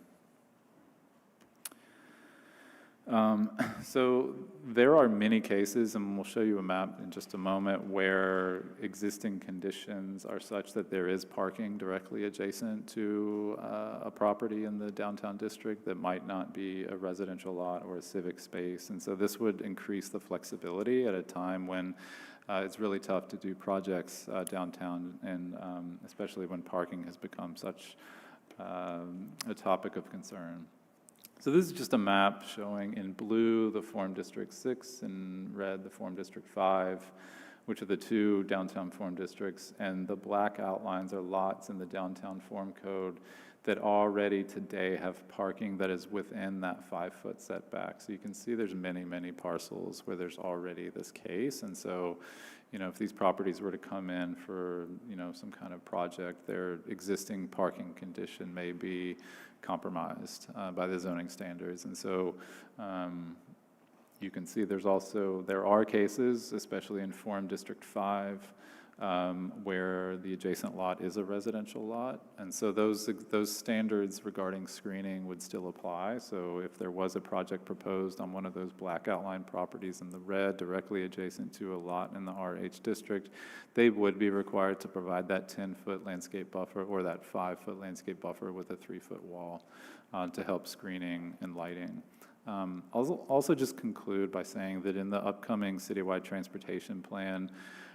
So there are many cases, and we'll show you a map in just a moment, where existing conditions are such that there is parking directly adjacent to a property in the downtown district that might not be a residential lot or a civic space. And so this would increase the flexibility at a time when it's really tough to do projects downtown, and especially when parking has become such a topic of concern. So this is just a map showing in blue the Form District 6 and red the Form District 5, which are the 2 downtown form districts, and the black outlines are lots in the downtown form code that already today have parking that is within that 5-foot setback. So you can see there's many, many parcels where there's already this case, and so, you know, if these properties were to come in for, you know, some kind of project, their existing parking condition may be compromised by the zoning standards. And so you can see there are cases, especially in Form District 5, where the adjacent lot is a residential lot. And so those standards regarding screening would still apply. So if there was a project proposed on one of those black outline properties in the red directly adjacent to a lot in the RH district, they would be required to provide that 10-foot landscape buffer or that 5-foot landscape buffer with a 3-foot wall to help screening and lighting. I'll also just conclude by saying that in the upcoming citywide transportation plan,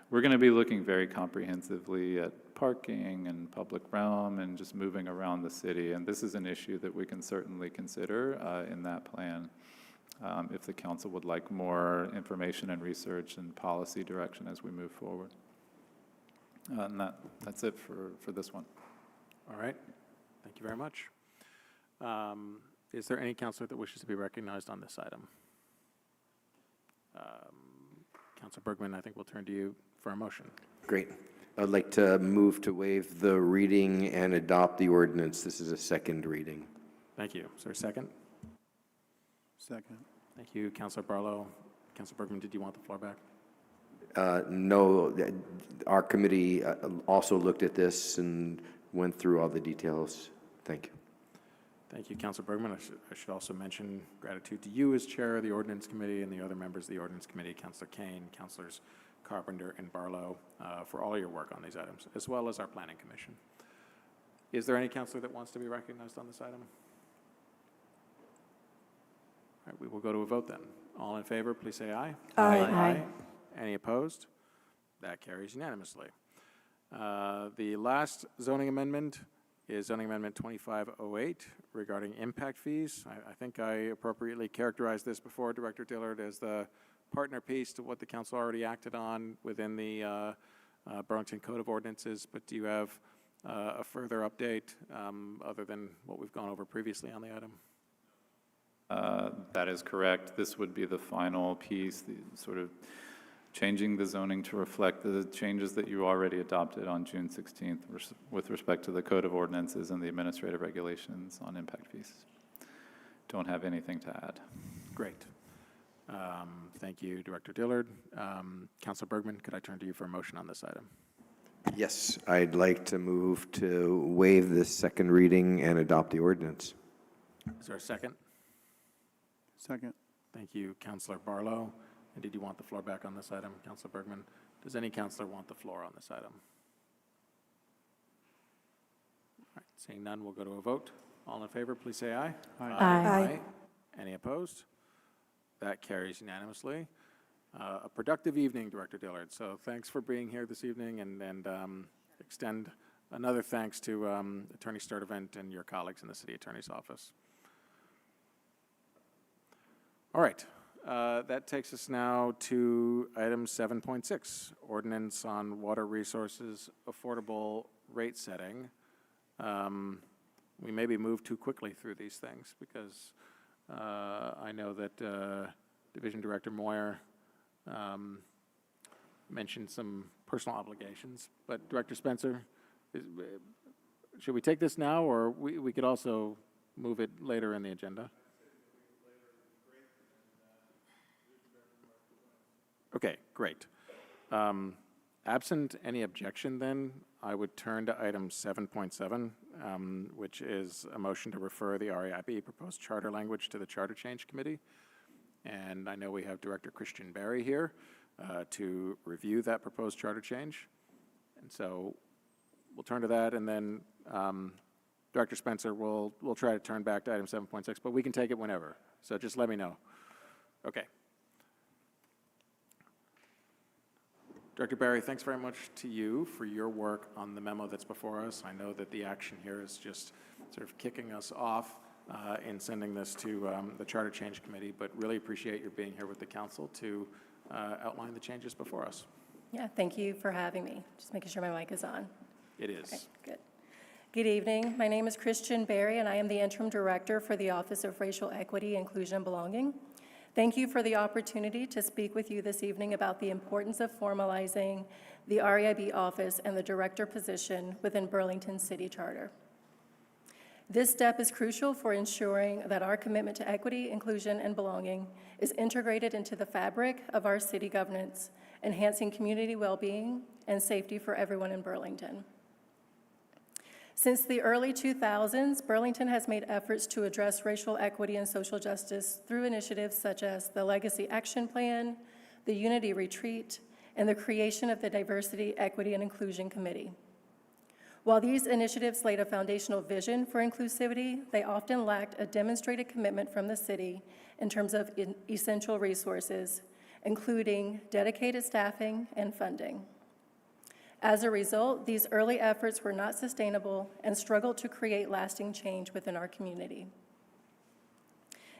we're going to be looking very comprehensively at parking and public realm and just moving around the city. And this is an issue that we can certainly consider in that plan if the council would like more information and research and policy direction as we move forward. And that's it for this one. All right. Thank you very much. Is there any counselor that wishes to be recognized on this item? Counselor Bergman, I think we'll turn to you for a motion. Great. I'd like to move to waive the reading and adopt the ordinance. This is a second reading. Thank you. Is there a second? Second. Thank you, Counselor Barlow. Counselor Bergman, did you want the floor back? No, our committee also looked at this and went through all the details. Thank you. Thank you, Counselor Bergman. I should also mention gratitude to you as chair of the Ordinance Committee and the other members of the Ordinance Committee, Counselor Kane, Counselors Carpenter and Barlow, for all your work on these items, as well as our Planning Commission. Is there any counselor that wants to be recognized on this item? All right, we will go to a vote then. All in favor, please say aye. Aye. Aye. Any opposed? That carries unanimously. The last zoning amendment is zoning amendment 2508 regarding impact fees. I think I appropriately characterized this before, Director Dillard, as the partner piece to what the council already acted on within the Burlington Code of Ordinances. But do you have a further update other than what we've gone over previously on the item? That is correct. This would be the final piece, the sort of changing the zoning to reflect the changes that you already adopted on June 16th with respect to the Code of Ordinances and the administrative regulations on impact fees. Don't have anything to add. Great. Thank you, Director Dillard. Councilor Bergman, could I turn to you for a motion on this item? Yes, I'd like to move to waive this second reading and adopt the ordinance. Is there a second? Second. Thank you, Councilor Barlow. And did you want the floor back on this item, Councilor Bergman? Does any counselor want the floor on this item? All right, seeing none, we'll go to a vote. All in favor, please say aye. Aye. Aye. Any opposed? That carries unanimously. A productive evening, Director Dillard. So thanks for being here this evening, and extend another thanks to Attorney Sturdivant and your colleagues in the City Attorney's Office. All right. That takes us now to item 7.6, ordinance on water resources affordable rate setting. We maybe move too quickly through these things because I know that Division Director Moyer mentioned some personal obligations, but Director Spencer, should we take this now, or we could also move it later in the agenda? Okay, great. Absent any objection, then, I would turn to item 7.7, which is a motion to refer the REIB proposed charter language to the Charter Change Committee. And I know we have Director Christian Berry here to review that proposed charter change. And so we'll turn to that, and then Director Spencer will try to turn back to item 7.6, but we can take it whenever. So just let me know. Okay. Director Berry, thanks very much to you for your work on the memo that's before us. I know that the action here is just sort of kicking us off in sending this to the Charter Change Committee, but really appreciate your being here with the council to outline the changes before us. Yeah, thank you for having me. Just making sure my mic is on. It is. Okay, good. Good evening. My name is Christian Berry, and I am the Interim Director for the Office of Racial Equity, Inclusion, and Belonging. Thank you for the opportunity to speak with you this evening about the importance of formalizing the REIB office and the director position within Burlington City Charter. This step is crucial for ensuring that our commitment to equity, inclusion, and belonging is integrated into the fabric of our city governance, enhancing community well-being and safety for everyone in Burlington. Since the early 2000s, Burlington has made efforts to address racial equity and social justice through initiatives such as the Legacy Action Plan, the Unity Retreat, and the creation of the Diversity, Equity, and Inclusion Committee. While these initiatives laid a foundational vision for inclusivity, they often lacked a demonstrated commitment from the city in terms of essential resources, including dedicated staffing and funding. As a result, these early efforts were not sustainable and struggled to create lasting change within our community.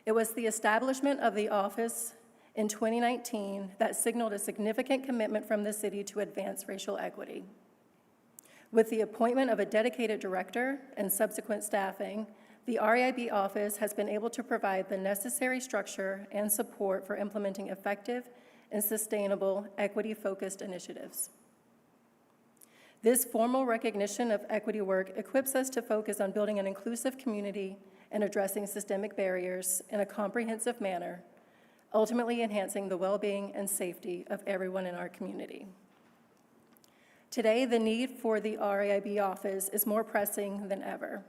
It was the establishment of the office in 2019 that signaled a significant commitment from the city to advance racial equity. With the appointment of a dedicated director and subsequent staffing, the REIB office has been able to provide the necessary structure and support for implementing effective and sustainable equity-focused initiatives. This formal recognition of equity work equips us to focus on building an inclusive community and addressing systemic barriers in a comprehensive manner, ultimately enhancing the well-being and safety of everyone in our community. Today, the need for the REIB office is more pressing than ever.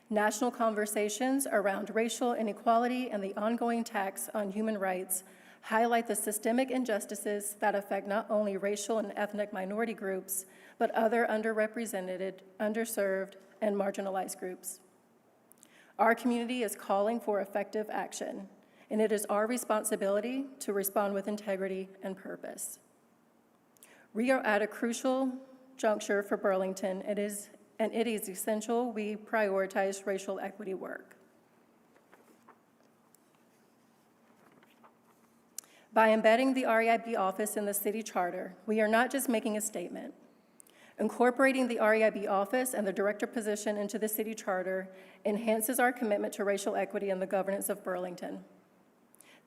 National conversations around racial inequality and the ongoing attacks on human rights highlight the systemic injustices that affect not only racial and ethnic minority groups, but other underrepresented, underserved, and marginalized groups. Our community is calling for effective action, and it is our responsibility to respond with integrity and purpose. We are at a crucial juncture for Burlington, and it is essential we prioritize racial equity work. By embedding the REIB office in the city charter, we are not just making a statement. Incorporating the REIB office and the director position into the city charter enhances our commitment to racial equity and the governance of Burlington.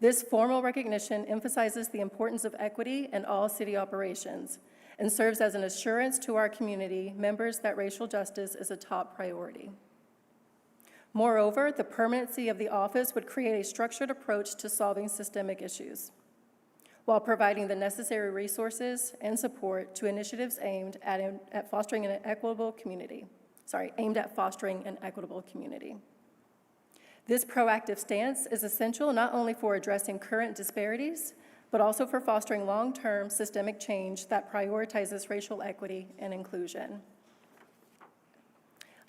This formal recognition emphasizes the importance of equity in all city operations and serves as an assurance to our community members that racial justice is a top priority. Moreover, the permanency of the office would create a structured approach to solving systemic issues, while providing the necessary resources and support to initiatives aimed at fostering an equitable community. This proactive stance is essential not only for addressing current disparities, but also for fostering long-term systemic change that prioritizes racial equity and inclusion.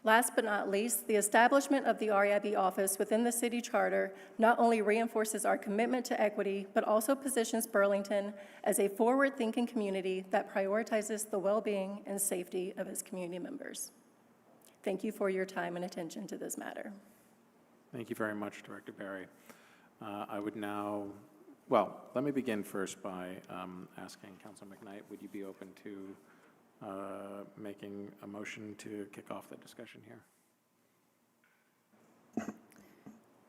Last but not least, the establishment of the REIB office within the city charter not only reinforces our commitment to equity, but also positions Burlington as a forward-thinking community that prioritizes the well-being and safety of its community members. Thank you for your time and attention to this matter. Thank you very much, Director Barry. I would now, well, let me begin first by asking Councilor McKnight, would you be open to making a motion to kick off the discussion here?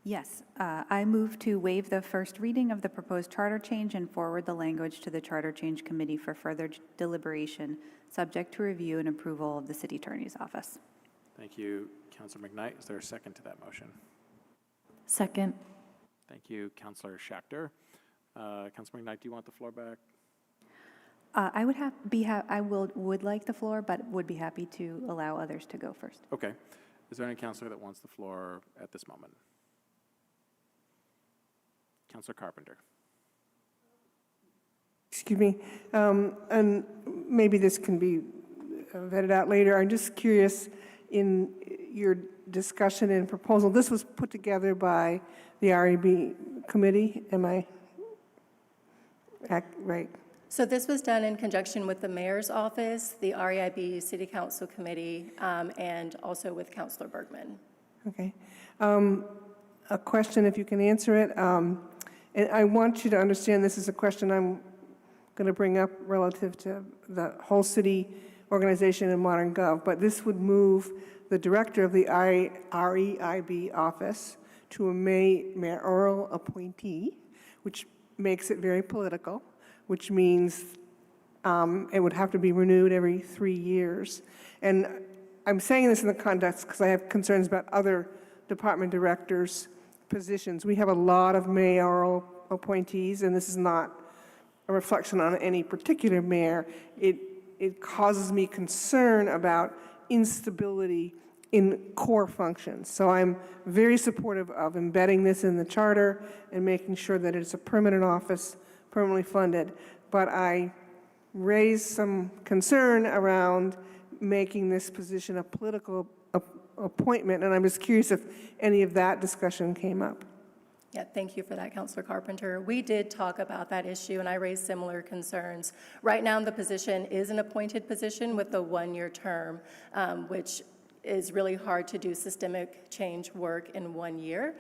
Yes, I move to waive the first reading of the proposed charter change and forward the language to the Charter Change Committee for further deliberation, subject to review and approval of the City Attorney's Office. Thank you, Councilor McKnight. Is there a second to that motion? Second. Thank you, Councilor Schachter. Councilor McKnight, do you want the floor back? I would like the floor, but would be happy to allow others to go first. Okay. Is there any councilor that wants the floor at this moment? Councilor Carpenter. Excuse me, and maybe this can be vetted out later. I'm just curious, in your discussion and proposal, this was put together by the REIB committee, am I right? So this was done in conjunction with the mayor's office, the REIB City Council Committee, and also with Councilor Bergman. Okay. A question, if you can answer it. And I want you to understand this is a question I'm going to bring up relative to the whole city organization and modern gov, but this would move the director of the REIB office to a mayoral appointee, which makes it very political, which means it would have to be renewed every 3 years. And I'm saying this in the context because I have concerns about other department directors' positions. We have a lot of mayoral appointees, and this is not a reflection on any particular mayor. It causes me concern about instability in core functions. So I'm very supportive of embedding this in the charter and making sure that it's a permanent office, permanently funded. But I raise some concern around making this position a political appointment, and I'm just curious if any of that discussion came up. Yeah, thank you for that, Councilor Carpenter. We did talk about that issue, and I raised similar concerns. Right now, the position is an appointed position with a one-year term, which is really hard to do systemic change work in 1 year.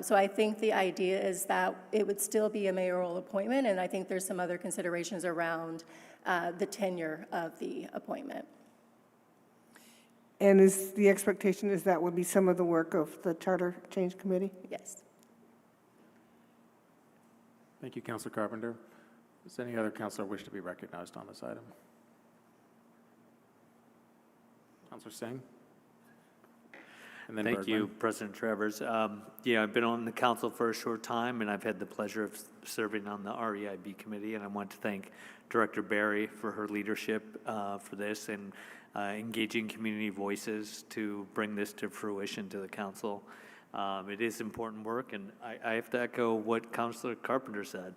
So I think the idea is that it would still be a mayoral appointment, and I think there's some other considerations around the tenure of the appointment. And is the expectation is that would be some of the work of the Charter Change Committee? Yes. Thank you, Councilor Carpenter. Does any other councilor wish to be recognized on this item? Councilor Singh? And then Thank you, Bergman. President Travers. Yeah, I've been on the council for a short time, and I've had the pleasure of serving on the REIB committee, and I want to thank Director Barry for her leadership for this and engaging community voices to bring this to fruition to the council. It is important work, and I have to echo what Councilor Carpenter said.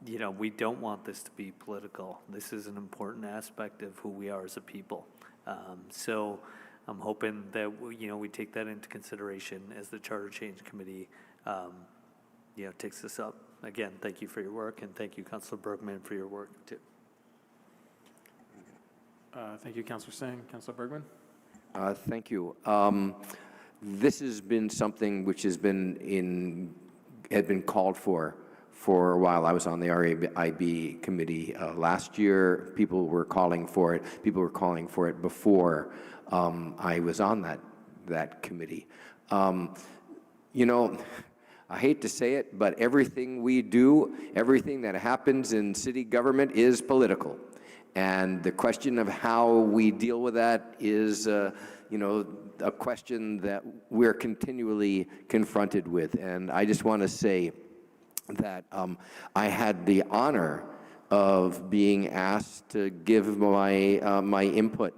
You know, we don't want this to be political. This is an important aspect of who we are as a people. So I'm hoping that, you know, we take that into consideration as the Charter Change Committee, you know, takes this up. Again, thank you for your work, and thank you, Councilor Bergman, for your work, too. Thank you, Councilor Singh. Councilor Bergman? Thank you. This has been something which had been called for a while. I was on the REIB committee last year. People were calling for it. People were calling for it before I was on that committee. You know, I hate to say it, but everything we do, everything that happens in city government is political. And the question of how we deal with that is, you know, a question that we're continually confronted with. And I just want to say that I had the honor of being asked to give my input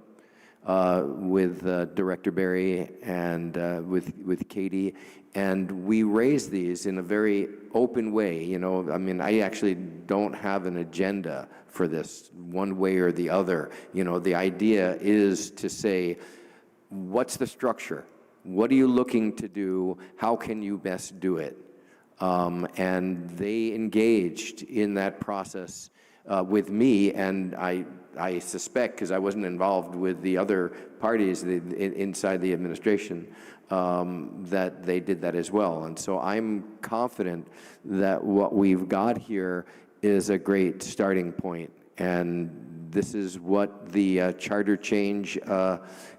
with Director Barry and with Katie, and we raised these in a very open way. You know, I mean, I actually don't have an agenda for this one way or the other. You know, the idea is to say, what's the structure? What are you looking to do? How can you best do it? And they engaged in that process with me, and I suspect, because I wasn't involved with the other parties inside the administration, that they did that as well. And so I'm confident that what we've got here is a great starting point, and this is what the Charter Change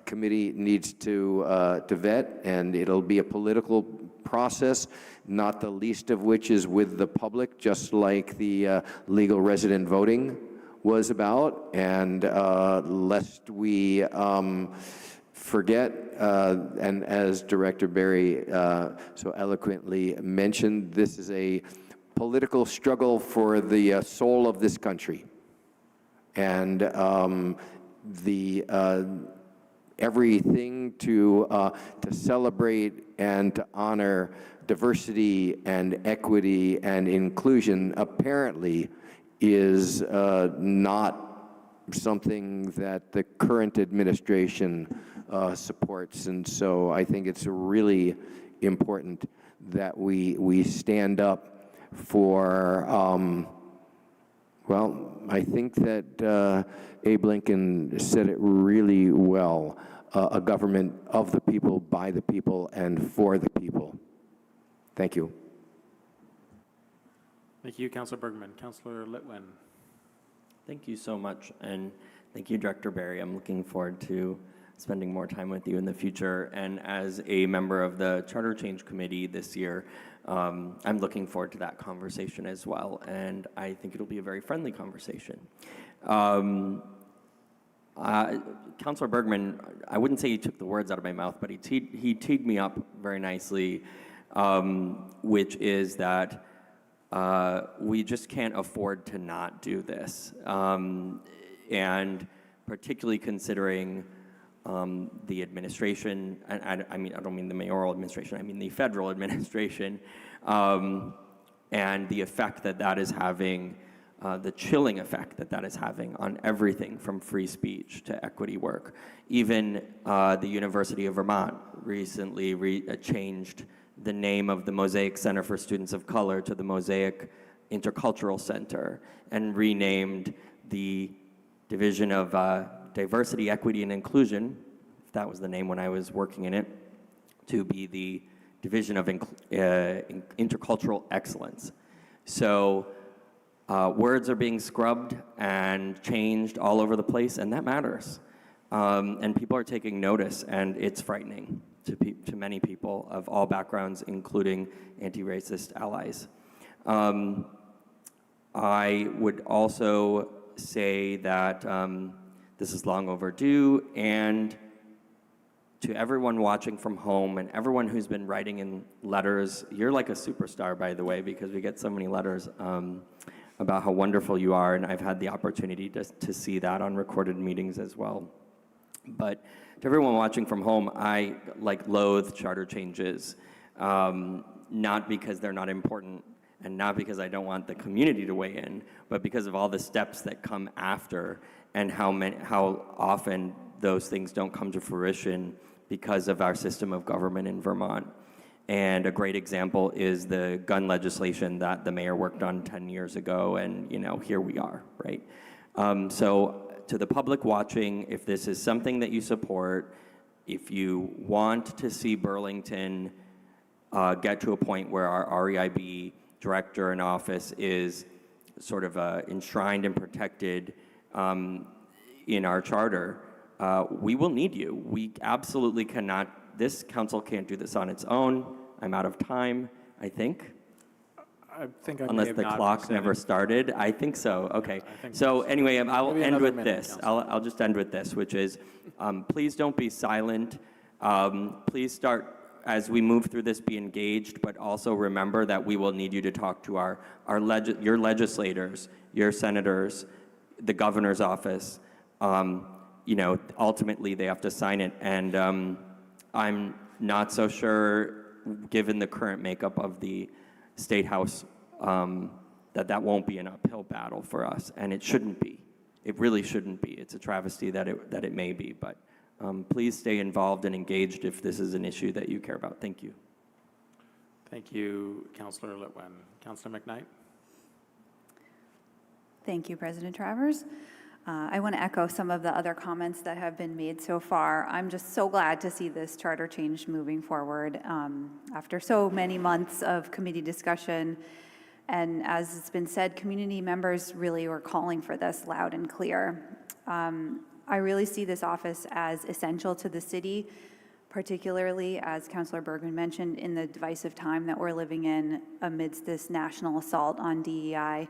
Committee needs to vet, and it'll be a political process, not the least of which is with the public, just like the legal resident voting was about. And lest we forget, and as Director Barry so eloquently mentioned, this is a political struggle for the soul of this country. And everything to celebrate and to honor diversity and equity and inclusion apparently is not something that the current administration supports. And so I think it's really important that we stand up for, well, I think that Abe Lincoln said it really well, a government of the people, by the people, and for the people. Thank you. Thank you, Councilor Bergman. Councilor Litwin. Thank you so much, and thank you, Director Barry. I'm looking forward to spending more time with you in the future. And as a member of the Charter Change Committee this year, I'm looking forward to that conversation as well, and I think it'll be a very friendly conversation. Councilor Bergman, I wouldn't say he took the words out of my mouth, but he teed me up very nicely, which is that we just can't afford to not do this. And particularly considering the administration, and I mean, I don't mean the mayoral administration, I mean the federal administration, and the effect that that is having, the chilling effect that that is having on everything from free speech to equity work. Even the University of Vermont recently changed the name of the Mosaic Center for Students of Color to the Mosaic Intercultural Center, and renamed the Division of Diversity, Equity, and Inclusion, if that was the name when I was working in it, to be the Division of Intercultural Excellence. So words are being scrubbed and changed all over the place, and that matters. And people are taking notice, and it's frightening to many people of all backgrounds, including anti-racist allies. I would also say that this is long overdue, and to everyone watching from home and everyone who's been writing in letters, you're like a superstar, by the way, because we get so many letters about how wonderful you are, and I've had the opportunity to see that on recorded meetings as well. But to everyone watching from home, I loathe charter changes, not because they're not important and not because I don't want the community to weigh in, but because of all the steps that come after and how often those things don't come to fruition because of our system of government in Vermont. And a great example is the gun legislation that the mayor worked on 10 years ago, and here we are, right? So to the public watching, if this is something that you support, if you want to see Burlington get to a point where our REIB director in office is sort of enshrined and protected in our charter, we will need you. We absolutely cannot, this council can't do this on its own. I'm out of time, I think. I think I may Unless have the not clock said never it. started. I think so. Okay. I think So that's- anyway, I'll Maybe end another with minute, this. Councilor. I'll just end with this, which is, please don't be silent. Please start, as we move through this, be engaged, but also remember that we will need you to talk to your legislators, your senators, the governor's office. Ultimately they have to sign it, and I'm not so sure, given the current makeup of the State House, that won't be an uphill battle for us, and it shouldn't be. It really shouldn't be. It's a travesty that it may be, but please stay involved and engaged if this is an issue that you care about. Thank you. Thank you, Councillor Litwin. Councillor McKnight? Thank you, President Travers. I want to echo some of the other comments that have been made so far. I'm just so glad to see this charter change moving forward after so many months of committee discussion. And as it's been said, community members really were calling for this loud and clear. I really see this office as essential to the city, particularly, as Councilor Bergman mentioned, in the divisive time that we're living in amidst this national assault on DEI.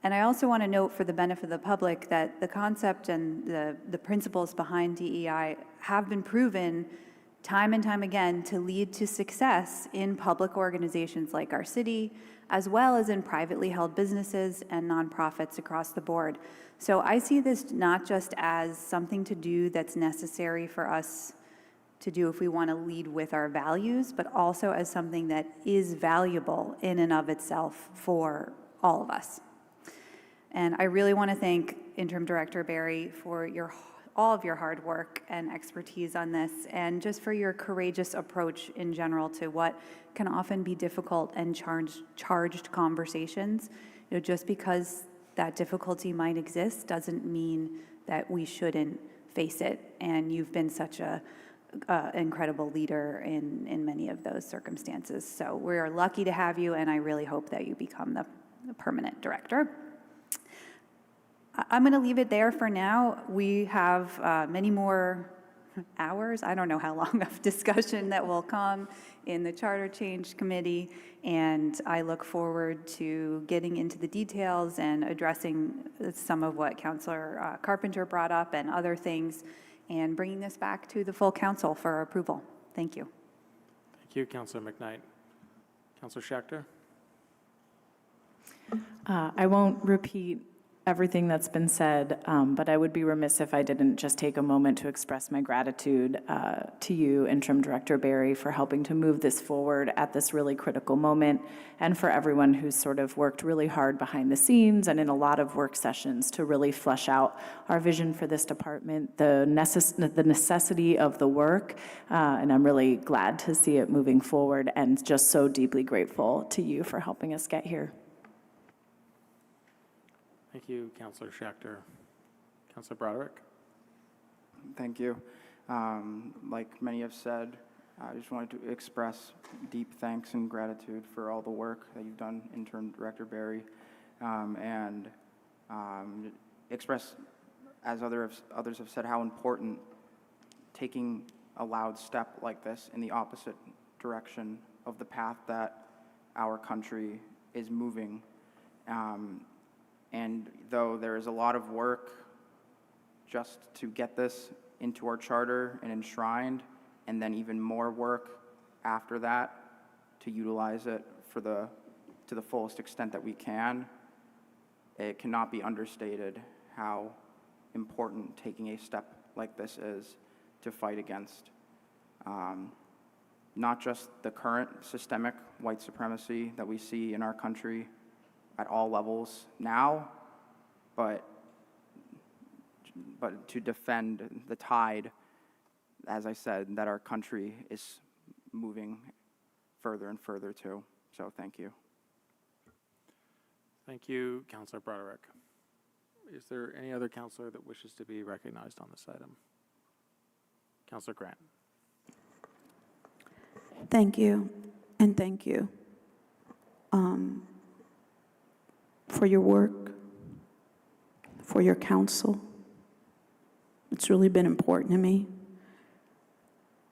And I also want to note, for the benefit of the public, that the concept and the principles behind DEI have been proven time and time again to lead to success in public organizations like our city, as well as in privately held businesses and nonprofits across the board. So I see this not just as something to do that's necessary for us to do if we want to lead with our values, but also as something that is valuable in and of itself for all of us. And I really want to thank Interim Director Barry for all of your hard work and expertise on this, and just for your courageous approach in general to what can often be difficult and charged conversations. Just because that difficulty might exist doesn't mean that we shouldn't face it. And you've been such a incredible leader in many of those circumstances. So we're lucky to have you, and I really hope that you become the permanent director. I'm going to leave it there for now. We have many more hours, I don't know how long, of discussion that will come in the Charter Change Committee, and I look forward to getting into the details and addressing some of what Councilor Carpenter brought up and other things, and bringing this back to the full council for approval. Thank you. Thank you, Councillor McKnight. Councillor Schachter? I won't repeat everything that's been said, but I would be remiss if I didn't just take a moment to express my gratitude to you, Interim Director Barry, for helping to move this forward at this really critical moment, and for everyone who's sort of worked really hard behind the scenes and in a lot of work sessions to really flesh out our vision for this department, the necessity of the work, and I'm really glad to see it moving forward, and just so deeply grateful to you for helping us get here. Thank you, Councillor Schachter. Councillor Broderick? Thank you. Like many have said, I just wanted to express deep thanks and gratitude for all the work that you've done, Interim Director Barry, and express as others have said, how important taking a loud step like this in the opposite direction of the path that our country is moving. And though there is a lot of work just to get this into our charter and enshrined, and then even more work after that to utilize it to the fullest extent that we can, it cannot be understated how important taking a step like this is to fight against not just the current systemic white supremacy that we see in our country at all levels now, but to defend the tide, as I said, that our country is moving further and further to. So thank you. Thank you, Councillor Broderick. Is there any other councillor that wishes to be recognized on this item? Councillor Grant. Thank you, and thank you for your work, for your counsel. It's really been important to me.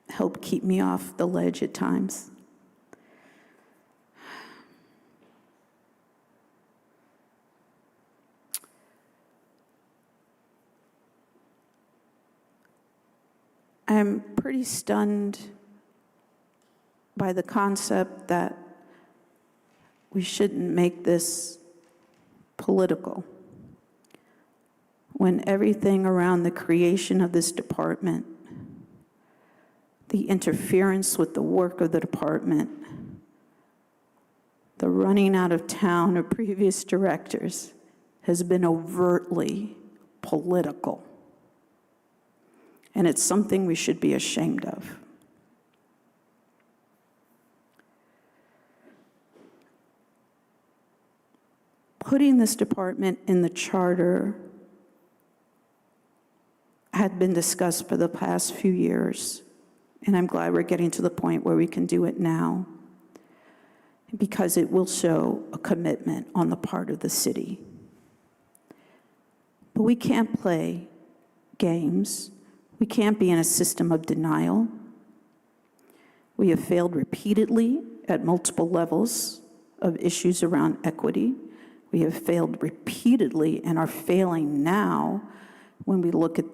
Help keep me off the ledge at times. I'm pretty stunned by the concept that we shouldn't make this political, when everything around the creation of this department, the interference with the work of the department, the running out of town of previous directors has been overtly political. And it's something we should be ashamed of. Putting this department in the charter had been discussed for the past few years, and I'm glad we're getting to the point where we can do it now, because it will show a commitment on the part of the city. But we can't play games. We can't be in a system of denial. We have failed repeatedly at multiple levels of issues around equity. We have failed repeatedly and are failing now when we look at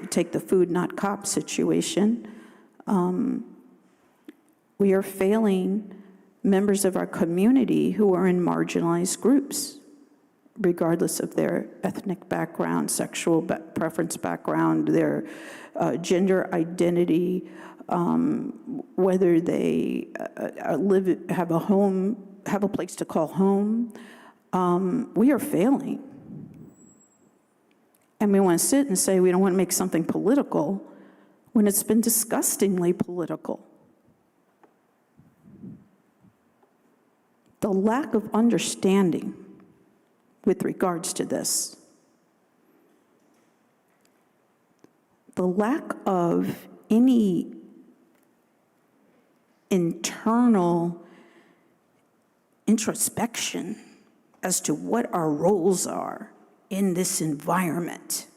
take the food not cop situation. We are failing members of our community who are in marginalized groups, regardless of their ethnic background, sexual preference background, their gender identity, whether they have a place to call home. We are failing. And we want to sit and say we don't want to make something political when it's been disgustingly political. The lack of understanding with regards to this, the lack of any internal introspection as to what our roles are in this environment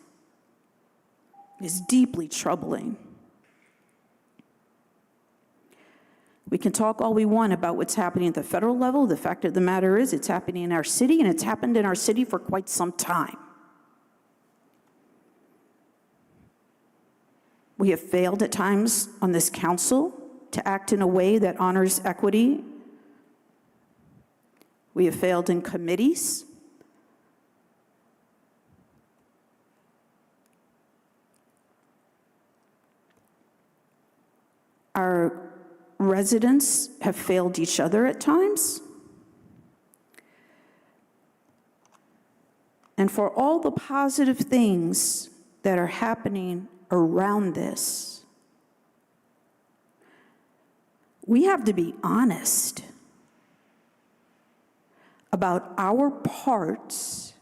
is deeply troubling. We can talk all we want about what's happening at the federal level. The fact of the matter is it's happening in our city, and it's happened in our city for quite some time. We have failed at times on this council to act in a way that honors equity. We have failed in committees. Our residents have failed each other at times. And for all the positive things that are happening around this, we have to be honest about our parts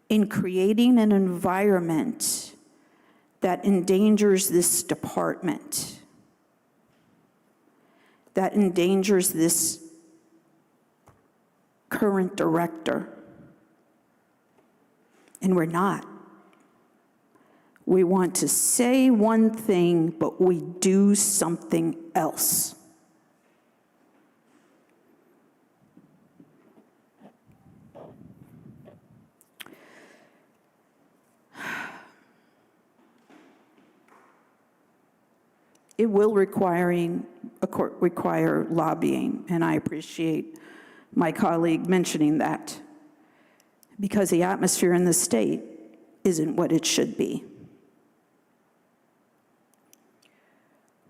in creating an environment that endangers this department, that endangers this current director. And we're not. We want to say one thing, but we do something else. It will require lobbying, and I appreciate my colleague mentioning that, because the atmosphere in the state isn't what it should be.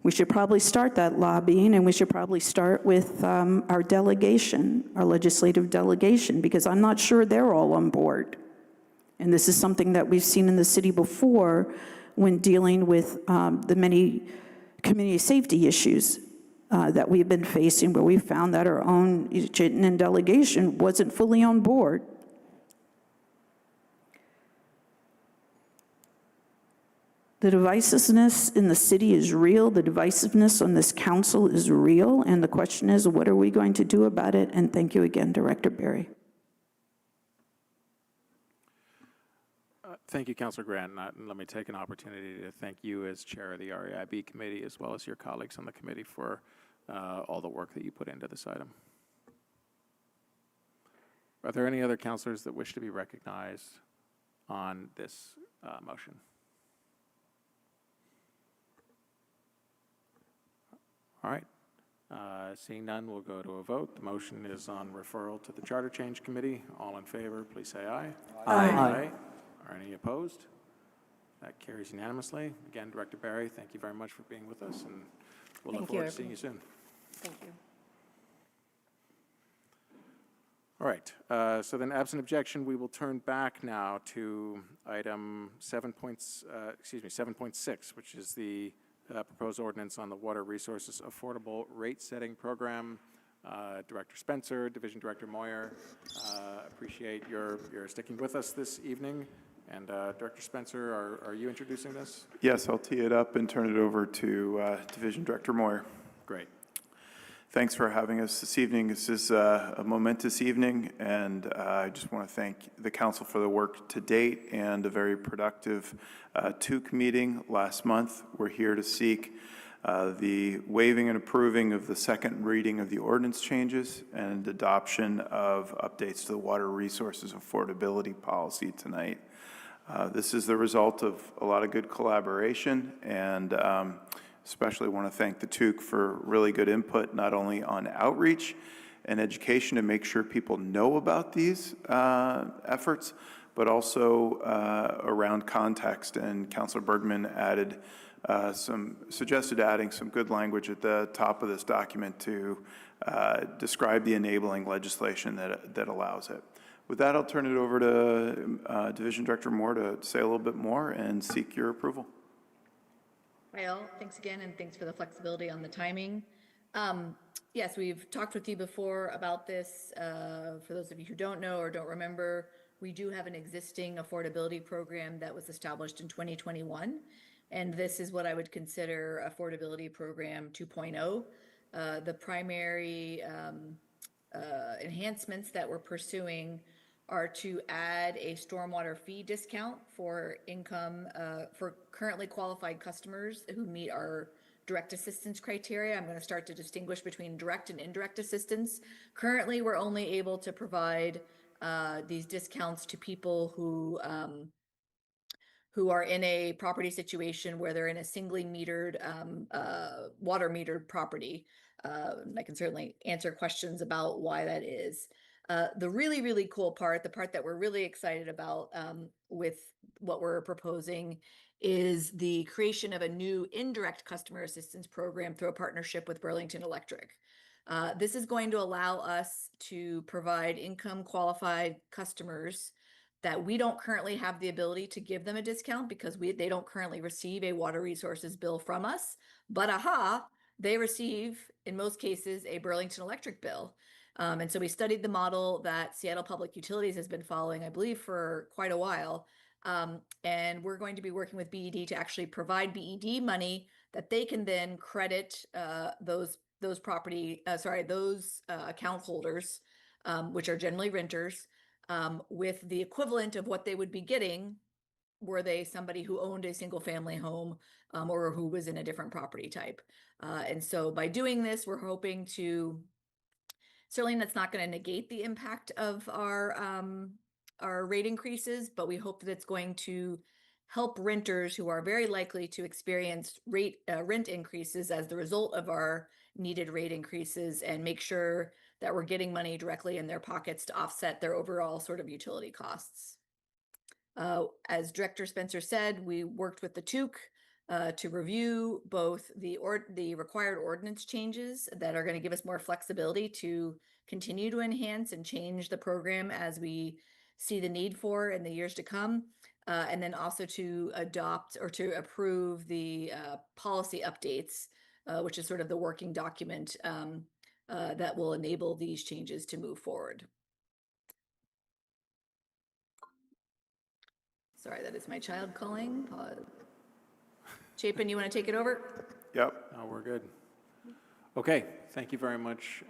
We should probably start that lobbying, and we should probably start with our delegation, our legislative delegation, because I'm not sure they're all on board. And this is something that we've seen in the city before when dealing with the many community safety issues that we've been facing, where we found that our own Chittenden delegation wasn't fully on board. The divisiveness in the city is real. The divisiveness on this council is real. And the question is, what are we going to do about it? And thank you again, Director Barry. Thank you, Councilor Grant. And let me take an opportunity to thank you as chair of the REIB committee, as well as your colleagues on the committee, for all the work that you put into this item. Are there any other councilors that wish to be recognized on this motion? All right. Seeing none, we'll go to a vote. The motion is on referral to the Charter Change Committee. All in favor, please say aye. Aye. Aye. Are any opposed? That carries unanimously. Again, Director Barry, thank you very much for being with us, and we'll look forward to seeing you soon. Thank you. All right. So then, absent objection, we will turn back now to item 7.6, which is the proposed ordinance on the Water Resources Affordable Rate Setting Program. Director Spencer, Division Director Moyer, appreciate your sticking with us this evening. And Director Spencer, are you introducing this? Yes, I'll tee it up and turn it over to Division Director Moyer. Great. Thanks for having us this evening. This is a momentous evening, and I just want to thank the council for the work to date and a very productive TUC meeting last month. We're here to seek the waiving and approving of the second reading of the ordinance changes and adoption of updates to the water resources affordability policy tonight. This is the result of a lot of good collaboration, and especially want to thank the TUC for really good input, not only on outreach and education to make sure people know about these efforts, but also around context. And Councilor Bergman suggested adding some good language at the top of this document to describe the enabling legislation that allows it. With that, I'll turn it over to Division Director Moore to say a little bit more and seek your approval. Hi all, thanks again, and thanks for the flexibility on the timing. Yes, we've talked with you before about this. For those of you who don't know or don't remember, we do have an existing affordability program that was established in 2021, and this is what I would consider affordability program 2.0. The primary enhancements that we're pursuing are to add a stormwater fee discount for income for currently qualified customers who meet our direct assistance criteria. I'm going to start to distinguish between direct and indirect assistance. Currently, we're only able to provide these discounts to people who are in a property situation where they're in a singly metered, water metered property. I can certainly answer questions about why that is. The really, really cool part, the part that we're really excited about with what we're proposing, is the creation of a new indirect customer assistance program through a partnership with Burlington Electric. This is going to allow us to provide income qualified customers that we don't currently have the ability to give them a discount because they don't currently receive a water resources bill from us. But they receive, in most cases, a Burlington Electric bill. And so we studied the model that Seattle Public Utilities has been following, I believe, for quite a while. And we're going to be working with BED to actually provide BED money that they can then credit those account holders, which are generally renters, with the equivalent of what they would be getting were they somebody who owned a single family home or who was in a different property type. And so by doing this, we're hoping to, certainly that's not going to negate the impact of our rate increases, but we hope that it's going to help renters who are very likely to experience rent increases as the result of our needed rate increases, and make sure that we're getting money directly in their pockets to offset their overall sort of utility costs. As Director Spencer said, we worked with the TUC to review both the required ordinance changes that are going to give us more flexibility to continue to enhance and change the program as we see the need for in the years to come, and then also to adopt or to approve the policy updates, which is sort of the working document that will enable these changes to move forward. Sorry, that is my child calling. Chapin, you want to take it over? Yep. No, we're good. Okay, thank you very much,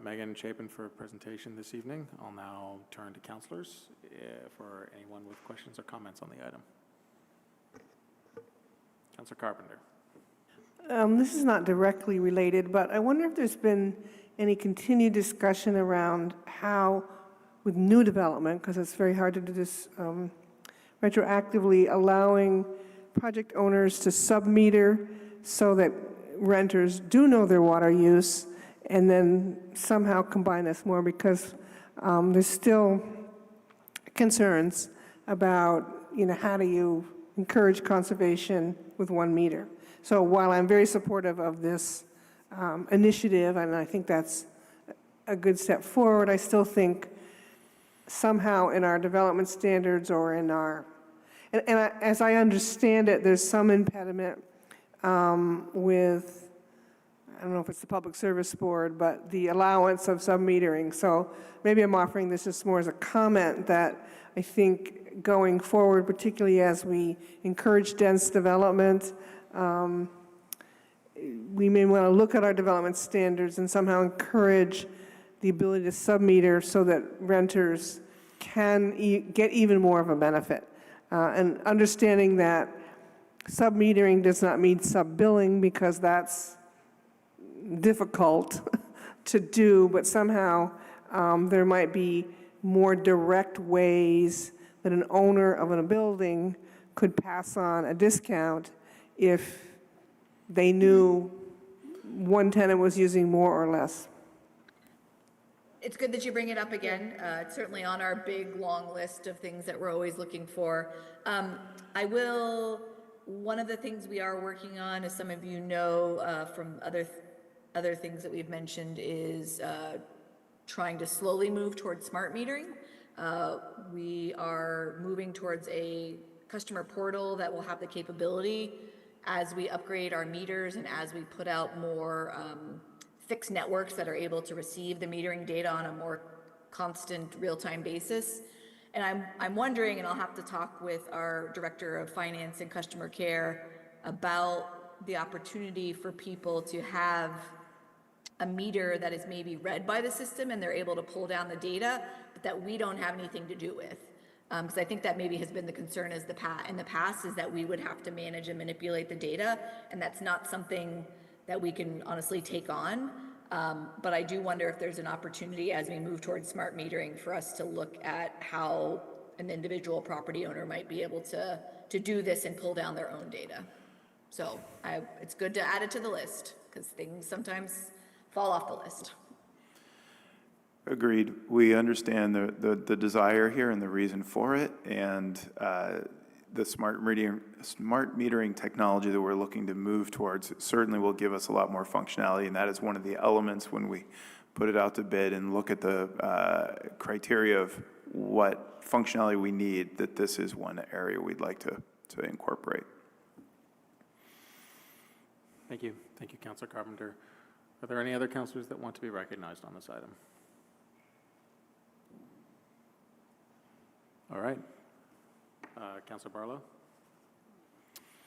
Megan and Chapin, for a presentation this evening. I'll now turn to councilors for anyone with questions or comments on the item. Councilor Carpenter. This is not directly related, but I wonder if there's been any continued discussion around how, with new development, because it's very hard to do this retroactively, allowing project owners to sub-meter so that renters do know their water use, and then somehow combine this more, because there's still concerns about, how do you encourage conservation with 1 meter. So while I'm very supportive of this initiative, and I think that's a good step forward, I still think somehow in our development standards or in our, as I understand it, there's some impediment with, I don't know if it's the Public Service Board, but the allowance of sub-metering. So maybe I'm offering this just more as a comment that I think going forward, particularly as we encourage dense development, we may want to look at our development standards and somehow encourage the ability to sub-meter so that renters can get even more of a benefit. And understanding that sub-metering does not mean sub-billing, because that's difficult to do, but somehow there might be more direct ways that an owner of a building could pass on a discount if they knew one tenant was using more or less. It's good that you bring it up again. It's certainly on our big, long list of things that we're always looking for. One of the things we are working on, as some of you know from other things that we've mentioned, is trying to slowly move towards smart metering. We are moving towards a customer portal that will have the capability, as we upgrade our meters and as we put out more fixed networks that are able to receive the metering data on a more constant real-time basis. And I'm wondering, and I'll have to talk with our Director of Finance and Customer Care about the opportunity for people to have a meter that is maybe read by the system and they're able to pull down the data, but that we don't have anything to do with. Because I think that maybe has been the concern in the past, is that we would have to manage and manipulate the data, and that's not something that we can honestly take on. But I do wonder if there's an opportunity as we move towards smart metering for us to look at how an individual property owner might be able to do this and pull down their own data. So it's good to add it to the list, because things sometimes fall off the list. Agreed. We understand the desire here and the reason for it, and the smart metering technology that we're looking to move towards certainly will give us a lot more functionality, and that is one of the elements when we put it out to bid and look at the criteria of what functionality we need, that this is one area we'd like to incorporate. Thank you. Thank you, Councilor Carpenter. Are there any other councilors that want to be recognized on this item? All right. Councilor Barlow?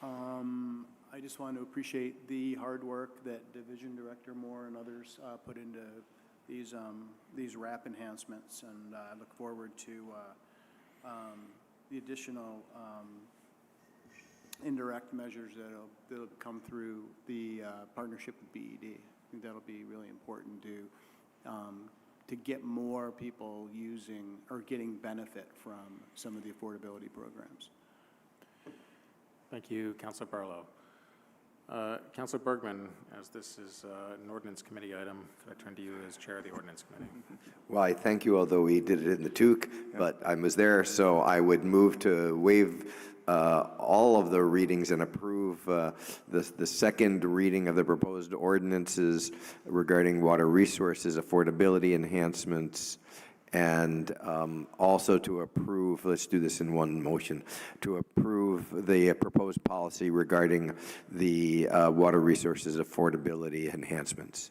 I just want to appreciate the hard work that Division Director Moore and others put into these RAP enhancements, and I look forward to the additional indirect measures that'll come through the partnership with BED. I think that'll be really important to get more people using or getting benefit from some of the affordability programs. Thank you, Councilor Barlow. Councilor Bergman, as this is an ordinance committee item, could I turn to you as chair of the ordinance committee? Well, I thank you, although we did it in the TOOC, but I was there, so I would move to waive all of the readings and approve the second reading of the proposed ordinances regarding water resources, affordability enhancements, and also to approve, let's do this in one motion, to approve the proposed policy regarding the water resources affordability enhancements.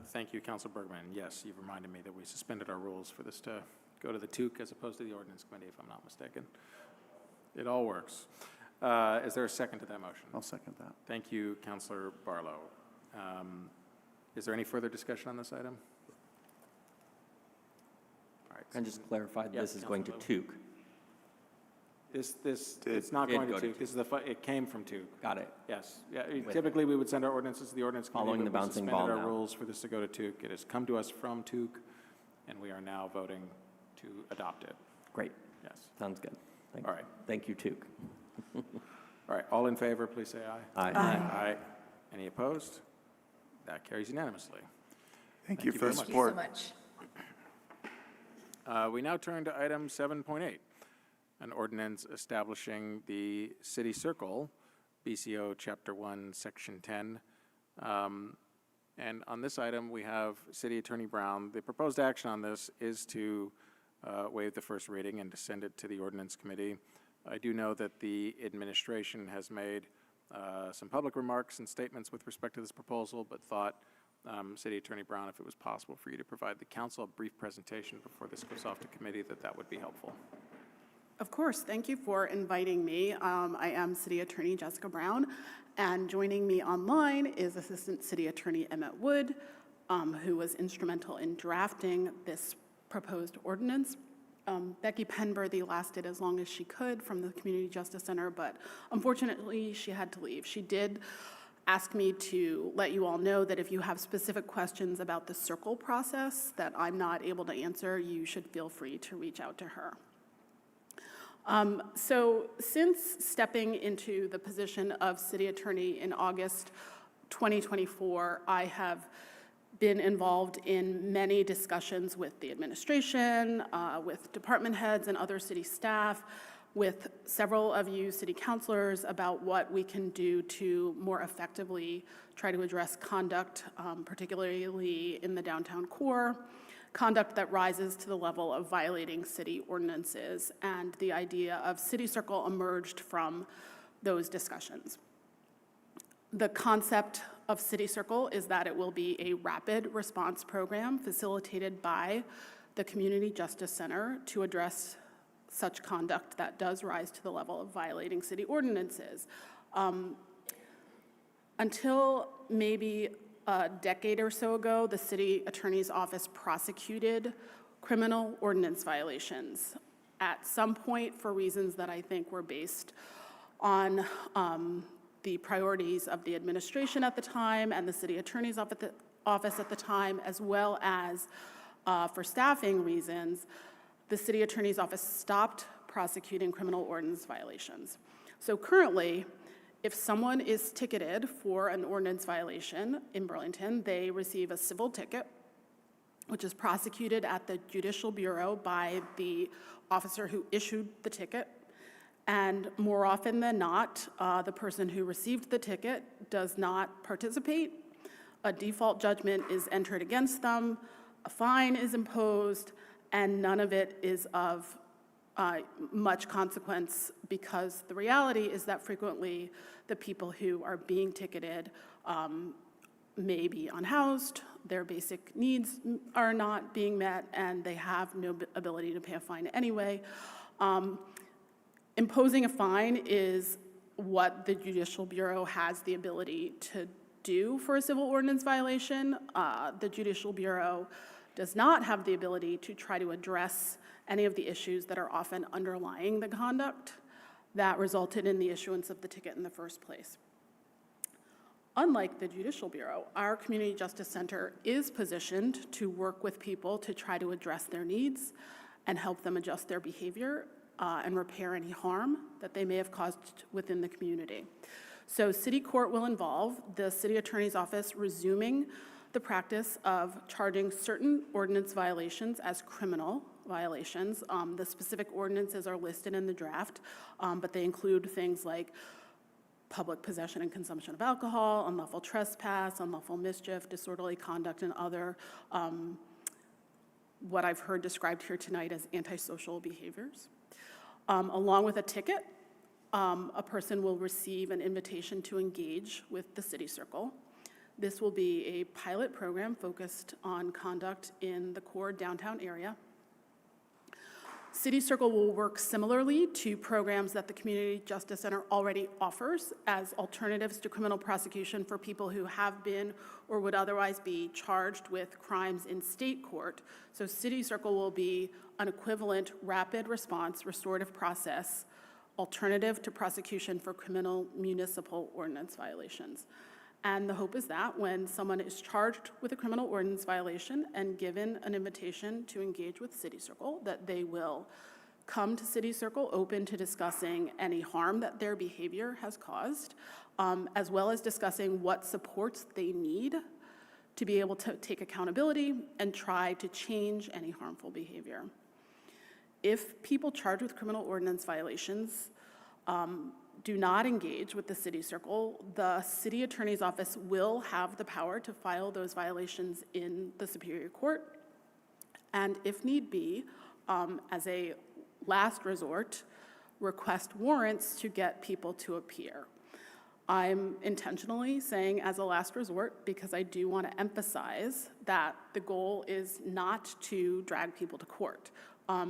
Thank you, Councilor Bergman. Yes, you've reminded me that we suspended our rules for this to go to the TOOC as opposed to the ordinance committee, if I'm not mistaken. It all works. Is there a second to that motion? I'll second that. Thank you, Councilor Barlow. Is there any further discussion on this item? All right. And just clarify, Yes, this is going to Councilor TOOC. It's not Did going to go to TOOC. This is it came from TOOC. Got it. Yes. Yeah. Typically, we would send our ordinances to the ordinance committee. Following the but we bouncing suspended ball our now. rules for this to go to TOOC. It has come to us from TOOC, and we are now voting to adopt it. Great. Yes. Sounds good. All right. Thank you, TOOC. All right. All in favor, please say aye. Aye. Aye. Any opposed? That carries unanimously. Thank you for very much. support. Thank you so much. We now turn to item 7.8, an ordinance establishing the city circle, BCO Chapter 1, Section 10. And on this item, we have City Attorney Brown. The proposed action on this is to waive the first reading and to send it to the ordinance committee. I do know that the administration has made some public remarks and statements with respect to this proposal, but thought, City Attorney Brown, if it was possible for you to provide the council a brief presentation before this goes off to committee, that would be helpful. Of course. Thank you for inviting me. I am City Attorney Jessica Brown, and joining me online is Assistant City Attorney Emmett Wood, who was instrumental in drafting this proposed ordinance. Becky Penberthy lasted as long as she could from the Community Justice Center, but unfortunately she had to leave. She did ask me to let you all know that if you have specific questions about the circle process that I'm not able to answer, you should feel free to reach out to her. So since stepping into the position of city attorney in August 2024, I have been involved in many discussions with the administration, with department heads and other city staff, with several of you city councilors about what we can do to more effectively try to address conduct, particularly in the downtown core, conduct that rises to the level of violating city ordinances, and the idea of City Circle emerged from those discussions. The concept of City Circle is that it will be a rapid response program facilitated by the Community Justice Center to address such conduct that does rise to the level of violating city ordinances. Until maybe a decade or so ago, the city attorney's office prosecuted criminal ordinance violations at some point for reasons that I think were based on the priorities of the administration at the time and the city attorney's office at the time, as well as for staffing reasons. The city attorney's office stopped prosecuting criminal ordinance violations. So currently, if someone is ticketed for an ordinance violation in Burlington, they receive a civil ticket, which is prosecuted at the Judicial Bureau by the officer who issued the ticket. And more often than not, the person who received the ticket does not participate. A default judgment is entered against them, a fine is imposed, and none of it is of much consequence, because the reality is that frequently the people who are being ticketed may be unhoused, their basic needs are not being met, and they have no ability to pay a fine anyway. Imposing a fine is what the Judicial Bureau has the ability to do for a civil ordinance violation. The Judicial Bureau does not have the ability to try to address any of the issues that are often underlying the conduct. that resulted in the issuance of the ticket in the first place. Unlike the Judicial Bureau, our Community Justice Center is positioned to work with people to try to address their needs and help them adjust their behavior and repair any harm that they may have caused within the community. So City Court will involve the City Attorney's Office resuming the practice of charging certain ordinance violations as criminal violations. The specific ordinances are listed in the draft, but they include things like public possession and consumption of alcohol, unlawful trespass, unlawful mischief, disorderly conduct, and other what I've heard described here tonight as antisocial behaviors. Along with a ticket, a person will receive an invitation to engage with the City Circle. This will be a pilot program focused on conduct in the core downtown area. City Circle will work similarly to programs that the Community Justice Center already offers as alternatives to criminal prosecution for people who have been or would otherwise be charged with crimes in state court. So City Circle will be an equivalent rapid response restorative process alternative to prosecution for criminal municipal ordinance violations. And the hope is that when someone is charged with a criminal ordinance violation and given an invitation to engage with City Circle, that they will come to City Circle open to discussing any harm that their behavior has caused, as well as discussing what supports they need to be able to take accountability and try to change any harmful behavior. If people charged with criminal ordinance violations do not engage with the City Circle, the City Attorney's Office will have the power to file those violations in the Superior Court, and if need be, as a last resort, request warrants to get people to appear. I'm intentionally saying as a last resort because I do want to emphasize that the goal is not to drag people to court.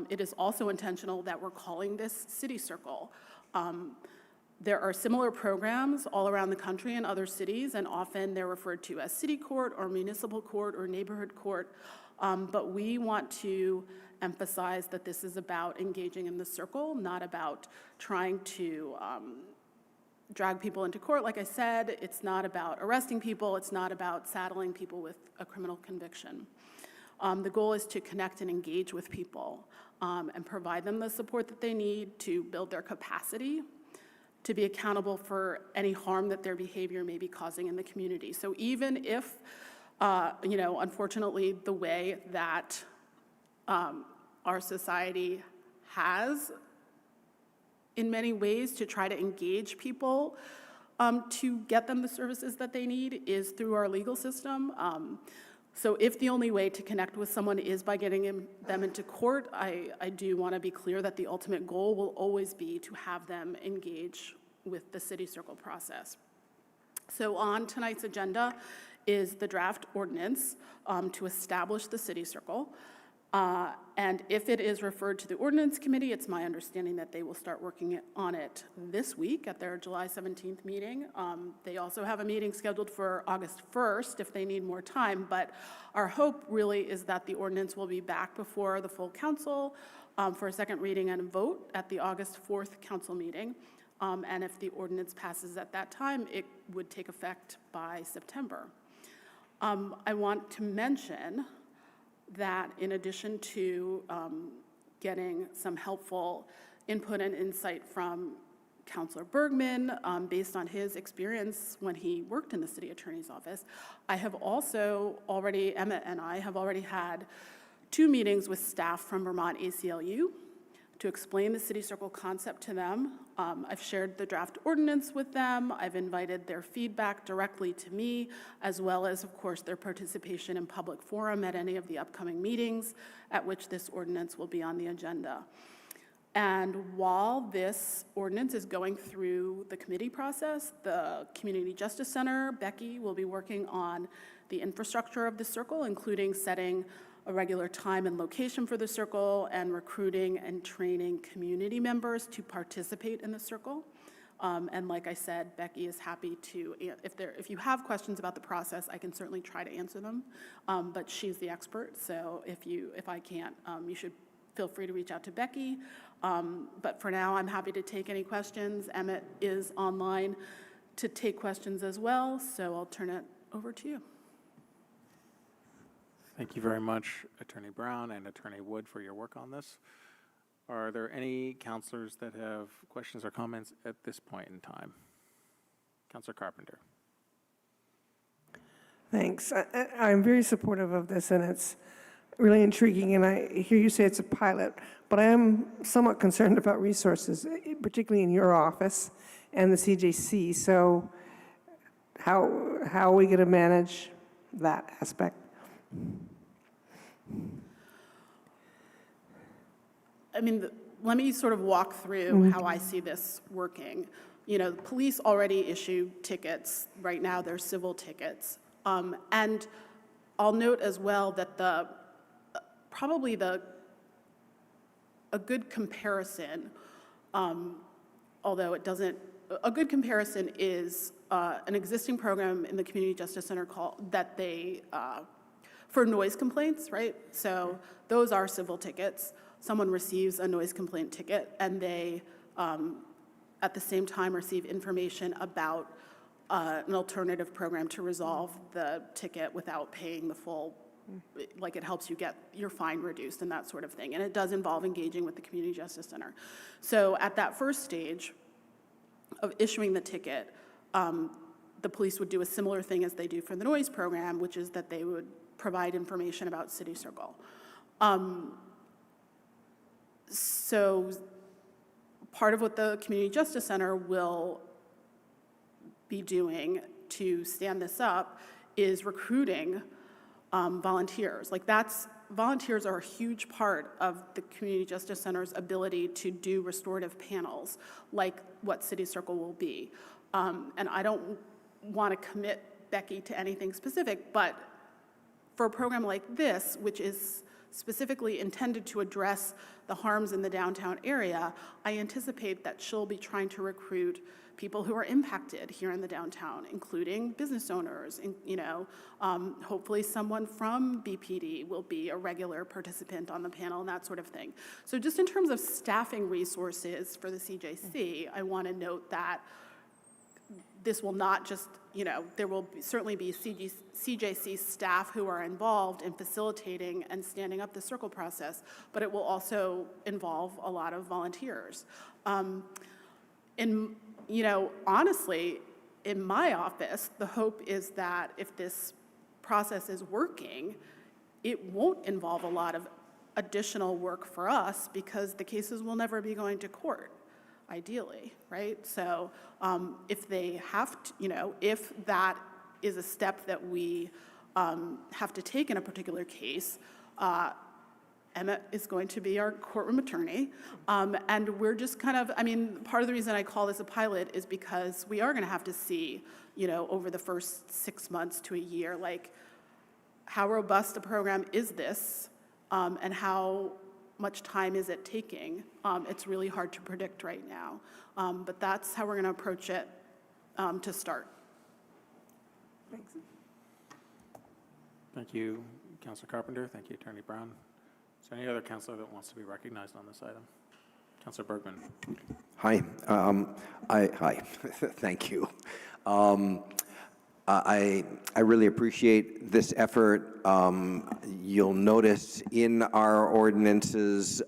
It is also intentional that we're calling this City Circle. There are similar programs all around the country in other cities, and often they're referred to as city court or municipal court or neighborhood court. But we want to emphasize that this is about engaging in the circle, not about trying to drag people into court. Like I said, it's not about arresting people. It's not about saddling people with a criminal conviction. The goal is to connect and engage with people and provide them the support that they need to build their capacity to be accountable for any harm that their behavior may be causing in the community. So even if, unfortunately, the way that our society has, in many ways, to try to engage people to get them the services that they need is through our legal system. So if the only way to connect with someone is by getting them into court, I do want to be clear that the ultimate goal will always be to have them engage with the City Circle process. So on tonight's agenda is the draft ordinance to establish the City Circle. And if it is referred to the Ordinance Committee, it's my understanding that they will start working on it this week at their July 17th meeting. They also have a meeting scheduled for August 1st if they need more time, but our hope really is that the ordinance will be back before the full council for a second reading and a vote at the August 4th council meeting. And if the ordinance passes at that time, it would take effect by September. I want to mention that in addition to getting some helpful input and insight from Councilor Bergman based on his experience when he worked in the City Attorney's Office, I have also already, Emmett and I have already had 2 meetings with staff from Vermont ACLU to explain the City Circle concept to them. I've shared the draft ordinance with them. I've invited their feedback directly to me, as well as, of course, their participation in public forum at any of the upcoming meetings at which this ordinance will be on the agenda. And while this ordinance is going through the committee process, the Community Justice Center, Becky, will be working on the infrastructure of the circle, including setting a regular time and location for the circle and recruiting and training community members to participate in the circle. And like I said, Becky is happy to, if you have questions about the process, I can certainly try to answer them, but she's the expert, so if I can't, you should feel free to reach out to Becky. But for now, I'm happy to take any questions. Emmett is online to take questions as well, so I'll turn it over to you. Thank you very much, Attorney Brown and Attorney Wood, for your work on this. Are there any counselors that have questions or comments at this point in time? Counselor Carpenter. Thanks. I'm very supportive of this, and it's really intriguing, and I hear you say it's a pilot, but I am somewhat concerned about resources, particularly in your office and the CJC. So how are we going to manage that aspect? I mean, let me sort of walk through how I see this working. You know, the police already issue tickets. Right now, they're civil tickets. And I'll note as well that probably a good comparison, although it doesn't, a good comparison is an existing program in the Community Justice Center for noise complaints, right? So those are civil tickets. Someone receives a noise complaint ticket, and they, at the same time, receive information about an alternative program to resolve the ticket without paying the full, like it helps you get your fine reduced and that sort of thing. And it does involve engaging with the Community Justice Center. So at that first stage of issuing the ticket, the police would do a similar thing as they do for the noise program, which is that they would provide information about City Circle. So part of what the Community Justice Center will be doing to stand this up is recruiting volunteers. Like volunteers are a huge part of the Community Justice Center's ability to do restorative panels, like what City Circle will be. And I don't want to commit Becky to anything specific, but for a program like this, which is specifically intended to address the harms in the downtown area, I anticipate that she'll be trying to recruit people who are impacted here in the downtown, including business owners, and, you know, hopefully someone from BPD will be a regular participant on the panel and that sort of thing. So just in terms of staffing resources for the CJC, I want to note that this will not just, you know, there will certainly be CJC staff who are involved in facilitating and standing up the circle process, but it will also involve a lot of volunteers. And, you know, honestly, in my office, the hope is that if this process is working, it won't involve a lot of additional work for us because the cases will never be going to court, ideally, right? So if they have to, you know, if that is a step that we have to take in a particular case, Emmett is going to be our courtroom attorney. And we're just kind of, I mean, part of the reason I call this a pilot is because we are going to have to see, you know, over the first 6 months to a year, like how robust a program is this and how much time is it taking. It's really hard to predict right now. But that's how we're going to approach it to start. Thanks. Thank you, Councilor Carpenter. Thank you, Attorney Brown. Is there any other councilor that wants to be recognized on this item? Councilor Bergman. Hi. Hi. Thank you. I really appreciate this effort. You'll notice in our ordinances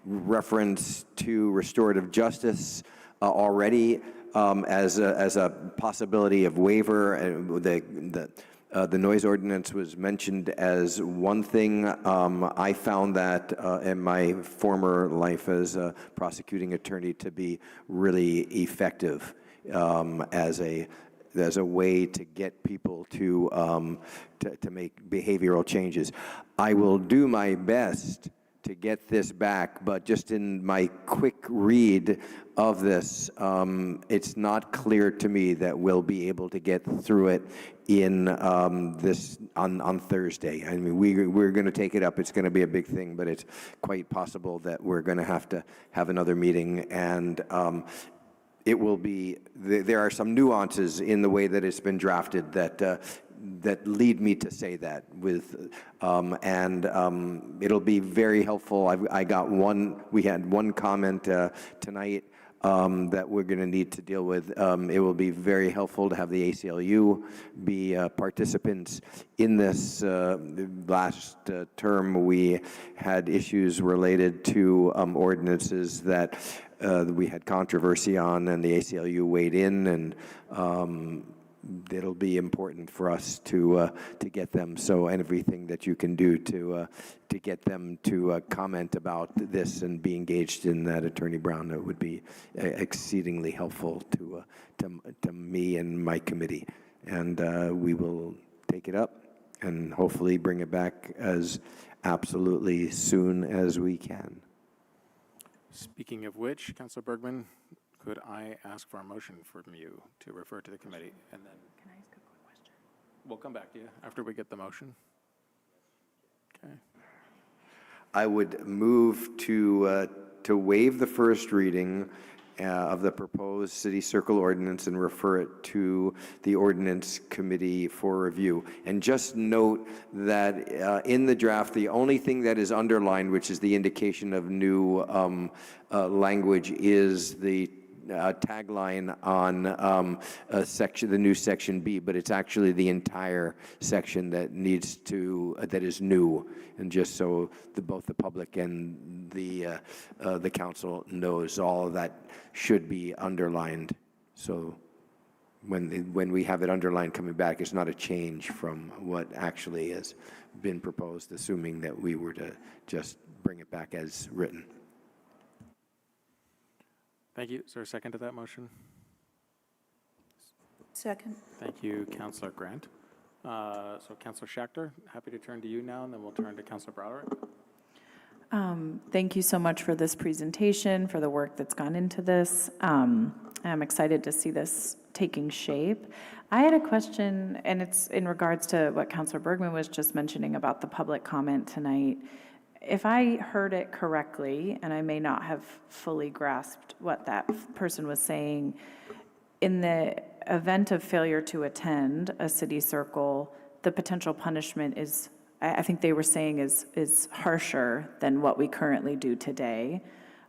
reference to restorative justice already as a possibility of waiver. The noise ordinance was mentioned as one thing. I found that in my former life as a prosecuting attorney to be really effective as a way to get people to make behavioral changes. I will do my best to get this back, but just in my quick read of this, it's not clear to me that we'll be able to get through it in this on Thursday. I mean, we're going to take it up. It's going to be a big thing, but it's quite possible that we're going to have another meeting, and it will be, there are some nuances in the way that it's been drafted that that lead me to say that it'll be very helpful. We had one comment tonight that we're going to need to deal with. It will be very helpful to have the ACLU be participants in this. Last term, we had issues related to ordinances that we had controversy on, and the ACLU weighed in, and it'll be important for us to get them. So, and everything that you can do to get them to comment about this and be engaged in that, Attorney Brown, it would be exceedingly helpful to me and my committee. And we will take it up and hopefully bring it back as absolutely soon as we can. Speaking of which, Councilor Bergman, could I ask for a motion from you to refer to the committee? And then Can I ask a quick question? we'll come back to you after we get the motion. Okay. I would move to waive the first reading of the proposed city circle ordinance and refer it to the ordinance committee for review. And just note that in the draft, the only thing that is underlined, which is the indication of new language, is the tagline on the new section B, but it's actually the entire section that that is new. And just so both the public and the council knows, all of that should be underlined. So when we have it underlined coming back, it's not a change from what actually has been proposed, assuming that we were to just bring it back as written. Thank you. Is there a second to that motion? Second. Thank you, Councilor Grant. So Councilor Schachter, happy to turn to you now, and then we'll turn to Councilor Broderick. Thank you so much for this presentation, for the work that's gone into this. I'm excited to see this taking shape. I had a question, and it's in regards to what Councilor Bergman was just mentioning about the public comment tonight. If I heard it correctly, and I may not have fully grasped what that person was saying, in the event of failure to attend a city circle, the potential punishment is, I think they were saying, is harsher than what we currently do today.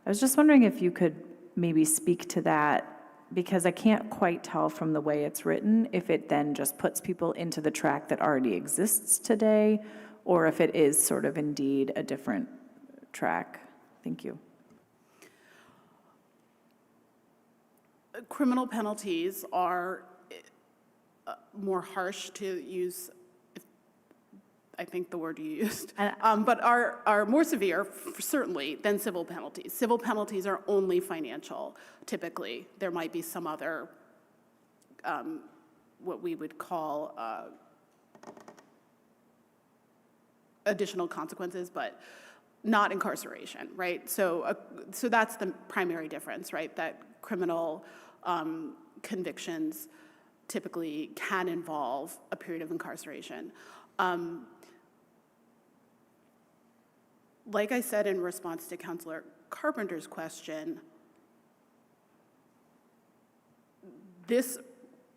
I was just wondering if you could maybe speak to that, because I can't quite tell from the way it's written if it then just puts people into the track that already exists today, or if it is sort of indeed a different track. Thank you. Criminal penalties are more harsh, to use, I think the word you used, but are more severe, certainly, than civil penalties. Civil penalties are only financial, typically. There might be some other, what we would call additional consequences, but not incarceration, right? So that's the primary difference, right? That criminal convictions typically can involve a period of incarceration. Like I said in response to Councilor Carpenter's question, this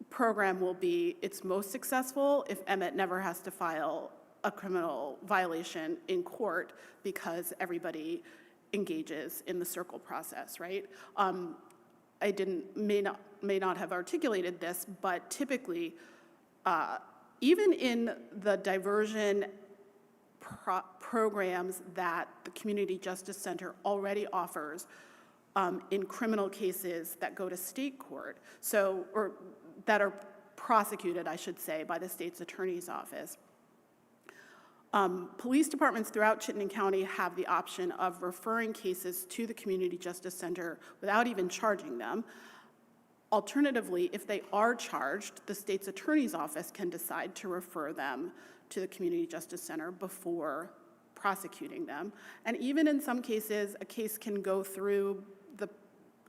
program will be its most successful if Emmett never has to file a criminal violation in court because everybody engages in the circle process, right? I may not have articulated this, but typically, even in the diversion programs that the Community Justice Center already offers in criminal cases that go to state court, or that are prosecuted, I should say, by the state's attorney's office. Police departments throughout Chittenden County have the option of referring cases to the Community Justice Center without even charging them. Alternatively, if they are charged, the state's attorney's office can decide to refer them to the Community Justice Center before prosecuting them. And even in some cases, a case can go through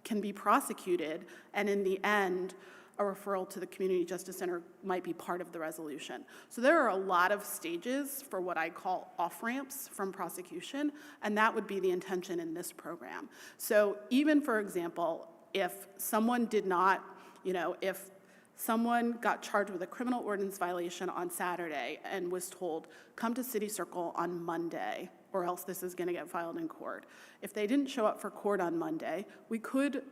can be prosecuted, and in the end, a referral to the Community Justice Center might be part of the resolution. So there are a lot of stages for what I call off-ramps from prosecution, and that would be the intention in this program. So even, for example, if someone did not, if Someone got charged with a criminal ordinance violation on Saturday and was told, come to City Circle on Monday, or else this is going to get filed in court. If they didn't show up for court on Monday, we could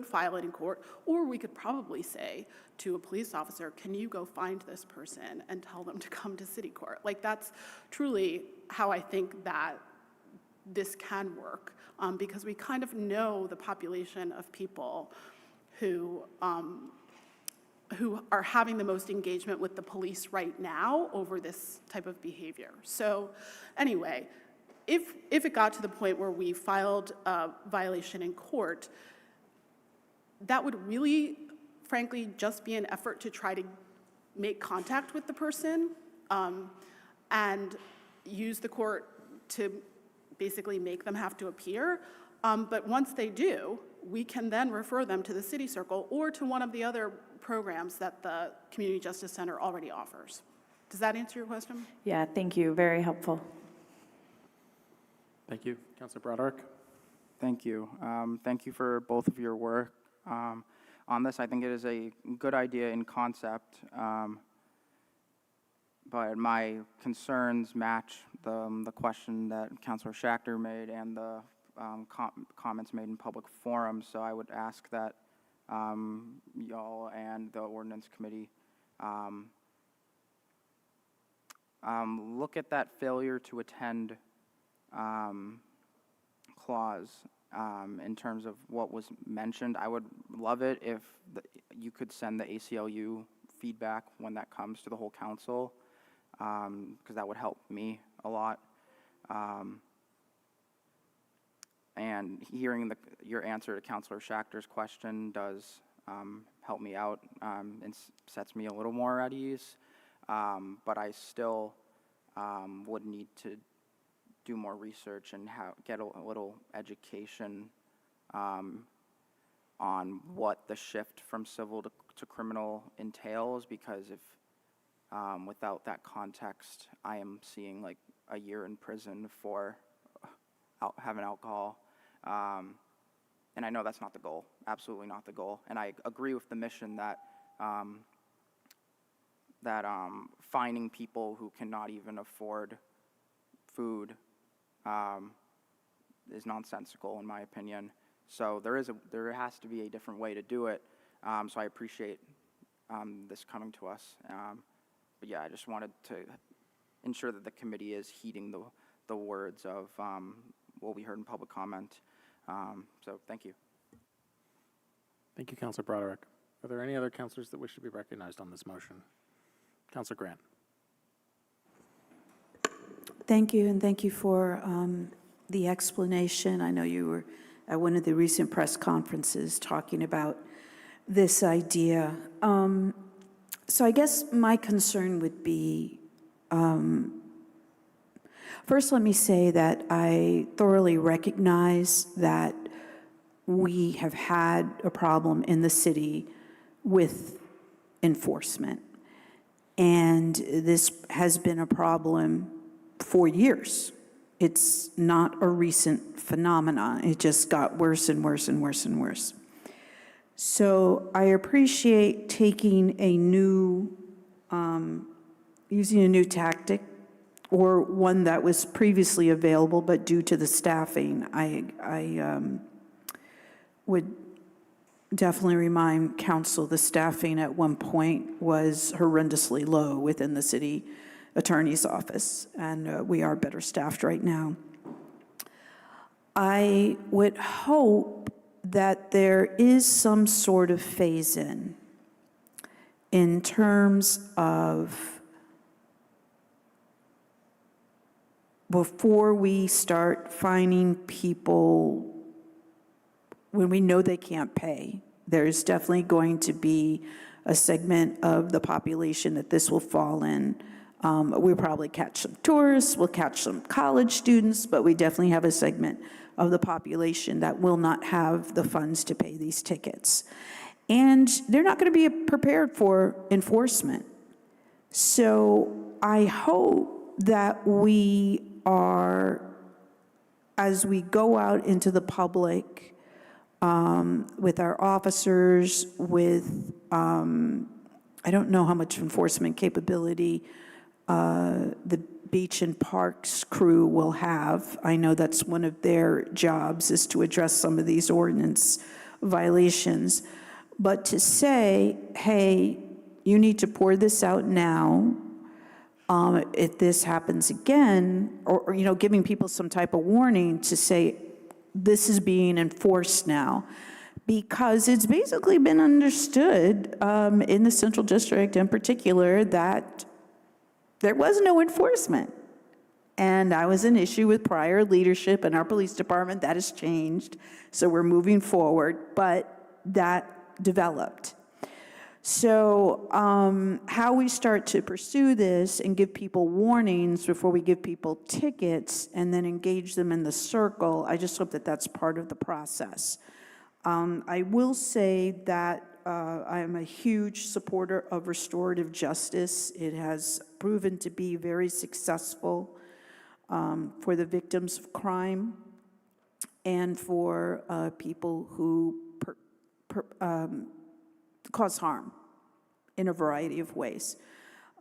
file it in court, or we could probably say to a police officer, can you go find this person and tell them to come to city court? Like, that's truly how I think that this can work, because we kind of know the population of people who are having the most engagement with the police right now over this type of behavior. So anyway, if it got to the point where we filed a violation in court, that would really, frankly, just be an effort to try to make contact with the person and use the court to basically make them have to appear. But once they do, we can then refer them to the City Circle or to one of the other programs that the Community Justice Center already offers. Does that answer your question? Yeah, thank you. Very helpful. Thank you. Councilor Broderick? Thank you. Thank you for both of your work on this. I think it is a good idea in concept, but my concerns match the question that Councilor Schachter made and the comments made in public forum. So I would ask that y'all and the ordinance committee look at that failure to attend clause in terms of what was mentioned. I would love it if you could send the ACLU feedback when that comes to the whole council, because that would help me a lot. And hearing your answer to Councilor Schachter's question does help me out and sets me a little more at ease. But I still would need to do more research and get a little education on what the shift from civil to criminal entails, because if without that context, I am seeing like a year in prison for having alcohol. And I know that's not the goal, absolutely not the goal. And I agree with the mission that finding people who cannot even afford food is nonsensical in my opinion. So there has to be a different way to do it. So I appreciate this coming to us. But yeah, I just wanted to ensure that the committee is heeding the words of what we heard in public comment. So thank you. Thank you, Councilor Broderick. Are there any other councilors that wish to be recognized on this motion? Councilor Grant. Thank you, and thank you for the explanation. I know you were at one of the recent press conferences talking about this idea. So I guess my concern would be, first let me say that I thoroughly recognize that we have had a problem in the city with enforcement. And this has been a problem for years. It's not a recent phenomenon. It just got worse and worse and worse and worse. So I appreciate taking a new, using a new tactic, or one that was previously available, but due to the staffing, I would definitely remind council the staffing at one point was horrendously low within the city attorney's office, and we are better staffed right now. I would hope that there is some sort of phase-in in terms of before we start finding people when we know they can't pay. There's definitely going to be a segment of the population that this will fall in. We'll probably catch some tourists, we'll catch some college students, but we definitely have a segment of the population that will not have the funds to pay these tickets. And they're not going to be prepared for enforcement. So I hope that we are, as we go out into the public, with our officers, with, I don't know how much enforcement capability the Beach and Parks crew will have. I know that's one of their jobs, is to address some of these ordinance violations. But to say, hey, you need to pour this out now, if this happens again, or, you know, giving people some type of warning to say, this is being enforced now, because it's basically been understood in the Central District in particular that there was no enforcement. And that was an issue with prior leadership in our police department. That has changed, so we're moving forward, but that developed. So how we start to pursue this and give people warnings before we give people tickets and then engage them in the circle, I just hope that that's part of the process. I will say that I am a huge supporter of restorative justice. It has proven to be very successful for the victims of crime and for people who cause harm in a variety of ways.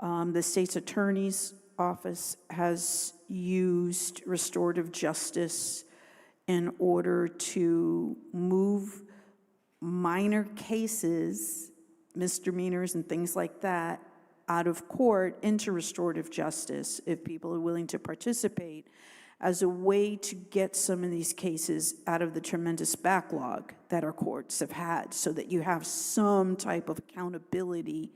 The state's attorney's office has used restorative justice in order to move minor cases, misdemeanors and things like that, out of court into restorative justice if people are willing to participate, as a way to get some of these cases out of the tremendous backlog that our courts have had, so that you have some type of accountability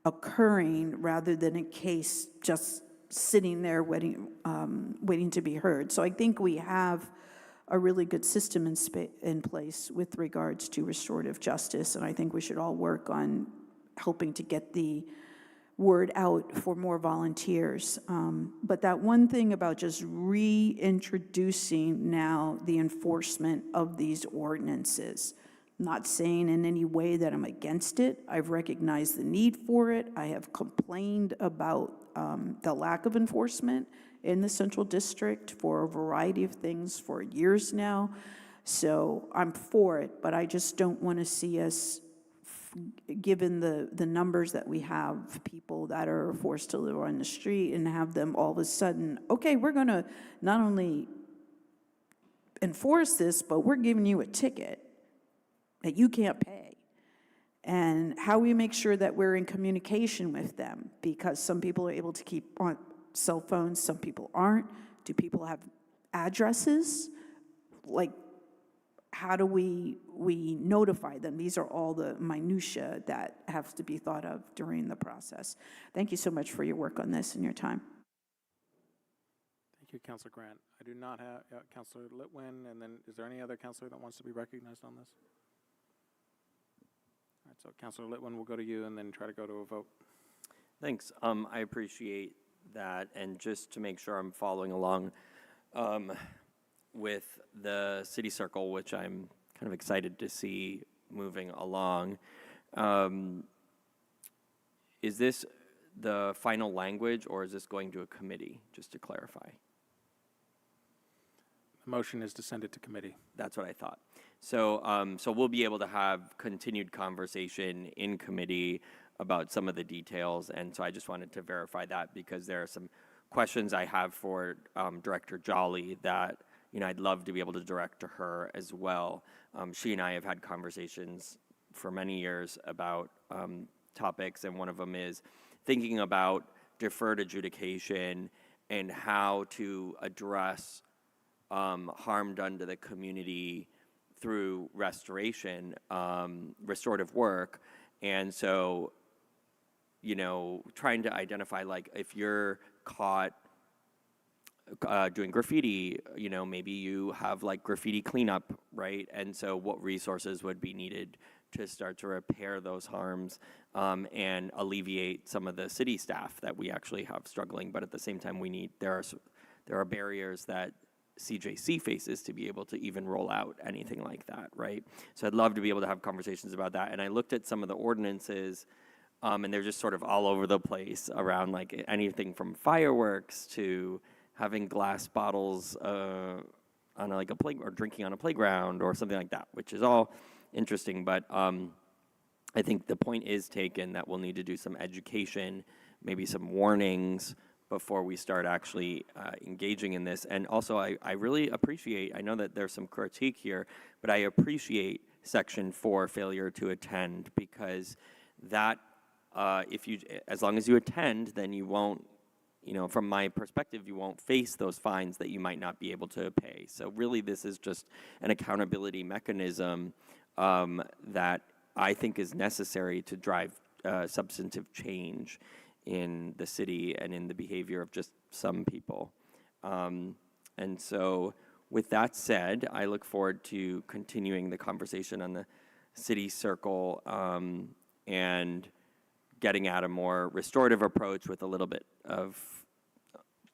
occurring rather than a case just sitting there waiting to be heard. So I think we have a really good system in place with regards to restorative justice, and I think we should all work on helping to get the word out for more volunteers. But that one thing about just reintroducing now the enforcement of these ordinances, not saying in any way that I'm against it. I've recognized the need for it. I have complained about the lack of enforcement in the Central District for a variety of things for years now. So I'm for it, but I just don't want to see us, given the numbers that we have, people that are forced to live on the street, and have them all of a sudden, okay, we're going to not only enforce this, but we're giving you a ticket that you can't pay. And how we make sure that we're in communication with them, because some people are able to keep on cell phones, some people aren't. Do people have addresses? Like, how do we notify them? These are all the minutia that have to be thought of during the process. Thank you so much for your work on this and your time. Thank you, Councilor Grant. I do not have Councilor Litwin, and then is there any other councilor that wants to be recognized on this? All right, so Councilor Litwin, we'll go to you and then try to go to a vote. Thanks. I appreciate that, and just to make sure I'm following along with the city circle, which I'm kind of excited to see moving along. Is this the final language, or is this going to a committee, just to clarify? The motion is to send it to committee. That's what I thought. So, so we'll be able to have continued conversation in committee about some of the details, and so I just wanted to verify that, because there are some questions I have for Director Jolly that, you know, I'd love to be able to direct to her as well. She and I have had conversations for many years about topics, and one of them is thinking about deferred adjudication and how to address harm done to the community through restoration, restorative work. And so, you know, trying to identify, like, if you're caught doing graffiti, you know, maybe you have like graffiti cleanup, right? And so what resources would be needed to start to repair those harms and alleviate some of the city staff that we actually have struggling. But at the same time, we need, there are barriers that CJC faces to be able to even roll out anything like that, right? So I'd love to be able to have conversations about that. And I looked at some of the ordinances, and they're just sort of all over the place around like anything from fireworks to having glass bottles on like a play or drinking on a playground or something like that, which is all interesting. But I think the point is taken that we'll need to do some education, maybe some warnings before we start actually engaging in this. And also, I really appreciate, I know that there's some critique here, but I appreciate Section 4, failure to attend, because that, as long as you attend, then you won't, from my perspective, you won't face those fines that you might not be able to pay. So really, this is just an accountability mechanism that I think is necessary to drive substantive change in the city and in the behavior of just some people. And so with that said, I look forward to continuing the conversation on the city circle and getting at a more restorative approach with a little bit of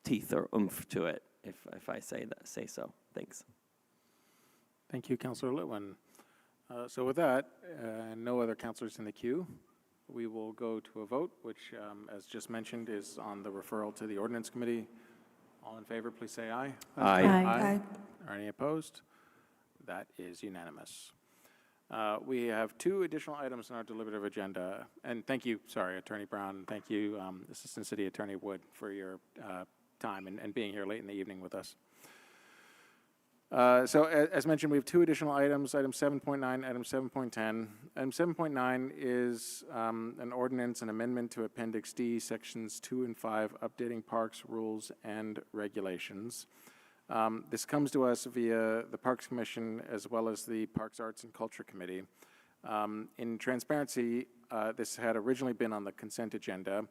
teeth or oomph to it, if I say so. Thanks. Thank you, Councilor Litwin. So with that, no other councilors in the queue. We will go to a vote, which, as just mentioned, is on the referral to the Ordinance Committee. All in favor, please say aye. Aye. Aye. Are any opposed? That is unanimous. We have 2 additional items on our deliberative agenda. And thank you, Attorney Brown. Thank you, Assistant City Attorney Wood, for your time and being here late in the evening with us. So as mentioned, we have 2 additional items, item 7.9, item 7.10. Item 7.9 is an ordinance, an amendment to Appendix D, Sections 2 and 5, updating parks, rules, and regulations. This comes to us via the Parks Commission as well as the Parks, Arts, and Culture Committee. In transparency, this had originally been on the consent agenda,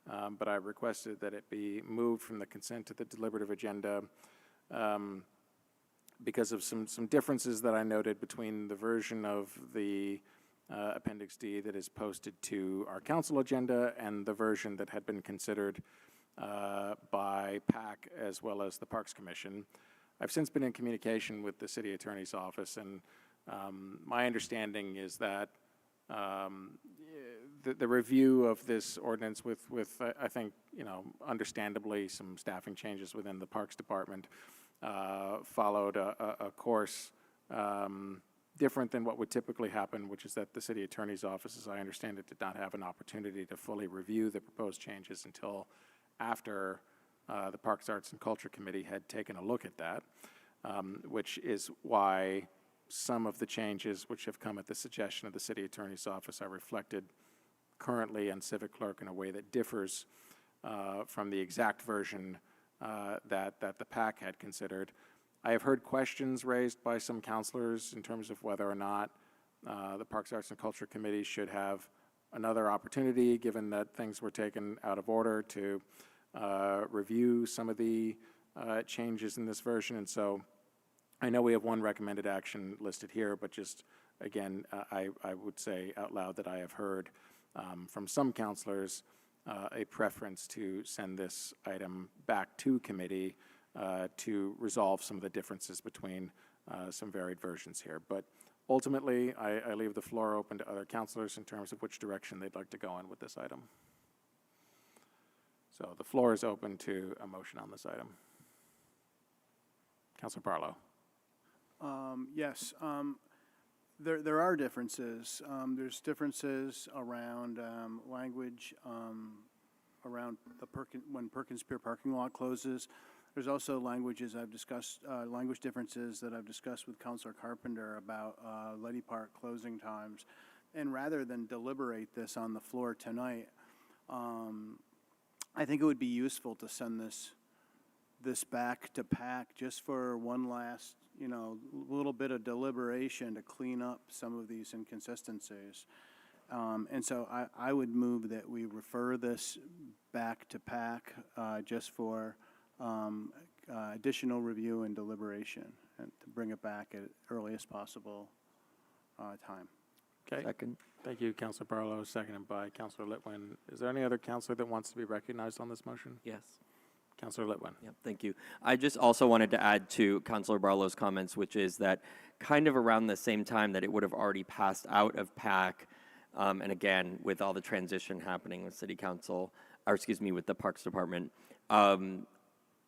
but I requested that it be moved from the consent to the deliberative agenda because of some differences that I noted between the version of the Appendix D that is posted to our council agenda and the version that had been considered by PAC as well as the Parks Commission. I've since been in communication with the City Attorney's Office, and my understanding is that the review of this ordinance with I think, understandably some staffing changes within the Parks Department followed a course different than what would typically happen, which is that the City Attorney's Office, as I understand it, did not have an opportunity to fully review the proposed changes until after the Parks, Arts, and Culture Committee had taken a look at that, which is why some of the changes which have come at the suggestion of the City Attorney's Office are reflected currently in Civic Clerk in a way that differs from the exact version that the PAC had considered. I have heard questions raised by some councilors in terms of whether or not the Parks, Arts, and Culture Committee should have another opportunity, given that things were taken out of order, to review some of the changes in this version. And so I know we have one recommended action listed here, but just again, I would say out loud that I have heard from some councilors a preference to send this item back to committee to resolve some of the differences between some varied versions here. But ultimately, I leave the floor open to other councilors in terms of which direction they'd like to go in with this item. So the floor is open to a motion on this item. Councilor Barlow. Yes, there are differences. There's differences around language around when Perkins Pier parking lot closes. There's also language differences that I've discussed with Councilor Carpenter about Letty Park closing times. And rather than deliberate this on the floor tonight, I think it would be useful to send this back to PAC just for one last, little bit of deliberation to clean up some of these inconsistencies. And so I would move that we refer this back to PAC just for additional review and deliberation, and to bring it back at earliest possible time. Okay. Second. Thank you, Councilor Barlow, seconded by Councilor Litwin. Is there any other councilor that wants to be recognized on this motion? Yes. Councilor Litwin. Yep, thank you. I just also wanted to add to Councilor Barlow's comments, which is that kind of around the same time that it would have already passed out of PAC, and again, with all the transition happening with City Council, with the Parks Department,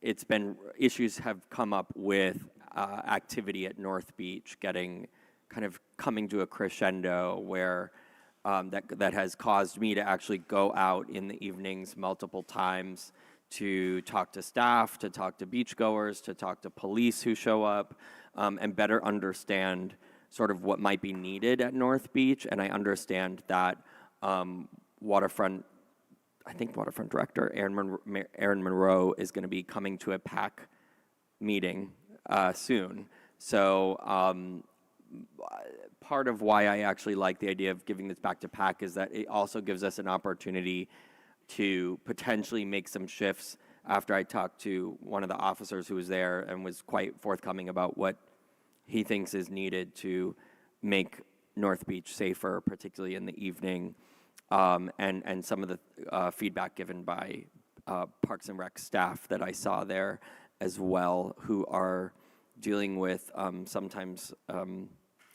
issues have come up with activity at North Beach coming to a crescendo where that has caused me to actually go out in the evenings multiple times to talk to staff, to talk to beachgoers, to talk to police who show up, and better understand sort of what might be needed at North Beach. And I understand that waterfront director Aaron Monroe is going to be coming to a PAC meeting soon. So part of why I actually like the idea of giving this back to PAC is that it also gives us an opportunity to potentially make some shifts. After I talked to one of the officers who was there and was quite forthcoming about what he thinks is needed to make North Beach safer, particularly in the evening, and some of the feedback given by Parks and Rec staff that I saw there as well, who are dealing with sometimes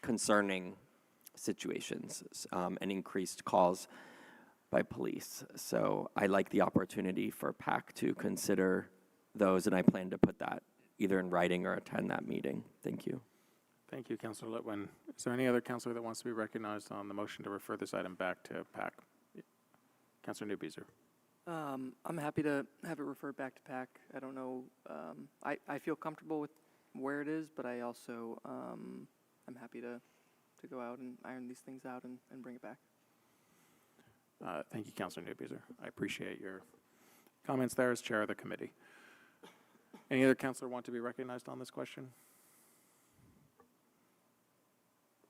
concerning situations and increased calls by police. So I like the opportunity for PAC to consider those, and I plan to put that either in writing or attend that meeting. Thank you. Thank you, Councilor Litwin. Is there any other councilor that wants to be recognized on the motion to refer this item back to PAC? Councilor Newbeezer. I'm happy to have it referred back to PAC. I don't know, I feel comfortable with where it is, but I also, I'm happy to go out and iron these things out and bring it back. Thank you, Councilor Newbeezer. I appreciate your comments there as chair of the committee. Any other councilor want to be recognized on this question?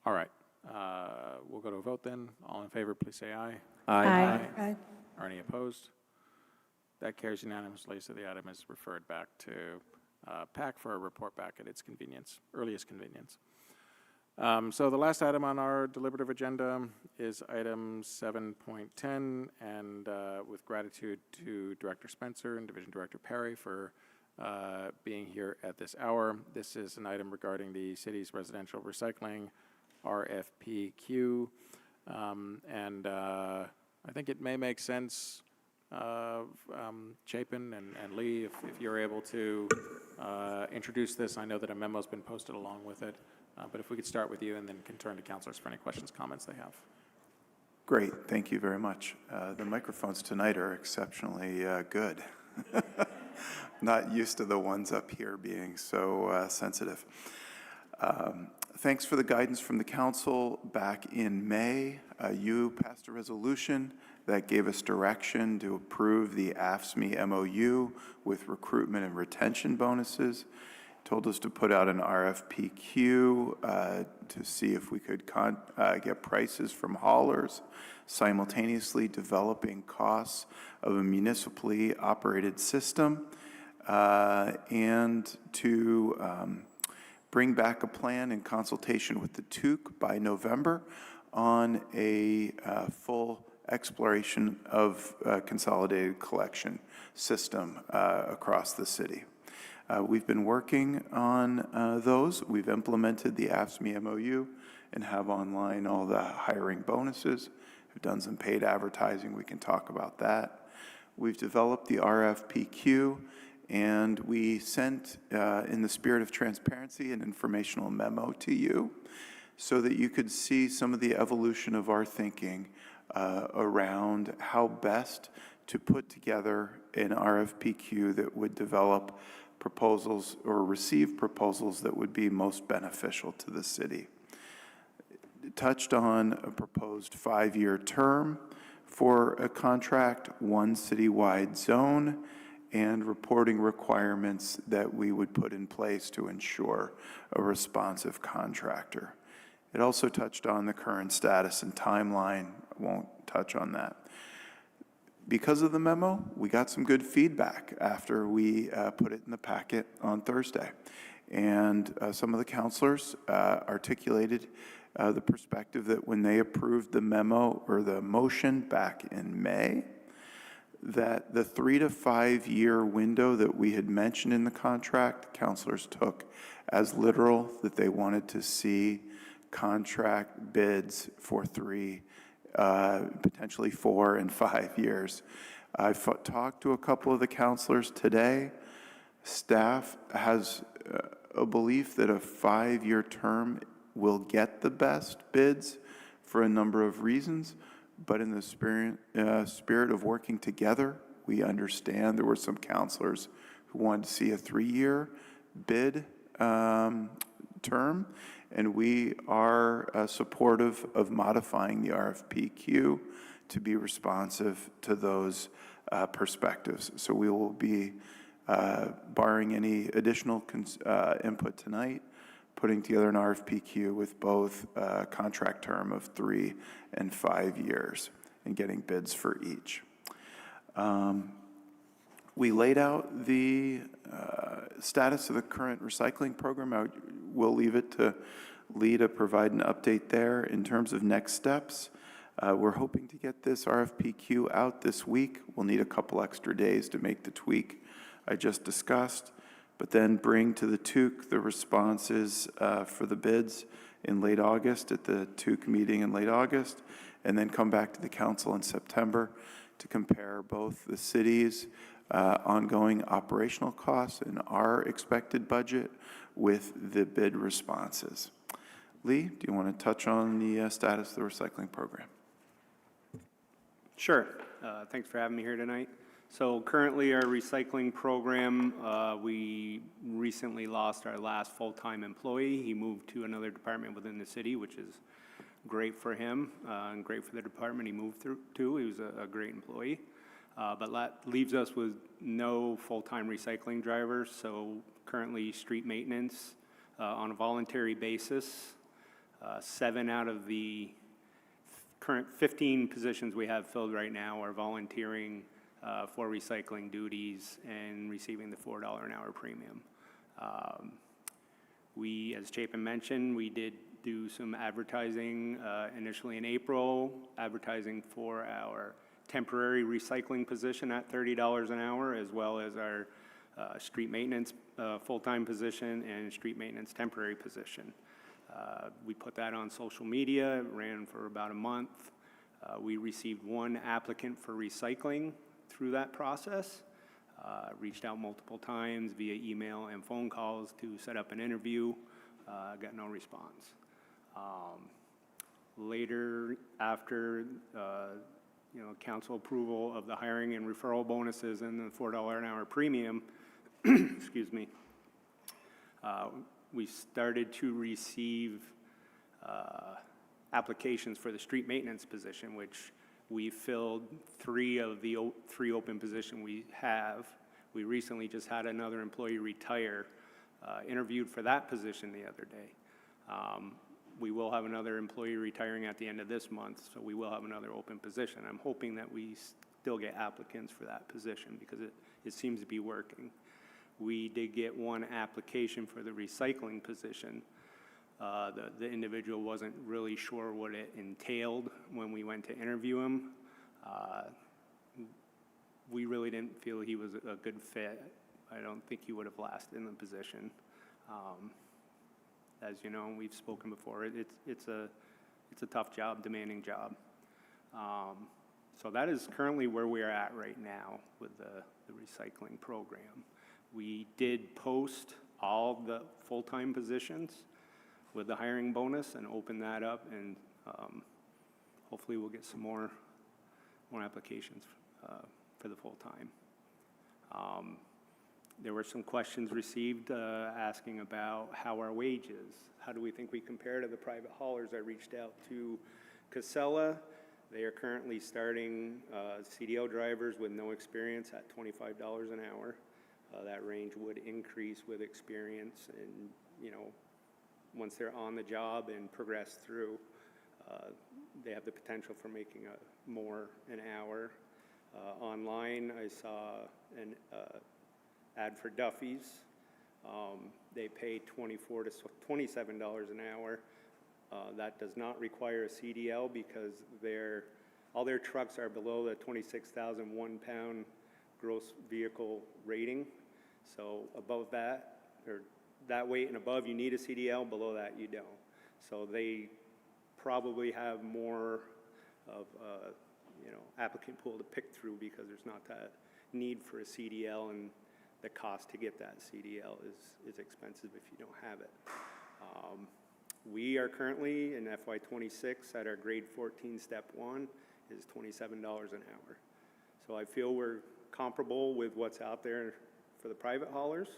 All right. We'll go to a vote then. All in favor, please say aye. Aye. Aye. Are any opposed? That carries unanimously, so the item is referred back to PAC for a report back at its convenience, earliest convenience. So the last item on our deliberative agenda is item 7.10, and with gratitude to Director Spencer and Division Director Perry for being here at this hour. This is an item regarding the city's residential recycling RFPQ, and I think it may make sense, Chapin and Lee, if you're able to introduce this. I know that a memo's been posted along with it, but if we could start with you and then can turn to councilors for any questions, comments they have. Great, thank you very much. The microphones tonight are exceptionally good. Not used to the ones up here being so sensitive. Thanks for the guidance from the council back in May. You passed a resolution that gave us direction to approve the AFSCME MOU with recruitment and retention bonuses. Told us to put out an RFPQ to see if we could get prices from haulers, simultaneously developing costs of a municipally operated system, and to bring back a plan in consultation with the TUC by November on a full exploration of a consolidated collection system across the city. We've been working on those. We've implemented the AFSCME MOU and have online all the hiring bonuses. We've done some paid advertising. We can talk about that. We've developed the RFPQ, and we sent, in the spirit of transparency, an informational memo to you so that you could see some of the evolution of our thinking around how best to put together an RFPQ that would develop proposals or receive proposals that would be most beneficial to the city. It touched on a proposed 5-year term for a contract, one citywide zone, and reporting requirements that we would put in place to ensure a responsive contractor. It also touched on the current status and timeline. I won't touch on that. Because of the memo, we got some good feedback after we put it in the packet on Thursday. And some of the councilors articulated the perspective that when they approved the memo or the motion back in May, that the 3 to 5 year window that we had mentioned in the contract, councilors took as literal, that they wanted to see contract bids for 3, potentially 4 and 5 years. I've talked to a couple of the councilors today. Staff has a belief that a 5-year term will get the best bids for a number of reasons, but in the spirit of working together, we understand there were some counselors who wanted to see a 3-year bid term, and we are supportive of modifying the RFPQ to be responsive to those perspectives. So we will be, barring any additional input tonight, putting together an RFPQ with both a contract term of 3 and 5 years and getting bids for each. We laid out the status of the current recycling program. We'll leave it to Lee to provide an update there. In terms of next steps, we're hoping to get this RFPQ out this week. We'll need a couple extra days to make the tweak I just discussed, but then bring to the TUC the responses for the bids in late August at the TUC meeting in late August, and then come back to the council in September to compare both the city's ongoing operational costs and our expected budget with the bid responses. Lee, do you want to touch on the status of the recycling program? Sure. Thanks for having me here tonight. So currently our recycling program, we recently lost our last full-time employee. He moved to another department within the city, which is great for him and great for the department he moved to. He was a great employee. But that leaves us with no full-time recycling drivers. So currently street maintenance on a voluntary basis. 7 out of the current 15 positions we have filled right now are volunteering for recycling duties and receiving the $4 an hour premium. We, as Chapin mentioned, we did do some advertising initially in April, advertising for our temporary recycling position at $30 an hour, as well as our street maintenance full-time position and street maintenance temporary position. We put that on social media, it ran for about a month. We received 1 applicant for recycling through that process. Reached out multiple times via email and phone calls to set up an interview. Got no response. Later, after council approval of the hiring and referral bonuses and the $4 an hour premium, excuse me, we started to receive applications for the street maintenance position, which we filled 3 of the 3 open positions we have. We recently just had another employee retire, interviewed for that position the other day. We will have another employee retiring at the end of this month, so we will have another open position. I'm hoping that we still get applicants for that position because it seems to be working. We did get 1 application for the recycling position. The individual wasn't really sure what it entailed when we went to interview him. We really didn't feel he was a good fit. I don't think he would have lasted in the position. As you know, we've spoken before, it's a tough job, demanding job. So that is currently where we are at right now with the recycling program. We did post all the full-time positions with the hiring bonus and open that up, and hopefully we'll get some more applications for the full-time. There were some questions received asking about how our wages, how do we think we compare to the private haulers. I reached out to Casella. They are currently starting CDL drivers with no experience at $25 an hour. That range would increase with experience, and once they're on the job and progress through, they have the potential for making more an hour. Online, I saw an ad for Duffy's. They pay $24 to $27 an hour. That does not require a CDL because all their trucks are below the 26,001 pound gross vehicle rating. So above that, or that weight and above, you need a CDL. Below that, you don't. So they probably have more of applicant pool to pick through because there's not that need for a CDL, and the cost to get that CDL is expensive if you don't have it. We are currently in FY '26 at our grade 14 step 1 is $27 an hour. So I feel we're comparable with what's out there for the private haulers.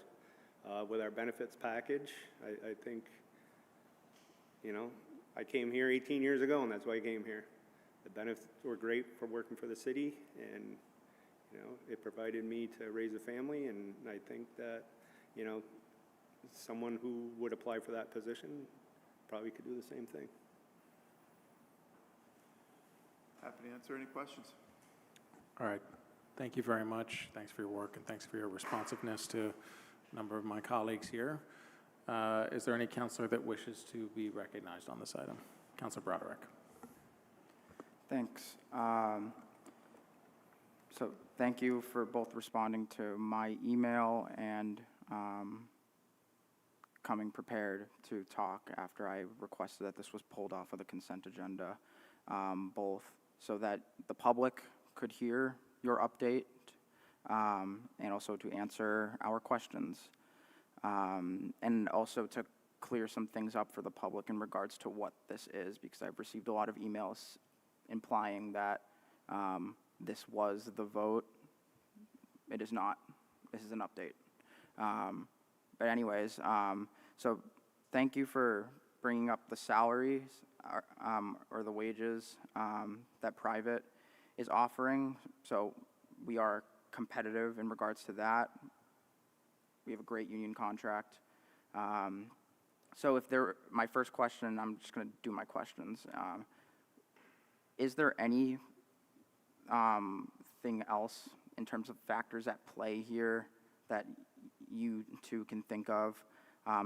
With our benefits package, I think, you know, I came here 18 years ago, and that's why I came here. The benefits were great for working for the city, and, you know, it provided me to raise a family, and I think that, you know, someone who would apply for that position probably could do the same thing. Happy to answer any questions. All right. Thank you very much. Thanks for your work, and thanks for your responsiveness to a number of my colleagues here. Is there any counselor that wishes to be recognized on this item? Councilor Broderick. Thanks. So thank you for both responding to my email and coming prepared to talk after I requested that this was pulled off of the consent agenda, both so that the public could hear your update and also to answer our questions, and also to clear some things up for the public in regards to what this is, because I've received a lot of emails implying that this was the vote. It is not. This is an update. But anyways, so thank you for bringing up the salaries or the wages that private is offering. So we are competitive in regards to that. We have a great union contract. So my first question, I'm just going to do my questions. Is there any thing else in terms of factors at play here that you two can think of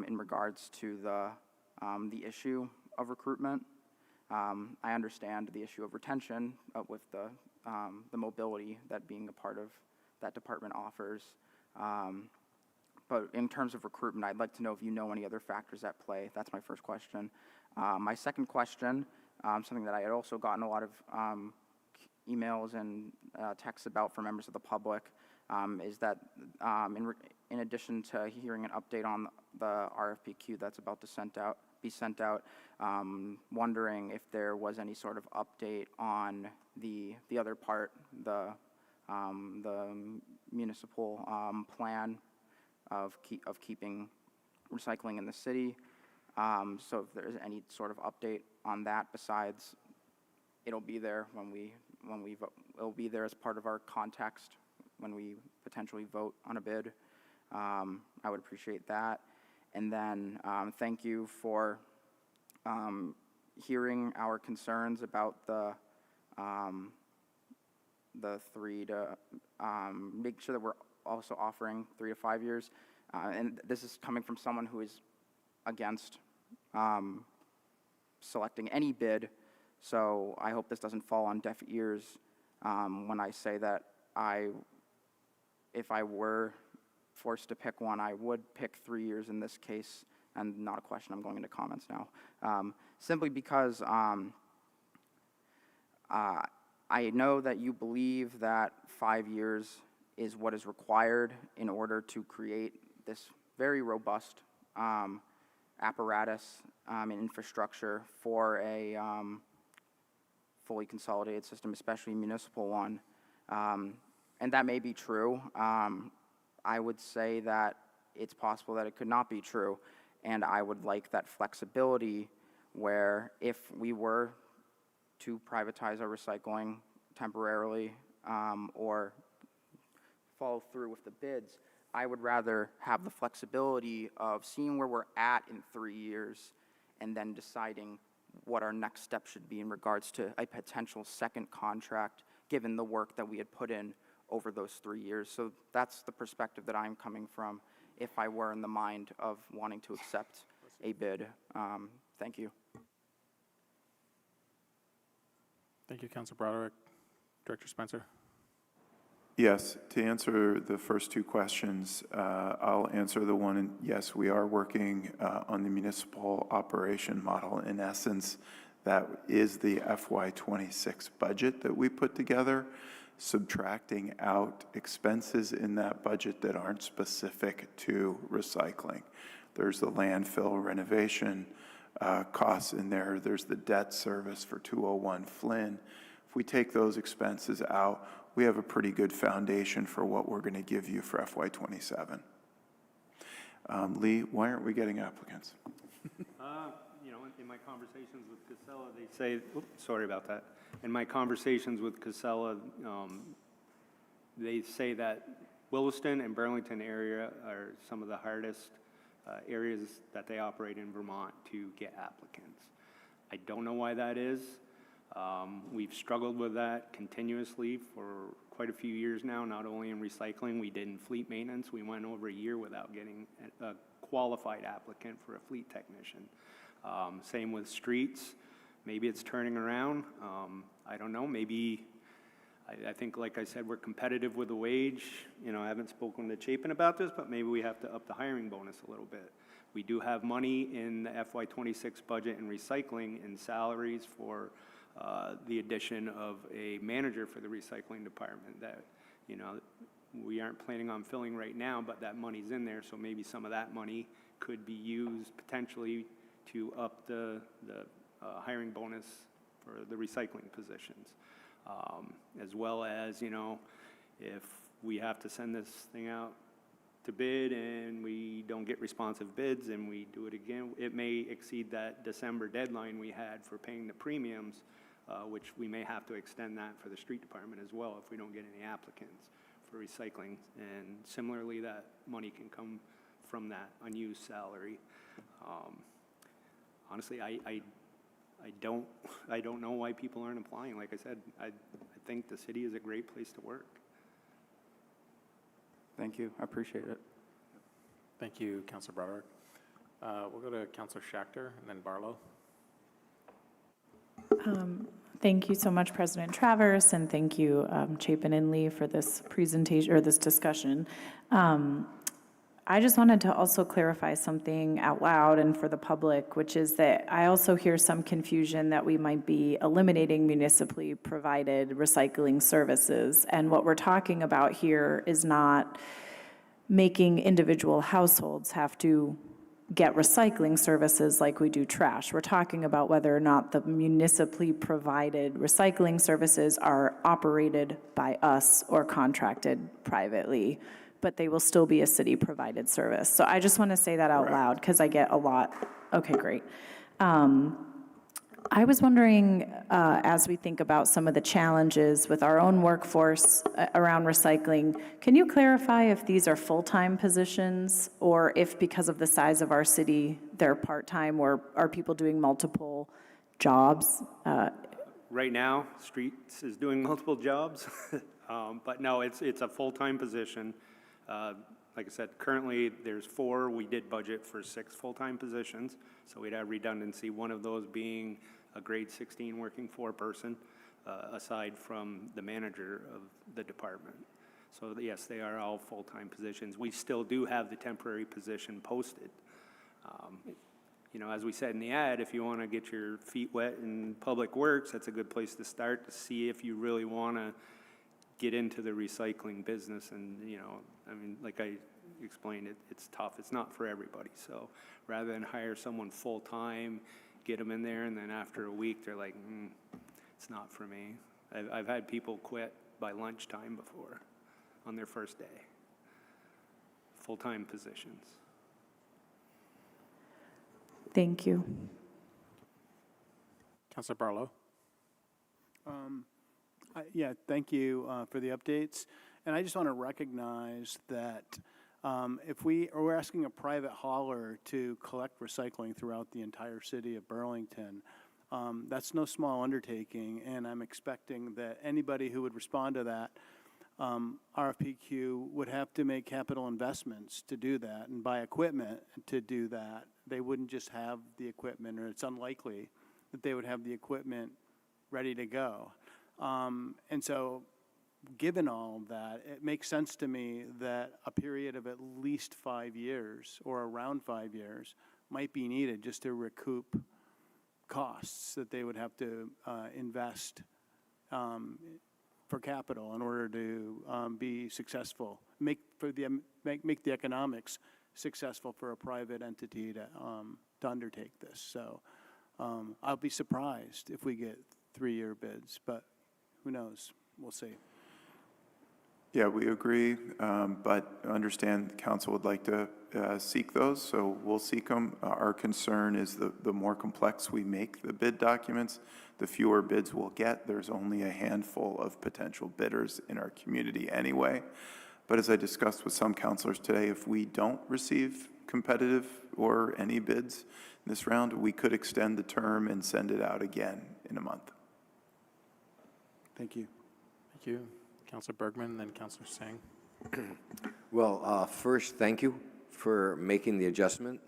in regards to the issue of recruitment? I understand the issue of retention with the mobility that being a part of that department offers. But in terms of recruitment, I'd like to know if you know any other factors at play. That's my first question. My second question, something that I had also gotten a lot of emails and texts about from members of the public, is that in addition to hearing an update on the RFPQ that's about to be sent out, wondering if there was any sort of update on the other part, the municipal plan of keeping recycling in the city. So if there's any sort of update on that, besides it'll be there when we vote. It'll be there as part of our context when we potentially vote on a bid. I would appreciate that. And then thank you for hearing our concerns about the 3 to make sure that we're also offering 3 to 5 years. And this is coming from someone who is against selecting any bid. So I hope this doesn't fall on deaf ears when I say that if I were forced to pick one, I would pick 3 years in this case, and not a question. I'm going into comments now. Simply because I know that you believe that 5 years is what is required in order to create this very robust apparatus and infrastructure for a fully consolidated system, especially a municipal one. And that may be true. I would say that it's possible that it could not be true. And I would like that flexibility where if we were to privatize our recycling temporarily or follow through with the bids, I would rather have the flexibility of seeing where we're at in 3 years and then deciding what our next step should be in regards to a potential second contract, given the work that we had put in over those 3 years. So that's the perspective that I'm coming from if I were in the mind of wanting to accept a bid. Thank you. Thank you, Councilor Broderick. Director Spencer. Yes, to answer the first two questions, I'll answer the one, yes, we are working on the municipal operation model. In essence, that is the FY26 budget that we put together. subtracting out expenses in that budget that aren't specific to recycling. There's the landfill renovation costs in there. There's the debt service for 201 Flynn. If we take those expenses out, we have a pretty good foundation for what we're going to give you for FY27. Lee, why aren't we getting applicants? You know, in my conversations with Casella, they say, oops, sorry about that. In my conversations with Casella, they say that Williston and Burlington area are some of the hardest areas that they operate in Vermont to get applicants. I don't know why that is. We've struggled with that continuously for quite a few years now, not only in recycling, we did in fleet maintenance. We went over a year without getting a qualified applicant for a fleet technician. Same with streets. Maybe it's turning around. I don't know. Maybe, I think, like I said, we're competitive with the wage. You know, I haven't spoken to Chapin about this, but maybe we have to up the hiring bonus a little bit. We do have money in the FY26 budget in recycling and salaries for the addition of a manager for the recycling department that, you know, we aren't planning on filling right now, but that money's in there, so maybe some of that money could be used potentially to up the hiring bonus for the recycling positions. As well as, you know, if we have to send this thing out to bid and we don't get responsive bids and we do it again, it may exceed that December deadline we had for paying the premiums, which we may have to extend that for the street department as well if we don't get any applicants for recycling. And similarly, that money can come from that unused salary. Honestly, I don't know why people aren't applying. Like I said, I think the city is a great place to work. Thank you. I appreciate it. Thank you, Councilor Broderick. We'll go to Councilor Schachter and then Barlow. Thank you so much, President Travers, and thank you, Chapin and Lee, for this presentation or this discussion. I just wanted to also clarify something out loud and for the public, which is that I also hear some confusion that we might be eliminating municipally provided recycling services. And what we're talking about here is not making individual households have to get recycling services like we do trash. We're talking about whether or not the municipally provided recycling services are operated by us or contracted privately, but they will still be a city-provided service. So I just want to say that out loud because I get a lot. Okay, great. I was wondering, as we think about some of the challenges with our own workforce around recycling, can you clarify if these are full-time positions or if because of the size of our city, they're part-time, or are people doing multiple jobs? Right now, Streets is doing multiple jobs, but no, it's a full-time position. Like I said, currently there's 4. We did budget for 6 full-time positions, so we'd have redundancy, one of those being a grade 16 working 4-person, aside from the manager of the department. So yes, they are all full-time positions. We still do have the temporary position posted. You know, as we said in the ad, if you want to get your feet wet in public works, that's a good place to start to see if you really want to get into the recycling business. And, you know, I mean, like I explained, it's tough. It's not for everybody. So rather than hire someone full-time, get them in there, and then after a week, they're like, it's not for me. I've had people quit by lunchtime before on their first day. Full-time positions. Thank you. Councilor Barlow. Yeah, thank you for the updates. And I just want to recognize that if we're asking a private hauler to collect recycling throughout the entire city of Burlington, that's no small undertaking, and I'm expecting that anybody who would respond to that RFPQ would have to make capital investments to do that and buy equipment to do that. They wouldn't just have the equipment, or it's unlikely that they would have the equipment ready to go. And so given all of that, it makes sense to me that a period of at least 5 years or around 5 years might be needed just to recoup costs that they would have to invest for capital in order to be successful, make the economics successful for a private entity to undertake this. So I'll be surprised if we get 3-year bids, but who knows? We'll see. Yeah, we agree, but understand the council would like to seek those, so we'll seek them. Our concern is the more complex we make the bid documents, the fewer bids we'll get. There's only a handful of potential bidders in our community anyway. But as I discussed with some councilors today, if we don't receive competitive or any bids in this round, we could extend the term and send it out again in a month. Thank you. Thank you. Councilor Bergman, then Councilor Singh. Well, first, thank you for making the adjustment.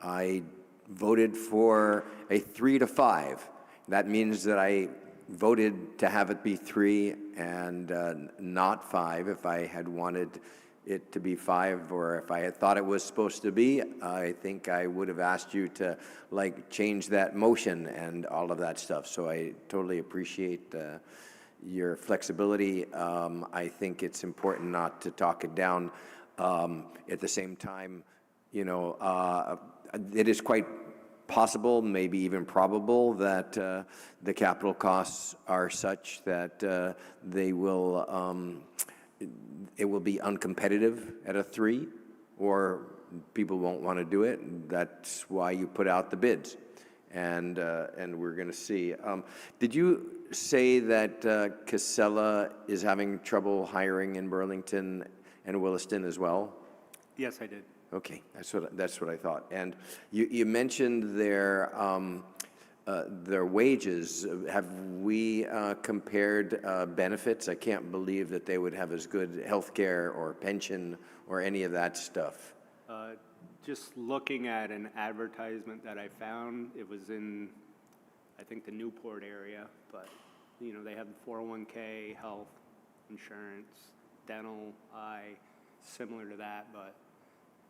I voted for a 3 to 5. That means that I voted to have it be 3 and not 5. If I had wanted it to be 5, or if I had thought it was supposed to be, I think I would have asked you to change that motion and all of that stuff. So I totally appreciate your flexibility. I think it's important not to talk it down. At the same time, it is quite possible, maybe even probable, that the capital costs are such that it will be uncompetitive at a 3, or people won't want to do it. That's why you put out the bids, and we're going to see. Did you say that Casella is having trouble hiring in Burlington and Williston as well? Yes, I did. Okay, that's what I thought. And you mentioned their wages. Have we compared benefits? I can't believe that they would have as good health care or pension or any of that stuff. Just looking at an advertisement that I found, it was in, I think, the Newport area, but they have 401k, health insurance, dental, eye, similar to that, but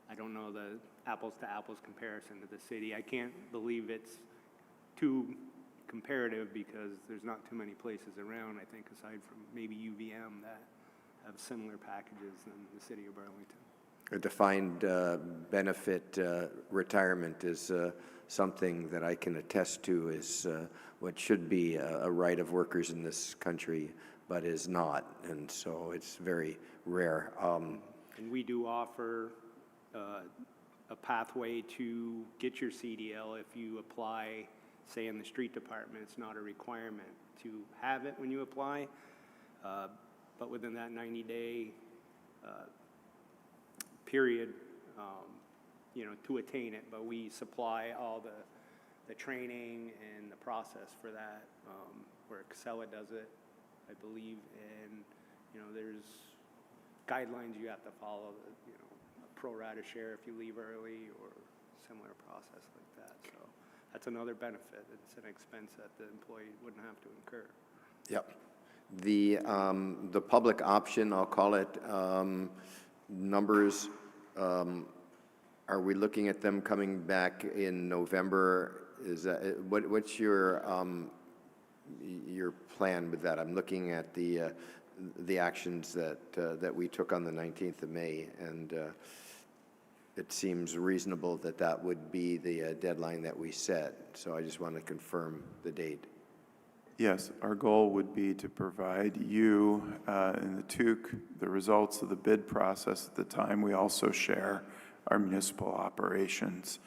I don't know the apples to apples comparison to the city. I can't believe it's too comparative because there's not too many places around, I think, aside from maybe UVM, that have similar packages than the city of Burlington. A defined benefit retirement is something that I can attest to is what should be a right of workers in this country, but is not, and so it's very rare. And we do offer a pathway to get your CDL if you apply, say in the street department. It's not a requirement to have it when you apply, but within that 90-day period, to attain it. But we supply all the training and the process for that, where Casella does it, I believe, and there's guidelines you have to follow. A pro rata share if you leave early, or similar process like that. So that's another benefit. It's an expense that the employee wouldn't have to incur. Yep. The public option, I'll call it, numbers, are we looking at them coming back in November? Is that what's your plan with that? I'm looking at the actions that we took on the 19th of May, and it seems reasonable that would be the deadline that we set. So I just want to confirm the date. Yes, our goal would be to provide you in the TUC the results of the bid process at the time. We also share our municipal operations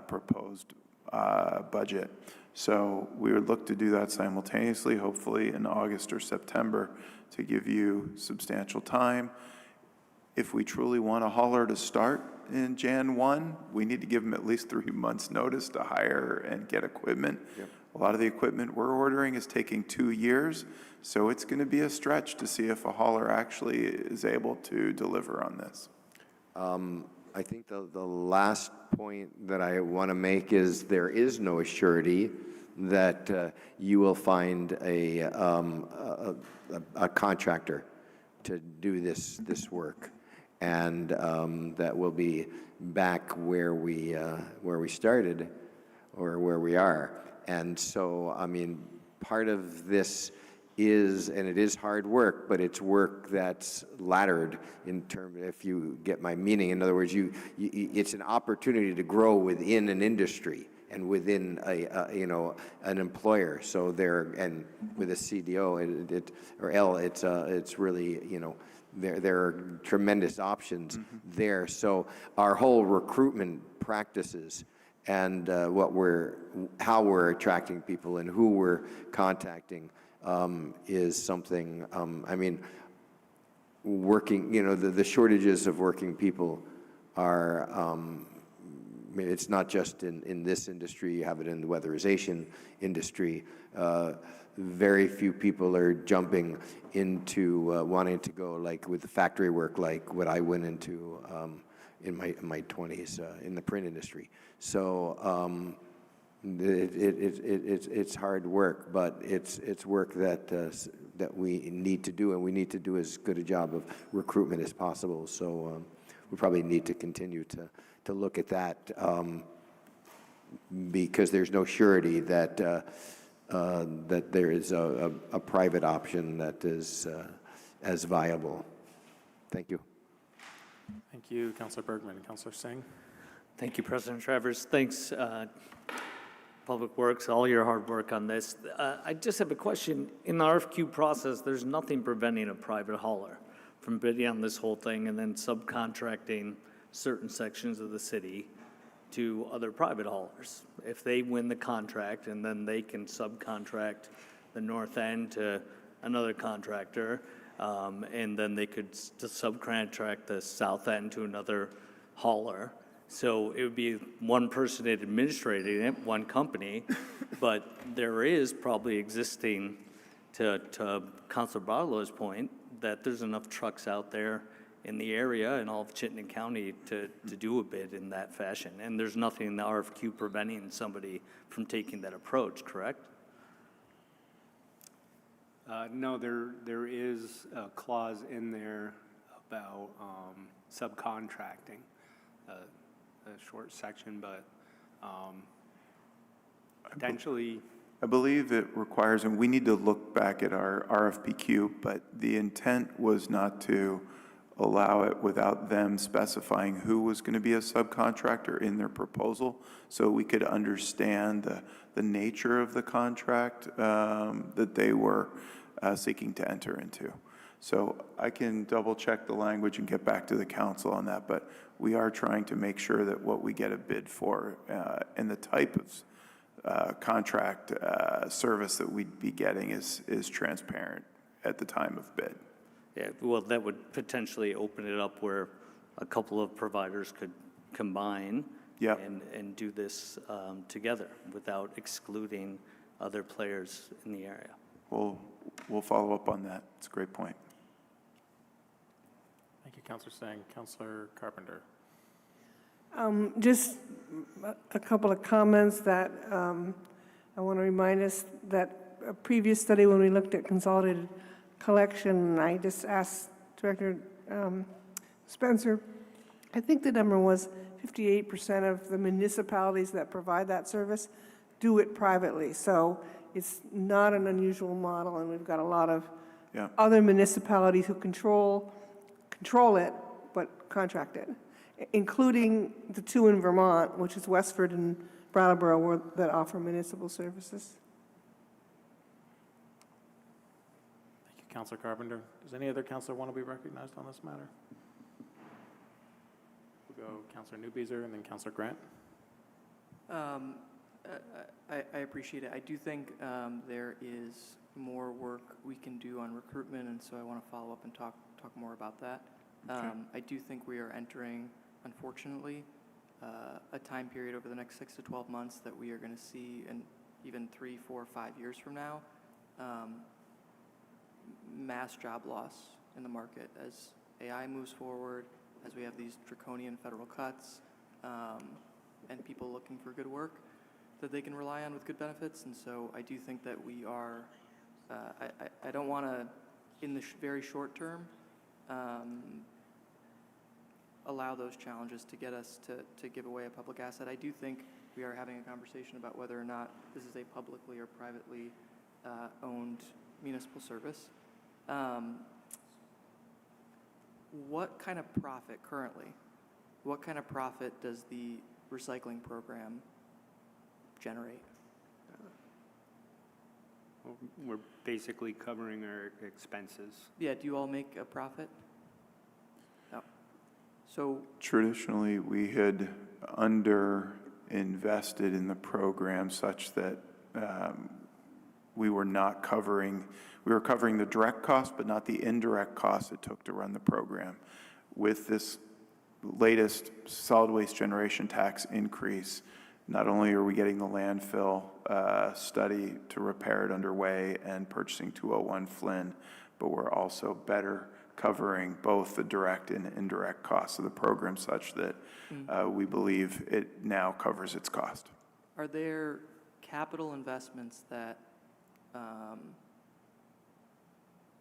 proposed budget. So we would look to do that simultaneously, hopefully in August or September, to give you substantial time. If we truly want a hauler to start in Jan 1, we need to give them at least 3 months' notice to hire and get equipment. Yep. A lot of the equipment we're ordering is taking 2 years, so it's going to be a stretch to see if a hauler actually is able to deliver on this. I think the last point that I want to make is there is no surety that you will find a contractor to do this work, and that will be back where we started, or where we are. And so, I mean, part of this is, and it is hard work, but it's work that's laddered in terms, if you get my meaning. In other words, it's an opportunity to grow within an industry and within an employer. So there, and with a CDO or L, it's really, there are tremendous options there. So our whole recruitment practices and how we're attracting people and who we're contacting is something, working, the shortages of working people are, it's not just in this industry, you have it in the weatherization industry. Very few people are jumping into wanting to go like with the factory work, like what I went into in my 20s in the print industry. So it's hard work, but it's work that we need to do, and we need to do as good a job of recruitment as possible. So we probably need to continue to look at that because there's no surety that that there is a private option that is as viable. Thank you. Thank you, Councilor Bergman. Councilor Singh? Thank you, President Travers. Thanks, Public Works, all your hard work on this. I just have a question. In the RFQ process, there's nothing preventing a private hauler from bidding on this whole thing and then subcontracting certain sections of the city to other private haulers. If they win the contract and then they can subcontract the north end to another contractor, and then they could subcontract the south end to another hauler. So it would be one person administrating it, one company, but there is probably existing, to Councilor Barlow's point, that there's enough trucks out there in the area and all of Chittenden County to do a bid in that fashion. And there's nothing in the RFQ preventing somebody from taking that approach, correct? No, there is a clause in there about subcontracting, a short section, but potentially. I believe it requires, and we need to look back at our RFPQ, but the intent was not to allow it without them specifying who was going to be a subcontractor in their proposal, so we could understand the nature of the contract that they were seeking to enter into. So I can double check the language and get back to the council on that, but we are trying to make sure that what we get a bid for and the type of contract service that we'd be getting is transparent at the time of bid. Yeah, well, that would potentially open it up where a couple of providers could combine and do this together without excluding other players in the area. We'll follow up on that. It's a great point. Thank you, Councilor Singh. Councilor Carpenter? Just a couple of comments that I want to remind us that a previous study when we looked at consolidated collection, I just asked Director Spencer, I think the number was 58% of the municipalities that provide that service do it privately. So it's not an unusual model, and we've got a lot of other municipalities who control it, but contract it, including the two in Vermont, which is Westford and Brattleboro, that offer municipal services. Thank you, Councilor Carpenter. Does any other councilor want to be recognized on this matter? We'll go Councilor Newbeezer and then Councilor Grant. I appreciate it. I do think there is more work we can do on recruitment, and so I want to follow up and talk more about that. Okay. I do think we are entering, unfortunately, a time period over the next 6 to 12 months that we are going to see, and even 3, 4, 5 years from now, mass job loss in the market as AI moves forward, as we have these draconian federal cuts, and people looking for good work that they can rely on with good benefits. And so I do think that we are, I don't want to, in the very short term, allow those challenges to get us to give away a public asset. I do think we are having a conversation about whether or not this is a publicly or privately owned municipal service. What kind of profit currently, what kind of profit does the recycling program generate? Well, we're basically covering our expenses. Yeah, do you all make a profit? No. So, Traditionally, we had under-invested in the program such that we were covering the direct cost, but not the indirect costs it took to run the program. With this latest solid waste generation tax increase, not only are we getting the landfill study to repair it underway and purchasing 201 Flynn, but we're also better covering both the direct and indirect costs of the program such that we believe it now covers its cost. are there capital investments that,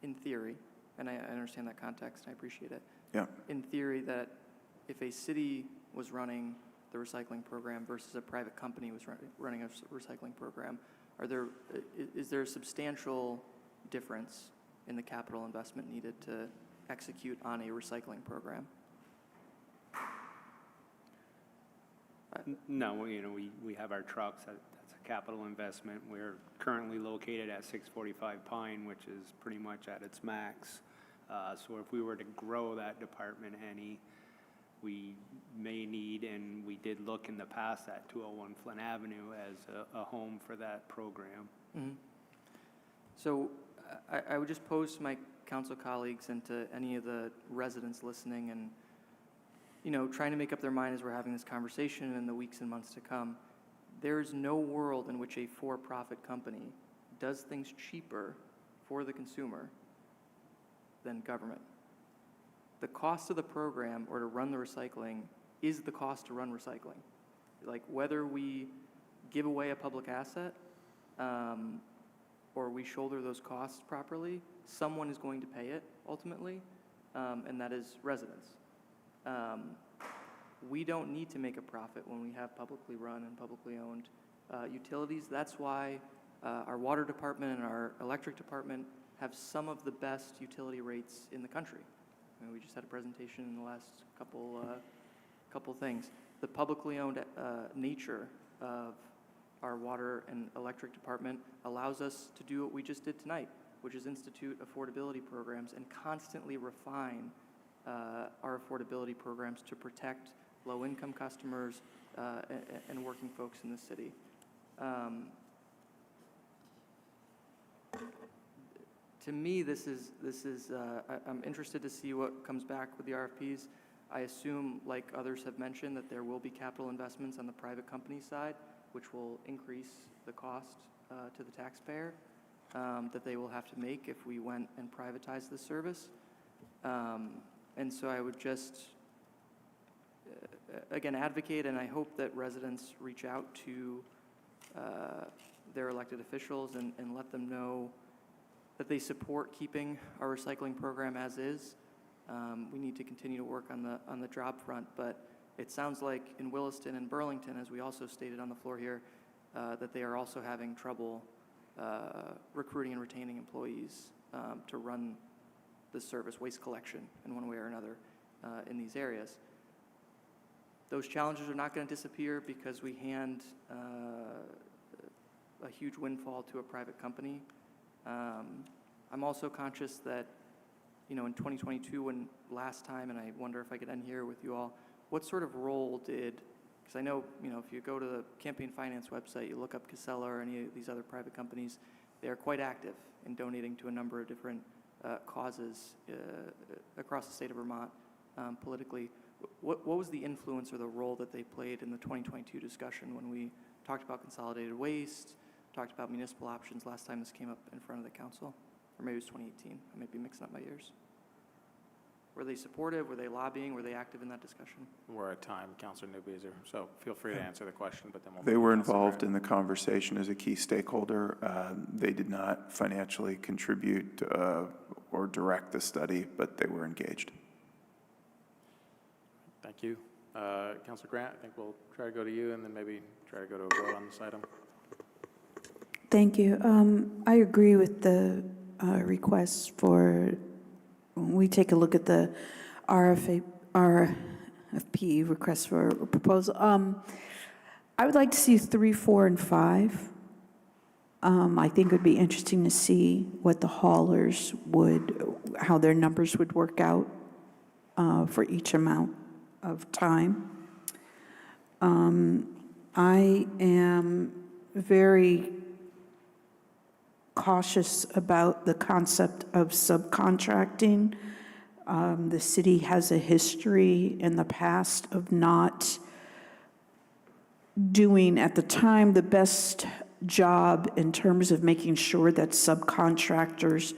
in theory, and I understand that context, and I appreciate it. Yeah. In theory, that if a city was running the recycling program versus a private company was running a recycling program, is there a substantial difference in the capital investment needed to execute on a recycling program? No, we have our trucks. That's a capital investment. We're currently located at 645 Pine, which is pretty much at its max. So if we were to grow that department any, we may need, and we did look in the past at 201 Flynn Avenue as a home for that program. Mm-hmm. So I would just pose to my council colleagues and to any of the residents listening and, trying to make up their mind as we're having this conversation in the weeks and months to come. There's no world in which a for-profit company does things cheaper for the consumer than government. The cost of the program or to run the recycling is the cost to run recycling. Like whether we give away a public asset or we shoulder those costs properly, someone is going to pay it ultimately, and that is residents. We don't need to make a profit when we have publicly run and publicly owned utilities. That's why our water department and our electric department have some of the best utility rates in the country. I mean, we just had a presentation in the last couple things. The publicly owned nature of our water and electric department allows us to do what we just did tonight, which is institute affordability programs and constantly refine our affordability programs to protect low-income customers and working folks in the city. To me, this is I'm interested to see what comes back with the RFPs. I assume, like others have mentioned, that there will be capital investments on the private company side, which will increase the cost to the taxpayer that they will have to make if we went and privatized the service. And so I would just, again, advocate, and I hope that residents reach out to their elected officials and let them know that they support keeping our recycling program as is. We need to continue to work on the job front, but it sounds like in Williston and Burlington, as we also stated on the floor here, that they are also having trouble recruiting and retaining employees to run the service, waste collection, in one way or another in these areas. Those challenges are not going to disappear because we hand a huge windfall to a private company. I'm also conscious that, in 2022, when last time, and I wonder if I could end here with you all, what sort of role did, because I know, if you go to the campaign finance website, you look up Casella or any of these other private companies, they are quite active in donating to a number of different causes across the state of Vermont politically. What was the influence or the role that they played in the 2022 discussion when we talked about consolidated waste, talked about municipal options last time this came up in front of the council? Or maybe it was 2018. I may be mixing up my years. Were they supportive? Were they lobbying? Were they active in that discussion? We're at time, Councilor Newbeeser, so feel free to answer the question, but then we'll... They were involved in the conversation as a key stakeholder. They did not financially contribute or direct the study, but they were engaged. Thank you. Councilor Grant, I think we'll try to go to you and then maybe try to go to a vote on this item. Thank you. I agree with the request for, when we take a look at the RFP, request for a proposal, I would like to see 3, 4, and 5. I think it would be interesting to see what the haulers would, how their numbers would work out for each amount of time. I am very cautious about the concept of subcontracting. The city has a history in the past of not doing, at the time, the best job in terms of making sure that subcontractors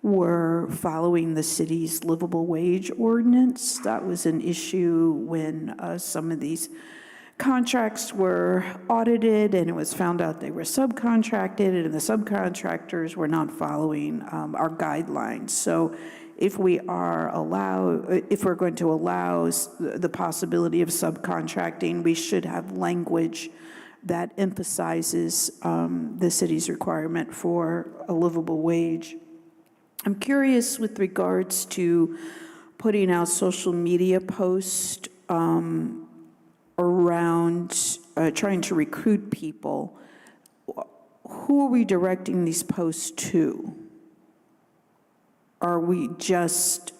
were following the city's livable wage ordinance. That was an issue when some of these contracts were audited and it was found out they were subcontracted and the subcontractors were not following our guidelines. So if we're going to allow the possibility of subcontracting, we should have language that emphasizes the city's requirement for a livable wage. I'm curious with regards to putting out social media posts around trying to recruit people. Who are we directing these posts to? Are we just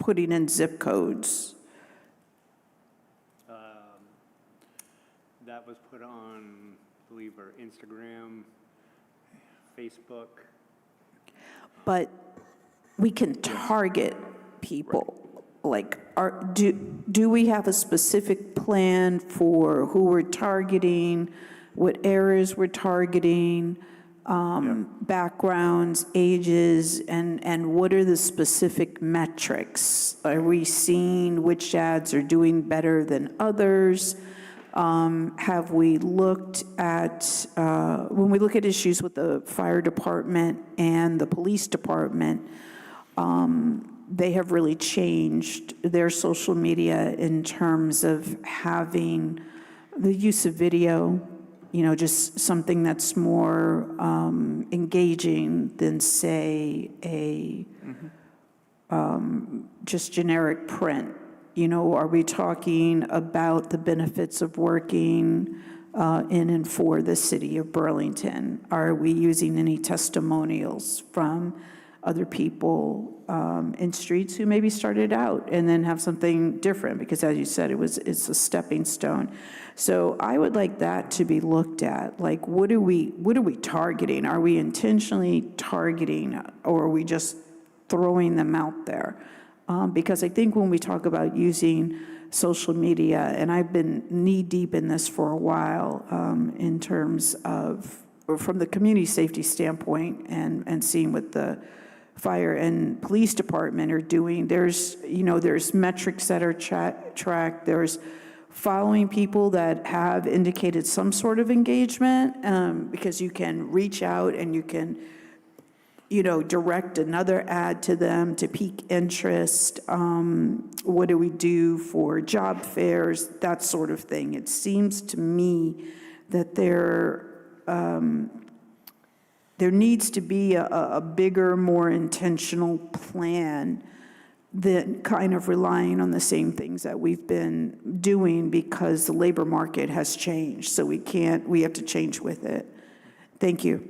putting in zip codes? That was put on, I believe, our Instagram, Facebook. But we can target people. Like, do we have a specific plan for who we're targeting, what areas we're targeting, backgrounds, ages, and what are the specific metrics? Are we seeing which ads are doing better than others? Have we looked at, when we look at issues with the fire department and the police department, they have really changed their social media in terms of having the use of video, just something that's more engaging than, say, a just generic print. Are we talking about the benefits of working in and for the city of Burlington? Are we using any testimonials from other people in streets who maybe started out and then have something different? Because as you said, it's a stepping stone. So I would like that to be looked at. Like, what are we targeting? Are we intentionally targeting, or are we just throwing them out there? Because I think when we talk about using social media, and I've been knee-deep in this for a while in terms of, or from the community safety standpoint and seeing what the fire and police department are doing, there's metrics that are tracked, there's following people that have indicated some sort of engagement, because you can reach out and you can direct another ad to them to pique interest. What do we do for job fairs, that sort of thing? It seems to me that there needs to be a bigger, more intentional plan than kind of relying on the same things that we've been doing, because the labor market has changed. So we have to change with it. Thank you.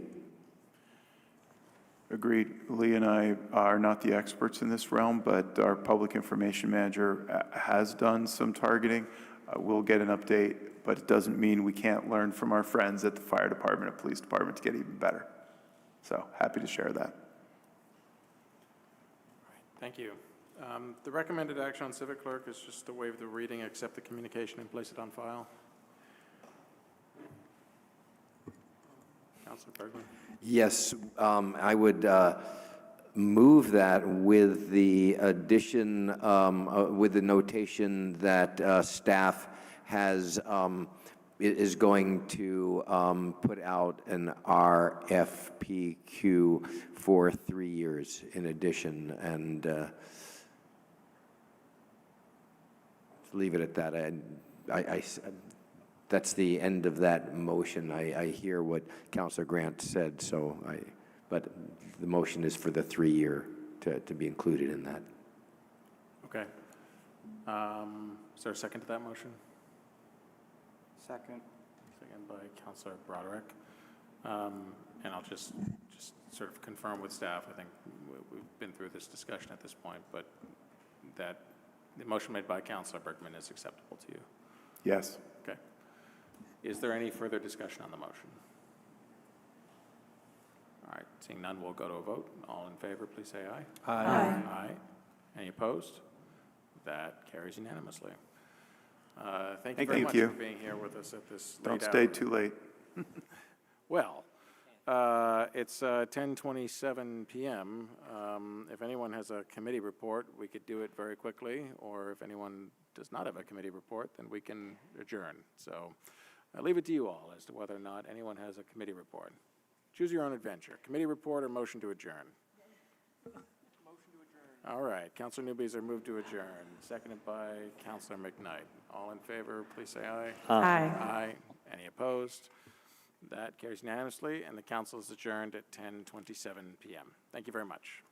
Agreed. Lee and I are not the experts in this realm, but our public information manager has done some targeting. We'll get an update, but it doesn't mean we can't learn from our friends at the fire department and police department to get even better. So happy to share that. Thank you. The recommended action on civic clerk is just to waive the reading, accept the communication, and place it on file. Councilor Bergman. Yes, I would move that with the addition, with the notation that staff is going to put out an RFPQ for 3 years in addition, and leave it at that. That's the end of that motion. I hear what Councilor Grant said, so but the motion is for the 3-year to be included in that. Okay. Is there a second to that motion? Second. Second by Councilor Broderick. And I'll just sort of confirm with staff, I think we've been through this discussion at this point, but that the motion made by Councilor Bergman is acceptable to you? Yes. Okay. Is there any further discussion on the motion? All right, seeing none, we'll go to a vote. All in favor, please say aye. Aye. Aye. Any opposed? That carries unanimously. Thank you very much for being here with us at this late hour. Don't stay too late. Well, it's 10:27 p.m. If anyone has a committee report, we could do it very quickly, or if anyone does not have a committee report, then we can adjourn. So I leave it to you all as to whether or not anyone has a committee report. Choose your own adventure. Committee report or motion to adjourn? Motion to adjourn. All right. Councilor Newbeezer moved to adjourn, seconded by Councilor McKnight. All in favor, please say aye. Aye. Aye. Any opposed? That carries unanimously, and the council is adjourned at 10:27 p.m. Thank you very much.